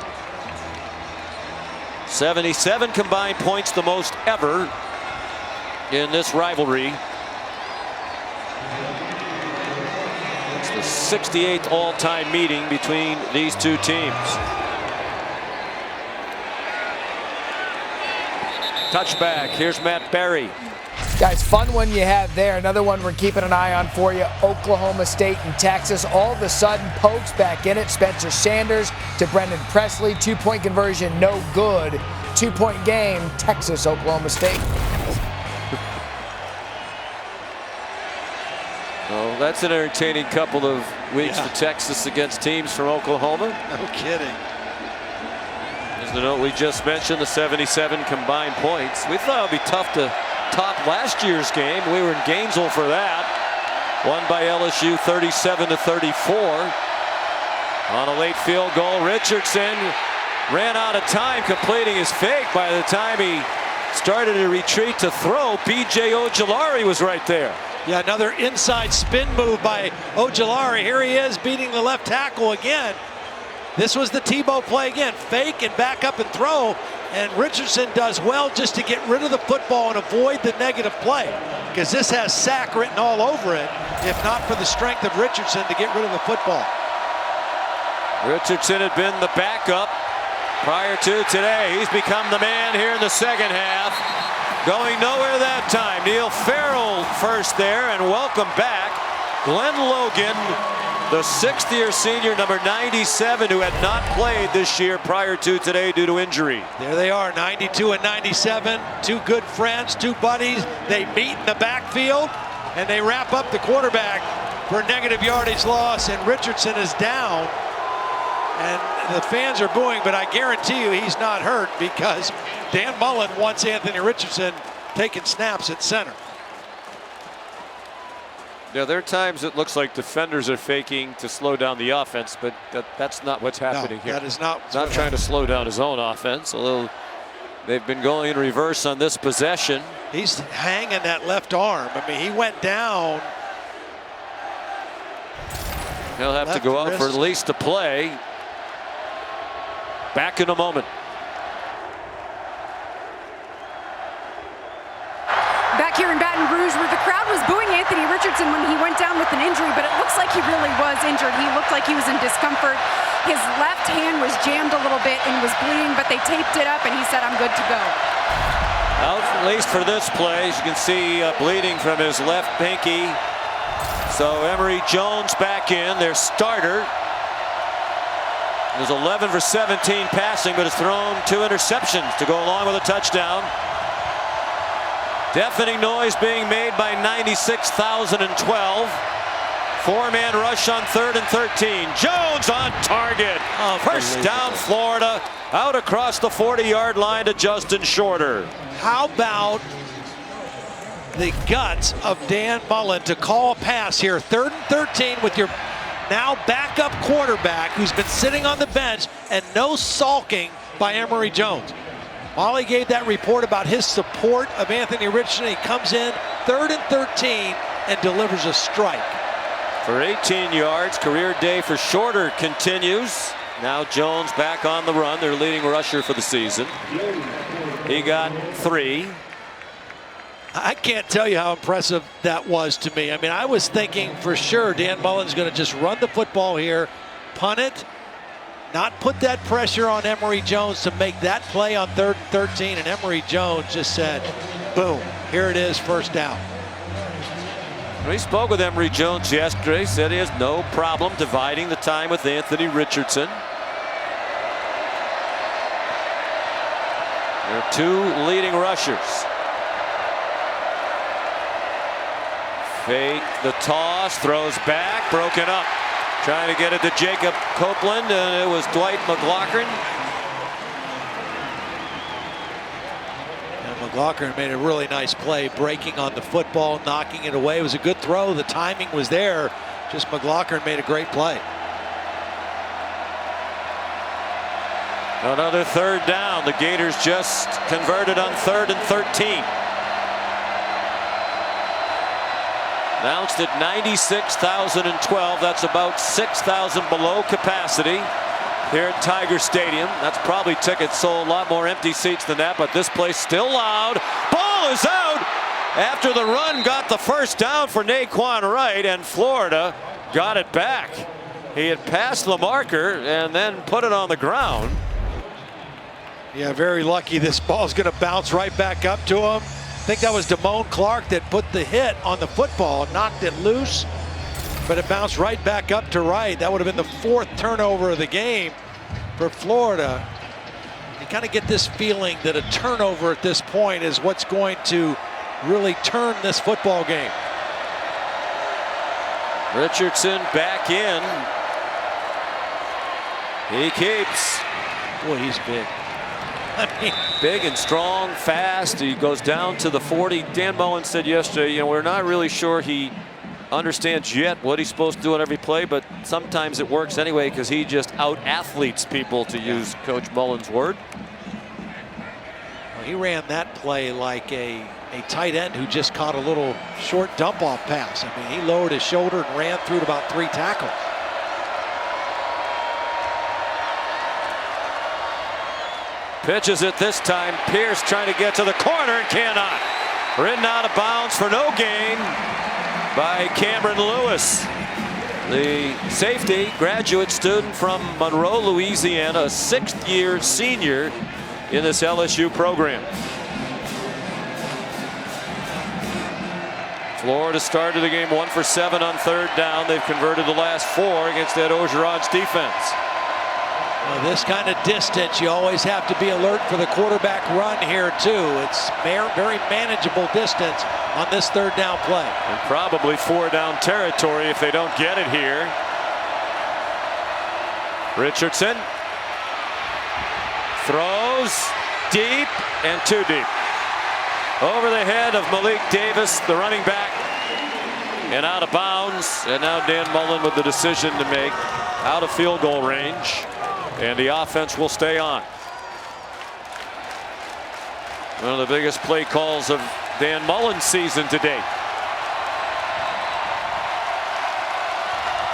77 combined points, the most ever in this rivalry. It's the 68th all-time meeting between these two teams. Touchback. Here's Matt Berry. Guys, fun one you have there. Another one we're keeping an eye on for you. Oklahoma State and Texas. All of a sudden, Pokes back in it. Spencer Sanders to Brendan Presley. 2-point conversion, no good. 2-point game, Texas, Oklahoma State. Oh, that's an entertaining couple of weeks for Texas against teams from Oklahoma. No kidding. As the note we just mentioned, the 77 combined points. We thought it would be tough to top last year's game. We were in Gainesville for that. Won by LSU 37-34. On a late field goal, Richardson ran out of time completing his fake. By the time he started to retreat to throw, B.J. Ojulari was right there. Yeah, another inside spin move by Ojulari. Here he is beating the left tackle again. This was the Tebow play again. Fake and back up and throw. And Richardson does well just to get rid of the football and avoid the negative play, because this has sack written all over it, if not for the strength of Richardson to get rid of the football. Richardson had been the backup prior to today. He's become the man here in the second half. Going nowhere that time. Neil Farrell first there, and welcome back Glenn Logan, the 6th-year senior, number 97, who had not played this year prior to today due to injury. There they are, 92 and 97, 2 good friends, 2 buddies. They meet in the backfield, and they wrap up the quarterback for a negative yardage loss, and Richardson is down. And the fans are booing, but I guarantee you he's not hurt, because Dan Mullen wants Anthony Richardson taking snaps at center. Yeah, there are times it looks like defenders are faking to slow down the offense, but that's not what's happening here. That is not. Not trying to slow down his own offense, although they've been going in reverse on this possession. He's hanging that left arm. I mean, he went down. He'll have to go out for at least a play. Back in a moment. Back here in Baton Rouge, where the crowd was booing Anthony Richardson when he went down with an injury, but it looks like he really was injured. He looked like he was in discomfort. His left hand was jammed a little bit and was bleeding, but they taped it up, and he said, "I'm good to go." Out, at least for this play. As you can see, bleeding from his left pinky. So Emory Jones back in, their starter. It was 11 for 17 passing, but has thrown 2 interceptions to go along with a touchdown. Deafening noise being made by 96,012. 4-man rush on 3rd and 13. Jones on target. First down Florida. Out across the 40-yard line to Justin Shorter. How about the guts of Dan Mullen to call a pass here? 3rd and 13 with your now backup quarterback who's been sitting on the bench, and no sulking by Emory Jones. Molly gave that report about his support of Anthony Richardson. He comes in 3rd and 13 and delivers a strike. For 18 yards, career day for Shorter continues. Now Jones back on the run, their leading rusher for the season. He got 3. I can't tell you how impressive that was to me. I mean, I was thinking for sure Dan Mullen's going to just run the football here, punt it, not put that pressure on Emory Jones to make that play on 3rd and 13, and Emory Jones just said, boom, here it is, first down. We spoke with Emory Jones yesterday, said he has no problem dividing the time with Anthony Richardson. Their 2 leading rushers. Fake the toss, throws back, broken up. Trying to get it to Jacob Copeland, and it was Dwight McLaughlin. And McLaughlin made a really nice play, breaking on the football, knocking it away. It was a good throw. The timing was there. Just McLaughlin made a great play. Another 3rd down. The Gators just converted on 3rd and 13. Announced at 96,012. That's about 6,000 below capacity here at Tiger Stadium. That's probably tickets sold, a lot more empty seats than that, but this place still loud. Ball is out after the run got the first down for Naquan Wright, and Florida got it back. He had passed the marker and then put it on the ground. Yeah, very lucky. This ball's going to bounce right back up to him. I think that was Damone Clark that put the hit on the football, knocked it loose, but it bounced right back up to Wright. That would have been the 4th turnover of the game for Florida. You kind of get this feeling that a turnover at this point is what's going to really turn this football game. Richardson back in. He keeps. Boy, he's big. I mean, big and strong, fast. He goes down to the 40. Dan Mullen said yesterday, you know, we're not really sure he understands yet what he's supposed to do on every play, but sometimes it works anyway because he just out-athletes people, to use Coach Mullen's word. Well, he ran that play like a tight end who just caught a little short dump-off pass. I mean, he lowered his shoulder and ran through about 3 tackles. Pitches it this time. Pierce trying to get to the corner and cannot. Ridden out of bounds for no gain by Cameron Lewis. The safety, graduate student from Monroe, Louisiana, a 6th-year senior in this LSU program. Florida started the game 1 for 7 on 3rd down. They've converted the last 4 against Ed Orgeron's defense. Well, this kind of distance, you always have to be alert for the quarterback run here, too. It's very manageable distance on this 3rd down play. And probably 4 down territory if they don't get it here. Richardson throws deep and too deep. Over the head of Malik Davis, the running back, and out of bounds. And now Dan Mullen with the decision to make, out of field goal range. And the offense will stay on. One of the biggest play calls of Dan Mullen's season to date.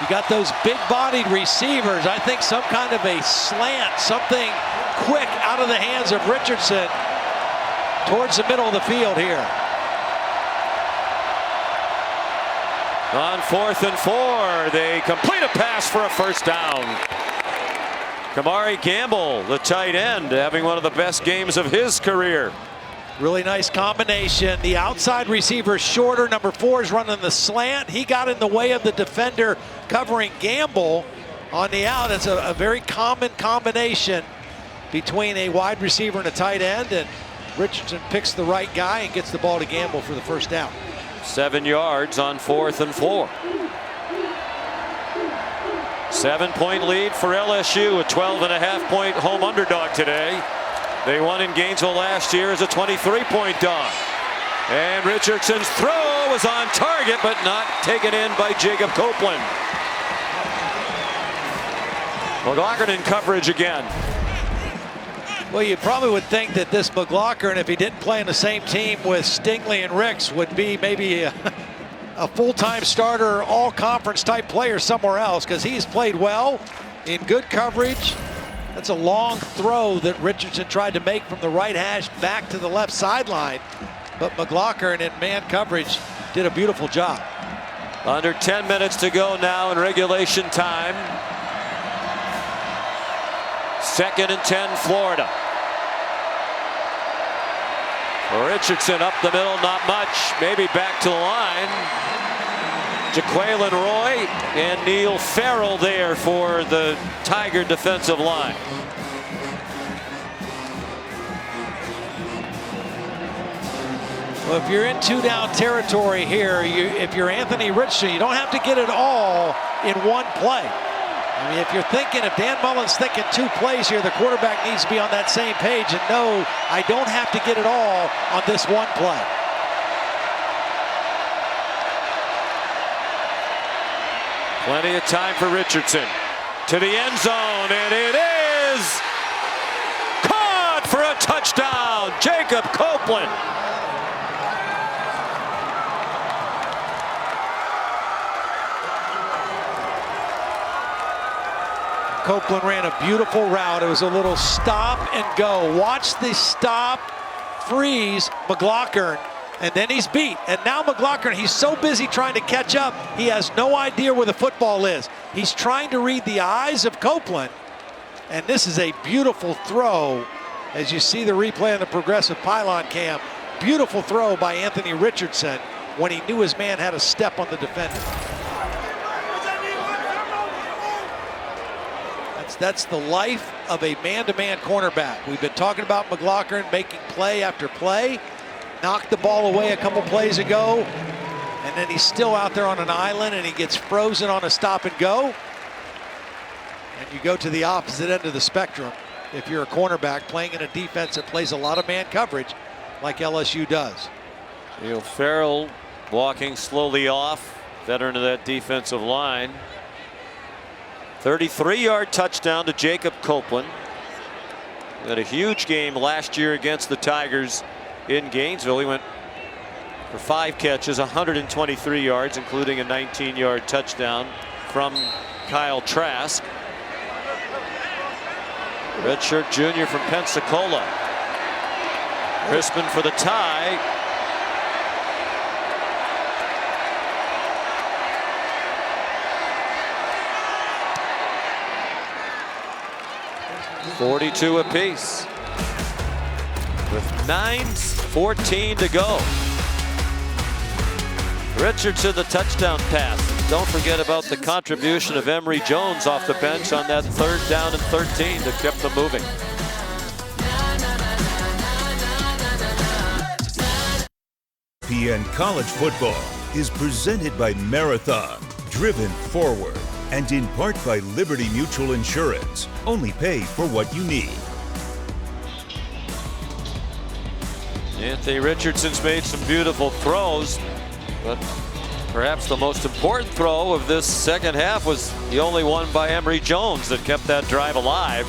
You got those big-bodied receivers. I think some kind of a slant, something quick out of the hands of Richardson towards the middle of the field here. On 4th and 4, they complete a pass for a first down. Kamari Campbell, the tight end, having one of the best games of his career. Really nice combination. The outside receiver Shorter, number 4, is running the slant. He got in the way of the defender covering Gamble on the out. It's a very common combination between a wide receiver and a tight end, and Richardson picks the right guy and gets the ball to Gamble for the first down. 7 yards on 4th and 4. 7-point lead for LSU, a 12.5-point home underdog today. They won in Gainesville last year as a 23-point dog. And Richardson's throw was on target, but not taken in by Jacob Copeland. McLaughlin in coverage again. Well, you probably would think that this McLaughlin, if he didn't play in the same team with Stingley and Ricks, would be maybe a full-time starter, all-conference type player somewhere else, because he's played well in good coverage. That's a long throw that Richardson tried to make from the right hash back to the left sideline. But McLaughlin in man coverage did a beautiful job. Under 10 minutes to go now in regulation time. 2nd and 10, Florida. Richardson up the middle, not much. Maybe back to the line. Jaquelin Roy and Neil Farrell there for the Tiger defensive line. Well, if you're in 2-down territory here, if you're Anthony Richardson, you don't have to get it all in one play. I mean, if you're thinking, if Dan Mullen's thinking 2 plays here, the quarterback needs to be on that same page and know I don't have to get it all on this one play. Plenty of time for Richardson. To the end zone, and it is caught for a touchdown. Jacob Copeland. Copeland ran a beautiful route. It was a little stop and go. Watch the stop, freeze, McLaughlin, and then he's beat. And now McLaughlin, he's so busy trying to catch up, he has no idea where the football is. He's trying to read the eyes of Copeland, and this is a beautiful throw. As you see the replay on the progressive pylon cam, beautiful throw by Anthony Richardson when he knew his man had a step on the defender. That's the life of a man-to-man cornerback. We've been talking about McLaughlin making play after play. Knocked the ball away a couple plays ago, and then he's still out there on an island, and he gets frozen on a stop and go. And you go to the opposite end of the spectrum if you're a cornerback playing in a defense that plays a lot of man coverage like LSU does. Neil Farrell walking slowly off, veteran of that defensive line. 33-yard touchdown to Jacob Copeland. He had a huge game last year against the Tigers in Gainesville. He went for 5 catches, 123 yards, including a 19-yard touchdown from Kyle Trask. Redshirt junior from Pensacola. Crispin for the tie. .42 apiece. With 9:14 to go. Richardson the touchdown pass. Don't forget about the contribution of Emory Jones off the bench on that 3rd down and 13 that kept them moving. ESPN College Football is presented by Marathon, driven forward, and in part by Liberty Mutual Insurance. Only pay for what you need. Anthony Richardson's made some beautiful throws, but perhaps the most important throw of this second half was the only one by Emory Jones that kept that drive alive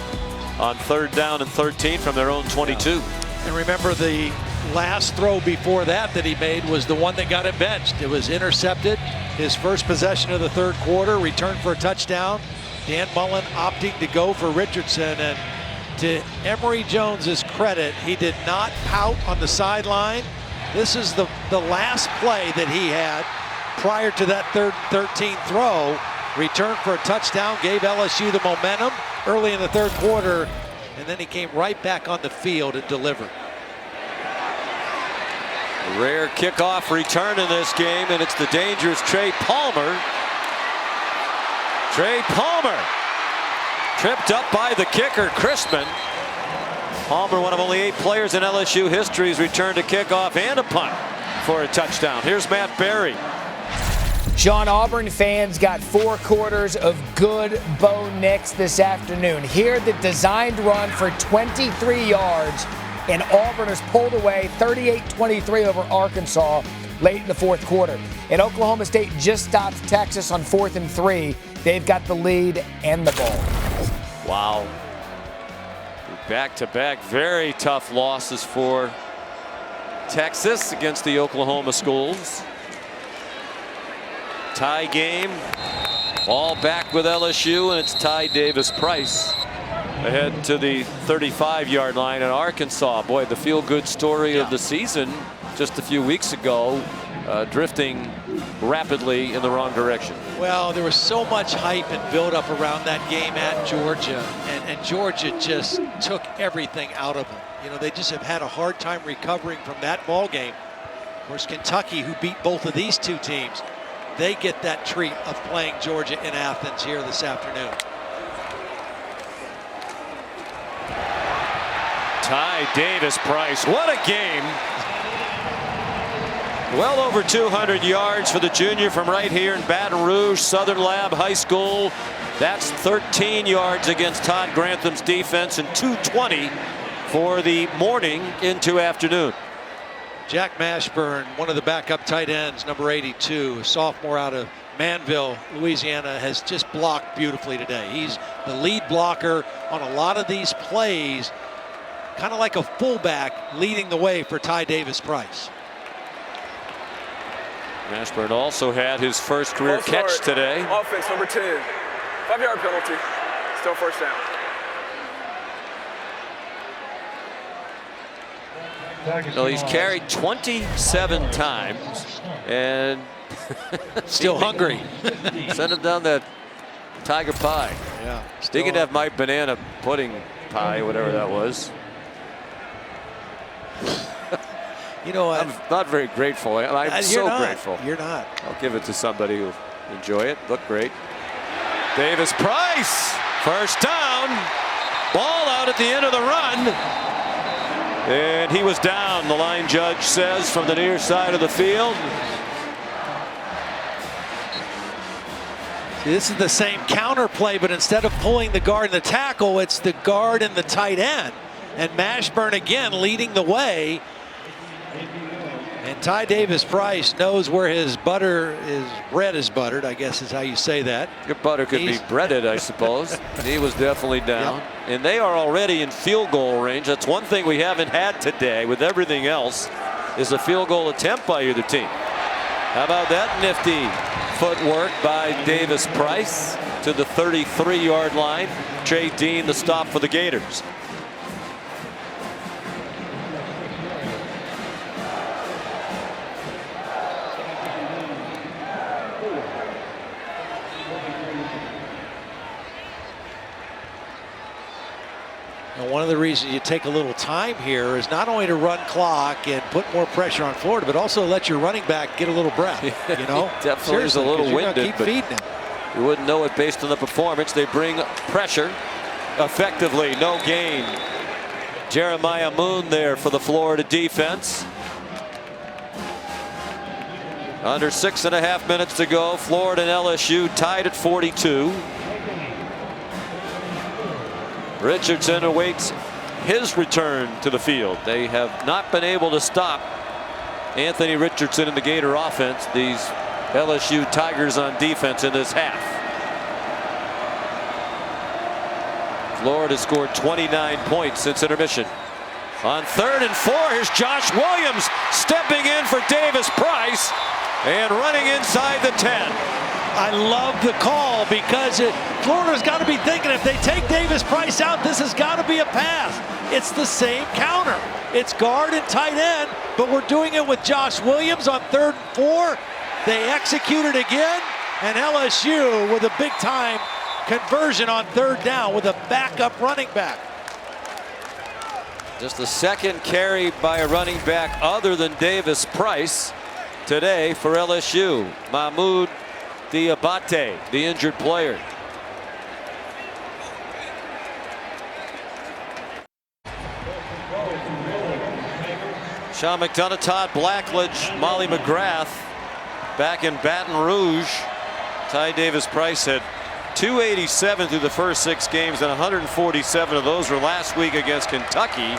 on 3rd down and 13 from their own 22. And remember, the last throw before that he made was the one that got him benched. It was intercepted. His first possession of the 3rd quarter, returned for a touchdown. Dan Mullen opting to go for Richardson, and to Emory Jones's credit, he did not pout on the sideline. This is the last play that he had prior to that 3rd and 13 throw. Returned for a touchdown, gave LSU the momentum early in the 3rd quarter, and then he came right back on the field and delivered. Rare kickoff return in this game, and it's the dangerous Trey Palmer. Trey Palmer tripped up by the kicker, Crispin. Palmer, one of only 8 players in LSU history, has returned a kickoff and a punt for a touchdown. Here's Matt Berry. Sean, Auburn fans got 4 quarters of good Bo Nix this afternoon. Here, the designed run for 23 yards, and Auburn has pulled away 38-23 over Arkansas late in the 4th quarter. And Oklahoma State just stopped Texas on 4th and 3. They've got the lead and the ball. Wow. Back-to-back very tough losses for Texas against the Oklahoma schools. Tie game. All back with LSU, and it's Ty Davis-Price ahead to the 35-yard line in Arkansas. Boy, the feel-good story of the season just a few weeks ago, drifting rapidly in the wrong direction. Well, there was so much hype and build-up around that game at Georgia, and Georgia just took everything out of them. You know, they just have had a hard time recovering from that ball game. Of course, Kentucky, who beat both of these two teams, they get that treat of playing Georgia in Athens here this afternoon. Ty Davis-Price, what a game. Well over 200 yards for the junior from right here in Baton Rouge, Southern Lab High School. That's 13 yards against Todd Grantham's defense and 220 for the morning into afternoon. Jack Mashburn, one of the backup tight ends, number 82, a sophomore out of Manville, Louisiana, has just blocked beautifully today. He's the lead blocker on a lot of these plays, kind of like a fullback leading the way for Ty Davis-Price. Mashburn also had his first career catch today. Offense, number 10. 5-yard penalty. Still first down. Well, he's carried 27 times and still hungry. Send him down that tiger pie. Yeah. He can have my banana pudding pie, whatever that was. You know, I'm not very grateful. I'm so grateful. You're not. I'll give it to somebody who enjoy it. Look great. Davis-Price, first down. Ball out at the end of the run. And he was down, the line judge says, from the near side of the field. See, this is the same counter play, but instead of pulling the guard and the tackle, it's the guard and the tight end. And Mashburn again leading the way. And Ty Davis-Price knows where his bread is buttered, I guess is how you say that. Your butter could be breaded, I suppose. He was definitely down. Yep. And they are already in field goal range. That's one thing we haven't had today with everything else is a field goal attempt by either team. How about that nifty footwork by Davis-Price to the 33-yard line. Trey Dean the stop for the Gators. One of the reasons you take a little time here is not only to run clock and put more pressure on Florida, but also let your running back get a little breath. You know, definitely is a little winded, keep feeding him. You wouldn't know it based on the performance. They bring pressure effectively. No gain. Jeremiah Moon there for the Florida defense. Under 6.5 minutes to go. Florida and LSU tied at 42. Richardson awaits his return to the field. They have not been able to stop Anthony Richardson in the Gator offense. These LSU Tigers on defense in this half. Florida scored 29 points since intermission. On 3rd and 4, here's Josh Williams stepping in for Davis-Price and running inside the 10. I love the call because Florida's got to be thinking if they take Davis-Price out, this has got to be a pass. It's the same counter. It's guard and tight end, but we're doing it with Josh Williams on 3rd and 4. They execute it again, and LSU with a big-time conversion on 3rd down with a backup running back. Just the second carry by a running back other than Davis-Price today for LSU. Mahmoud Diabate, the injured player. Sean McDonough, Todd Blackledge, Molly McGrath back in Baton Rouge. Ty Davis-Price had 287 through the first 6 games, and 147 of those were last week against Kentucky.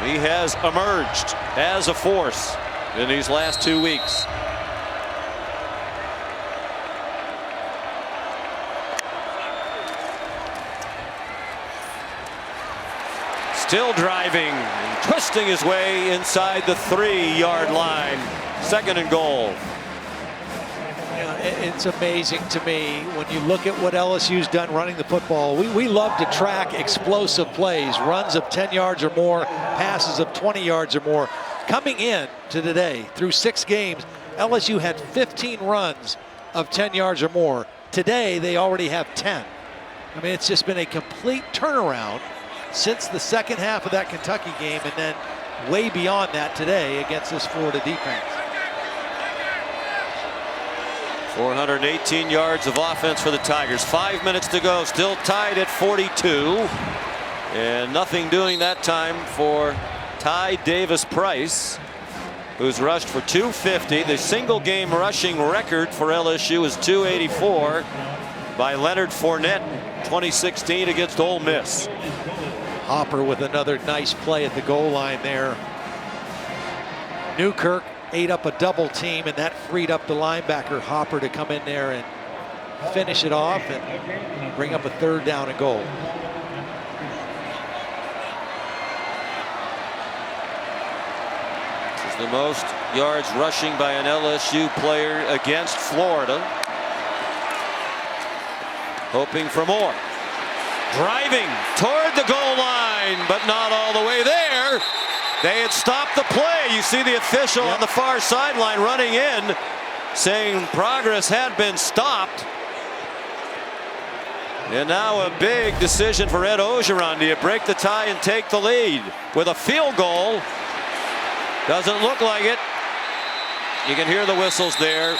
He has emerged as a force in these last 2 weeks. Still driving, twisting his way inside the 3-yard line. 2nd and goal. It's amazing to me when you look at what LSU's done running the football. We love to track explosive plays, runs of 10 yards or more, passes of 20 yards or more. Coming in to today, through 6 games, LSU had 15 runs of 10 yards or more. Today, they already have 10. I mean, it's just been a complete turnaround since the second half of that Kentucky game, and then way beyond that today against this Florida defense. 418 yards of offense for the Tigers. 5 minutes to go, still tied at 42. And nothing doing that time for Ty Davis-Price, who's rushed for 250. The single game rushing record for LSU is 284 by Leonard Fournette, 2016 against Ole Miss. Hopper with another nice play at the goal line there. Newkirk ate up a double team, and that freed up the linebacker Hopper to come in there and finish it off and bring up a 3rd down and goal. This is the most yards rushing by an LSU player against Florida. Hoping for more. Driving toward the goal line, but not all the way there. They had stopped the play. You see the official on the far sideline running in, saying progress had been stopped. And now a big decision for Ed Orgeron. Do you break the tie and take the lead with a field goal? Doesn't look like it. You can hear the whistles there.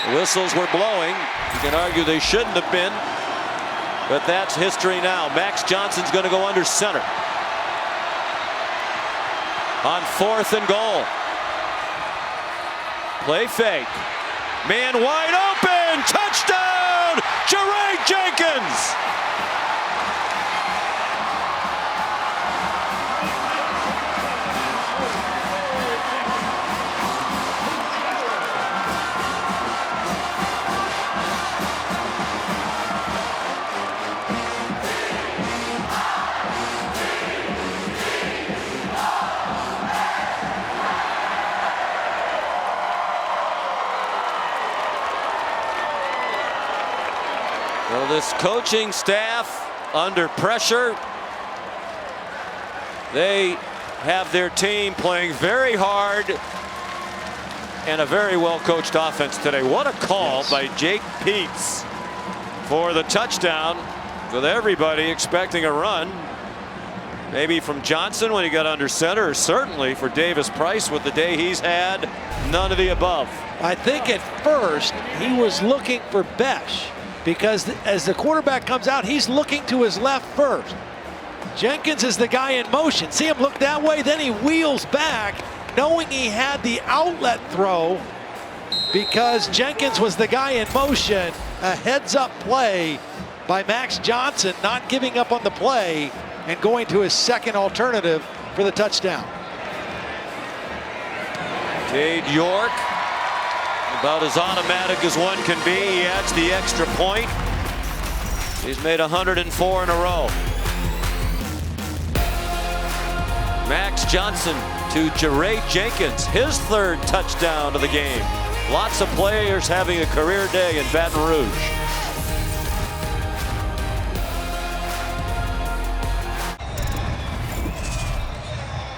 The whistles were blowing. You can argue they shouldn't have been, but that's history now. Max Johnson's going to go under center on 4th and goal. Play fake. Man wide open. Touchdown, Jeray Jenkins. Well, this coaching staff under pressure. They have their team playing very hard and a very well coached offense today. What a call by Jake Peets for the touchdown, with everybody expecting a run. Maybe from Johnson when he got under center, or certainly for Davis-Price with the day he's had. None of the above. I think at first he was looking for Besh, because as the quarterback comes out, he's looking to his left first. Jenkins is the guy in motion. See him look that way, then he wheels back, knowing he had the outlet throw, because Jenkins was the guy in motion. A heads-up play by Max Johnson, not giving up on the play and going to his second alternative for the touchdown. Cade York, about as automatic as one can be. He adds the extra point. He's made 104 in a row. Max Johnson to Jeray Jenkins, his 3rd touchdown of the game. Lots of players having a career day in Baton Rouge.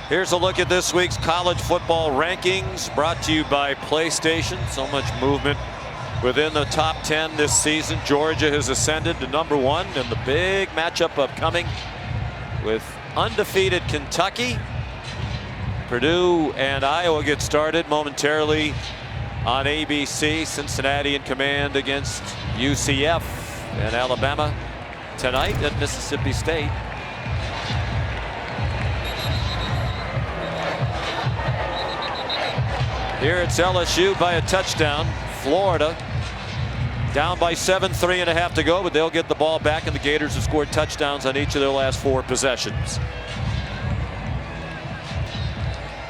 Here's a look at this week's college football rankings, brought to you by PlayStation. So much movement within the top 10 this season. Georgia has ascended to #1 in the big matchup upcoming with undefeated Kentucky. Purdue and Iowa get started momentarily on ABC. Cincinnati in command against UCF, and Alabama tonight at Mississippi State. Here it's LSU by a touchdown. Florida down by 7, 3.5 to go, but they'll get the ball back, and the Gators have scored touchdowns on each of their last 4 possessions.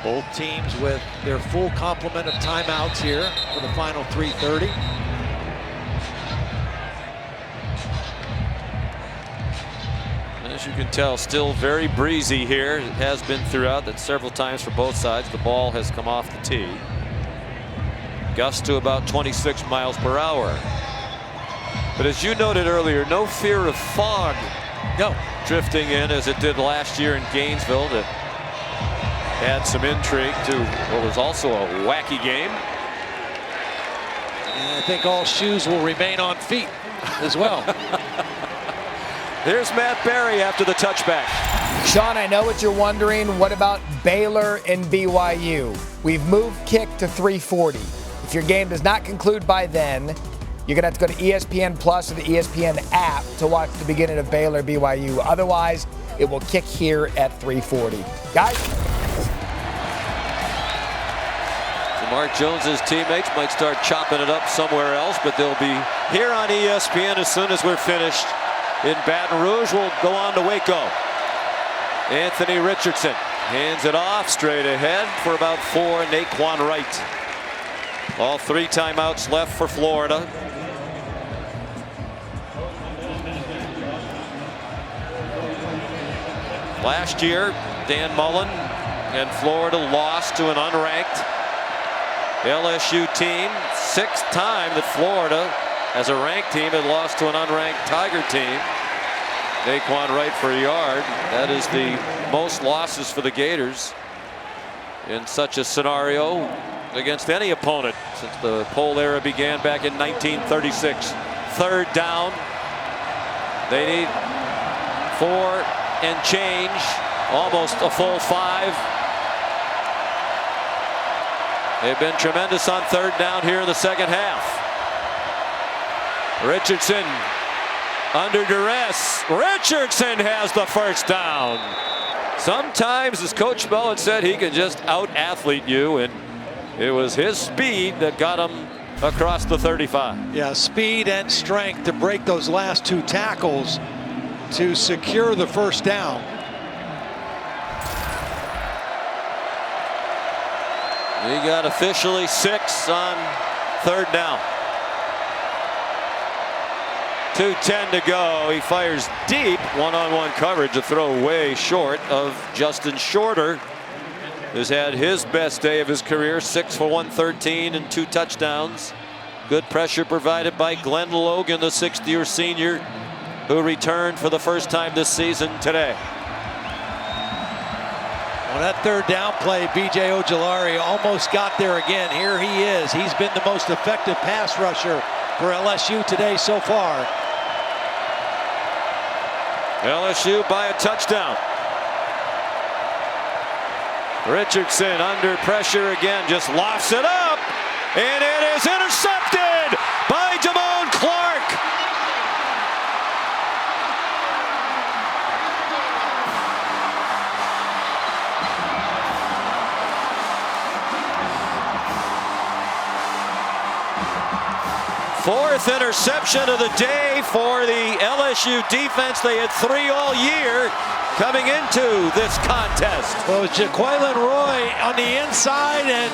Both teams with their full complement of timeouts here for the final 3:30. As you can tell, still very breezy here. It has been throughout, that several times for both sides. The ball has come off the tee. Gusts to about 26 miles per hour. But as you noted earlier, no fear of fog drifting in as it did last year in Gainesville to add some intrigue to what was also a wacky game. And I think all shoes will remain on feet as well. Here's Matt Berry after the touchback. Sean, I know what you're wondering. What about Baylor and BYU? We've moved kick to 3:40. If your game does not conclude by then, you're going to have to go to ESPN Plus or the ESPN app to watch the beginning of Baylor BYU. Otherwise, it will kick here at 3:40. Guys? So Mark Jones's teammates might start chopping it up somewhere else, but they'll be here on ESPN as soon as we're finished in Baton Rouge. We'll go on to Waco. Anthony Richardson hands it off straight ahead for about 4. Naquan Wright. All 3 timeouts left for Florida. Last year, Dan Mullen and Florida lost to an unranked LSU team. 6th time that Florida, as a ranked team, had lost to an unranked Tiger team. Naquan Wright for a yard. That is the most losses for the Gators in such a scenario against any opponent since the pole era began back in 1936. 3rd down. They need 4 and change, almost a full 5. They've been tremendous on 3rd down here in the second half. Richardson under duress. Richardson has the first down. Sometimes, as Coach Mullen said, he can just out-athlete you, and it was his speed that got him across the 35. Yeah, speed and strength to break those last 2 tackles to secure the first down. He got officially 6 on 3rd down. 2:10 to go. He fires deep, one-on-one coverage, a throw way short of Justin Shorter, who's had his best day of his career, 6 for 113 and 2 touchdowns. Good pressure provided by Glenn Logan, the 6th-year senior, who returned for the first time this season today. On that 3rd down play, B.J. Ojulari almost got there again. Here he is. He's been the most effective pass rusher for LSU today so far. LSU by a touchdown. Richardson under pressure again, just lofts it up, and it is intercepted by Damone Clark. Fourth interception of the day for the LSU defense. They had 3 all year coming into this contest. Well, it's Jaquelin Roy on the inside and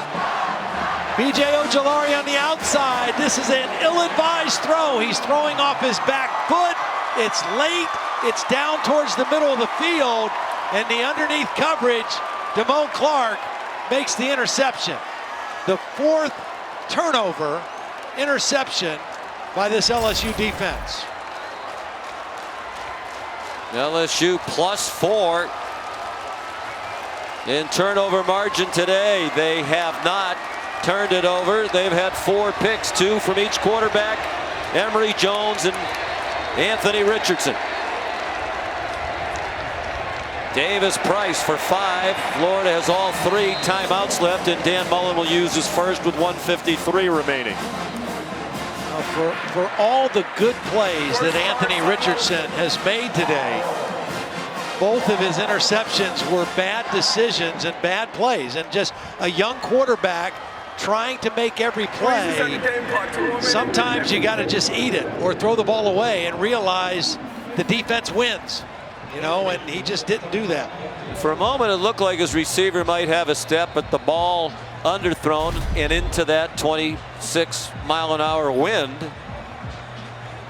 B.J. Ojulari on the outside. This is an ill-advised throw. He's throwing off his back foot. It's late. It's down towards the middle of the field. And the underneath coverage, Damone Clark makes the interception. The 4th turnover interception by this LSU defense. LSU +4 in turnover margin today. They have not turned it over. They've had 4 picks, 2 from each quarterback, Emory Jones and Anthony Richardson. Davis Price for 5. Florida has all 3 timeouts left, and Dan Mullen will use his first with 1:53 remaining. For all the good plays that Anthony Richardson has made today, both of his interceptions were bad decisions and bad plays, and just a young quarterback trying to make every play. Sometimes you got to just eat it or throw the ball away and realize the defense wins, you know, and he just didn't do that. For a moment, it looked like his receiver might have a step, but the ball underthrown and into that 26-mile-an-hour wind.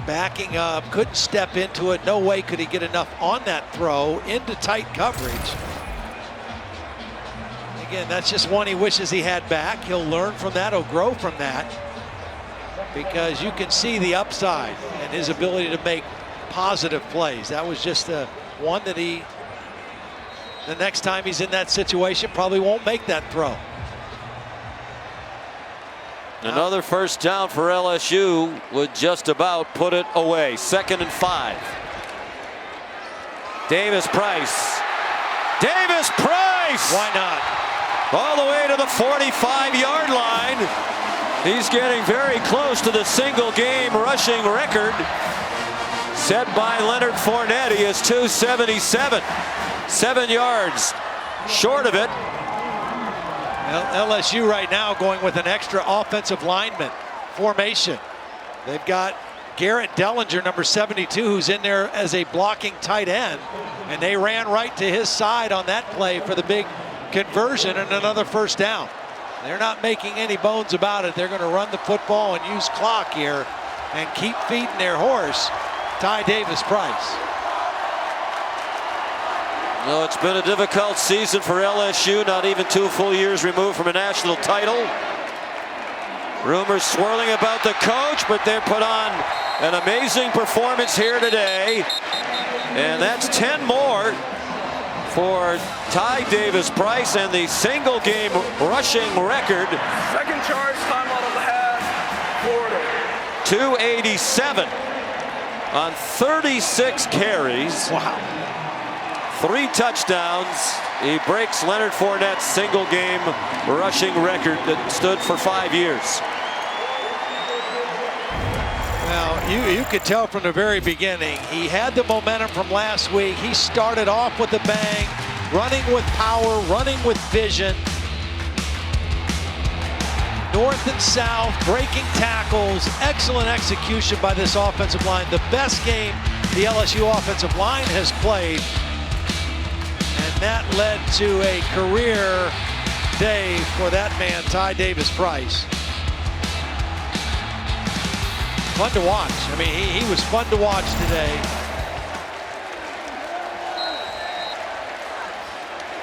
backing up, couldn't step into it. No way could he get enough on that throw into tight coverage. Again, that's just one he wishes he had back. He'll learn from that, he'll grow from that, because you can see the upside and his ability to make positive plays. That was just one that the next time he's in that situation, probably won't make that throw. Another first down for LSU would just about put it away. 2nd and 5. Davis Price. Davis Price! Why not? All the way to the 45-yard line. He's getting very close to the single game rushing record set by Leonard Fournette. He is 277. 7 yards short of it. LSU right now going with an extra offensive lineman formation. They've got Garrett Dellinger, number 72, who's in there as a blocking tight end. And they ran right to his side on that play for the big conversion and another first down. They're not making any bones about it. They're going to run the football and use clock here and keep feeding their horse, Ty Davis Price. No, it's been a difficult season for LSU, not even 2 full years removed from a national title. Rumors swirling about the coach, but they're put on an amazing performance here today. And that's 10 more for Ty Davis Price and the single game rushing record. Second charge, timeout of the half, Florida. 287 on 36 carries. Wow. 3 touchdowns. He breaks Leonard Fournette's single game rushing record that stood for 5 years. Well, you could tell from the very beginning, he had the momentum from last week. He started off with a bang, running with power, running with vision. North and south, breaking tackles, excellent execution by this offensive line. The best game the LSU offensive line has played. And that led to a career day for that man, Ty Davis Price. Fun to watch. I mean, he was fun to watch today.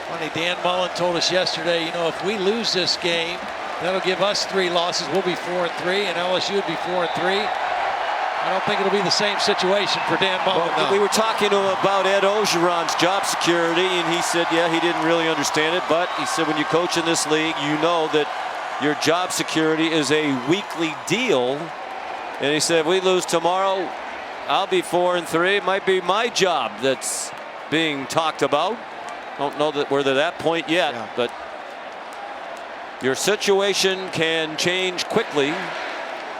Funny, Dan Mullen told us yesterday, you know, if we lose this game, that'll give us 3 losses. We'll be 4-3, and LSU would be 4-3. I don't think it'll be the same situation for Dan Mullen. Well, we were talking to him about Ed Ogeron's job security, and he said, yeah, he didn't really understand it, but he said when you coach in this league, you know that your job security is a weekly deal. And he said, if we lose tomorrow, I'll be 4-3. It might be my job that's being talked about. Don't know that we're to that point yet, yeah. But your situation can change quickly.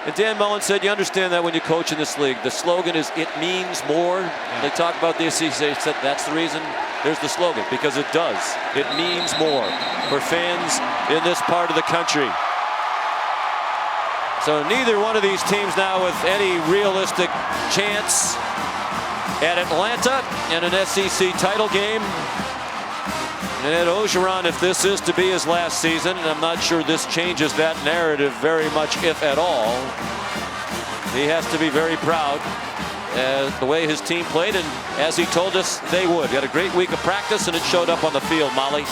And Dan Mullen said, you understand that when you coach in this league. The slogan is, it means more. Yeah. They talk about this. He said, that's the reason there's the slogan, because it does. It means more for fans in this part of the country. So neither one of these teams now with any realistic chance at Atlanta in an SEC title game. And Ed Ogeron, if this is to be his last season, and I'm not sure this changes that narrative very much, if at all, he has to be very proud the way his team played, and as he told us they would. He had a great week of practice, and it showed up on the field, Molly.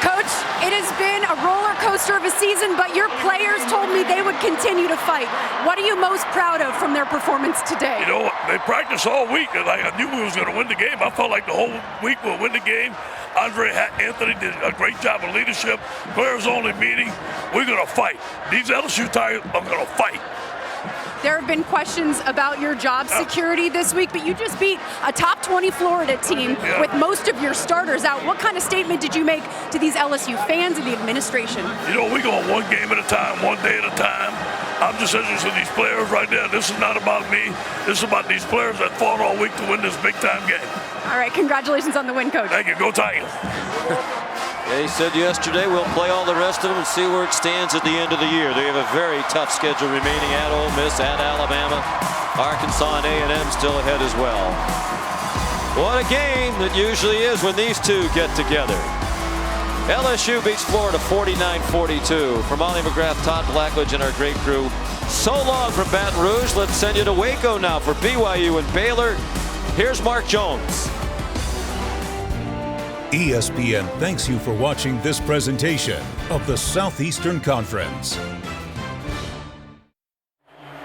Coach, it has been a roller coaster of a season, but your players told me they would continue to fight. What are you most proud of from their performance today? You know, they practiced all week, and I knew we was going to win the game. I felt like the whole week we'll win the game. Andre Anthony did a great job of leadership. Players only meeting. We're going to fight. These LSU Tigers are going to fight. There have been questions about your job security this week, but you just beat a top 20 Florida team with most of your starters out. What kind of statement did you make to these LSU fans and the administration? You know, we're going one game at a time, one day at a time. I'm just interested in these players right now. This is not about me. This is about these players that fought all week to win this big-time game. All right, congratulations on the win, Coach. Thank you. Go Tigers. Yeah, he said yesterday we'll play all the rest of them and see where it stands at the end of the year. They have a very tough schedule remaining at Ole Miss, at Alabama, Arkansas, and A&M still ahead as well. What a game it usually is when these two get together. LSU beats Florida 49-42. For Molly McGrath, Todd Blackledge, and our great crew, So long from Baton Rouge. Let's send you to Waco now for BYU and Baylor. Here's Mark Jones. ESPN thanks you for watching this presentation of the Southeastern Conference.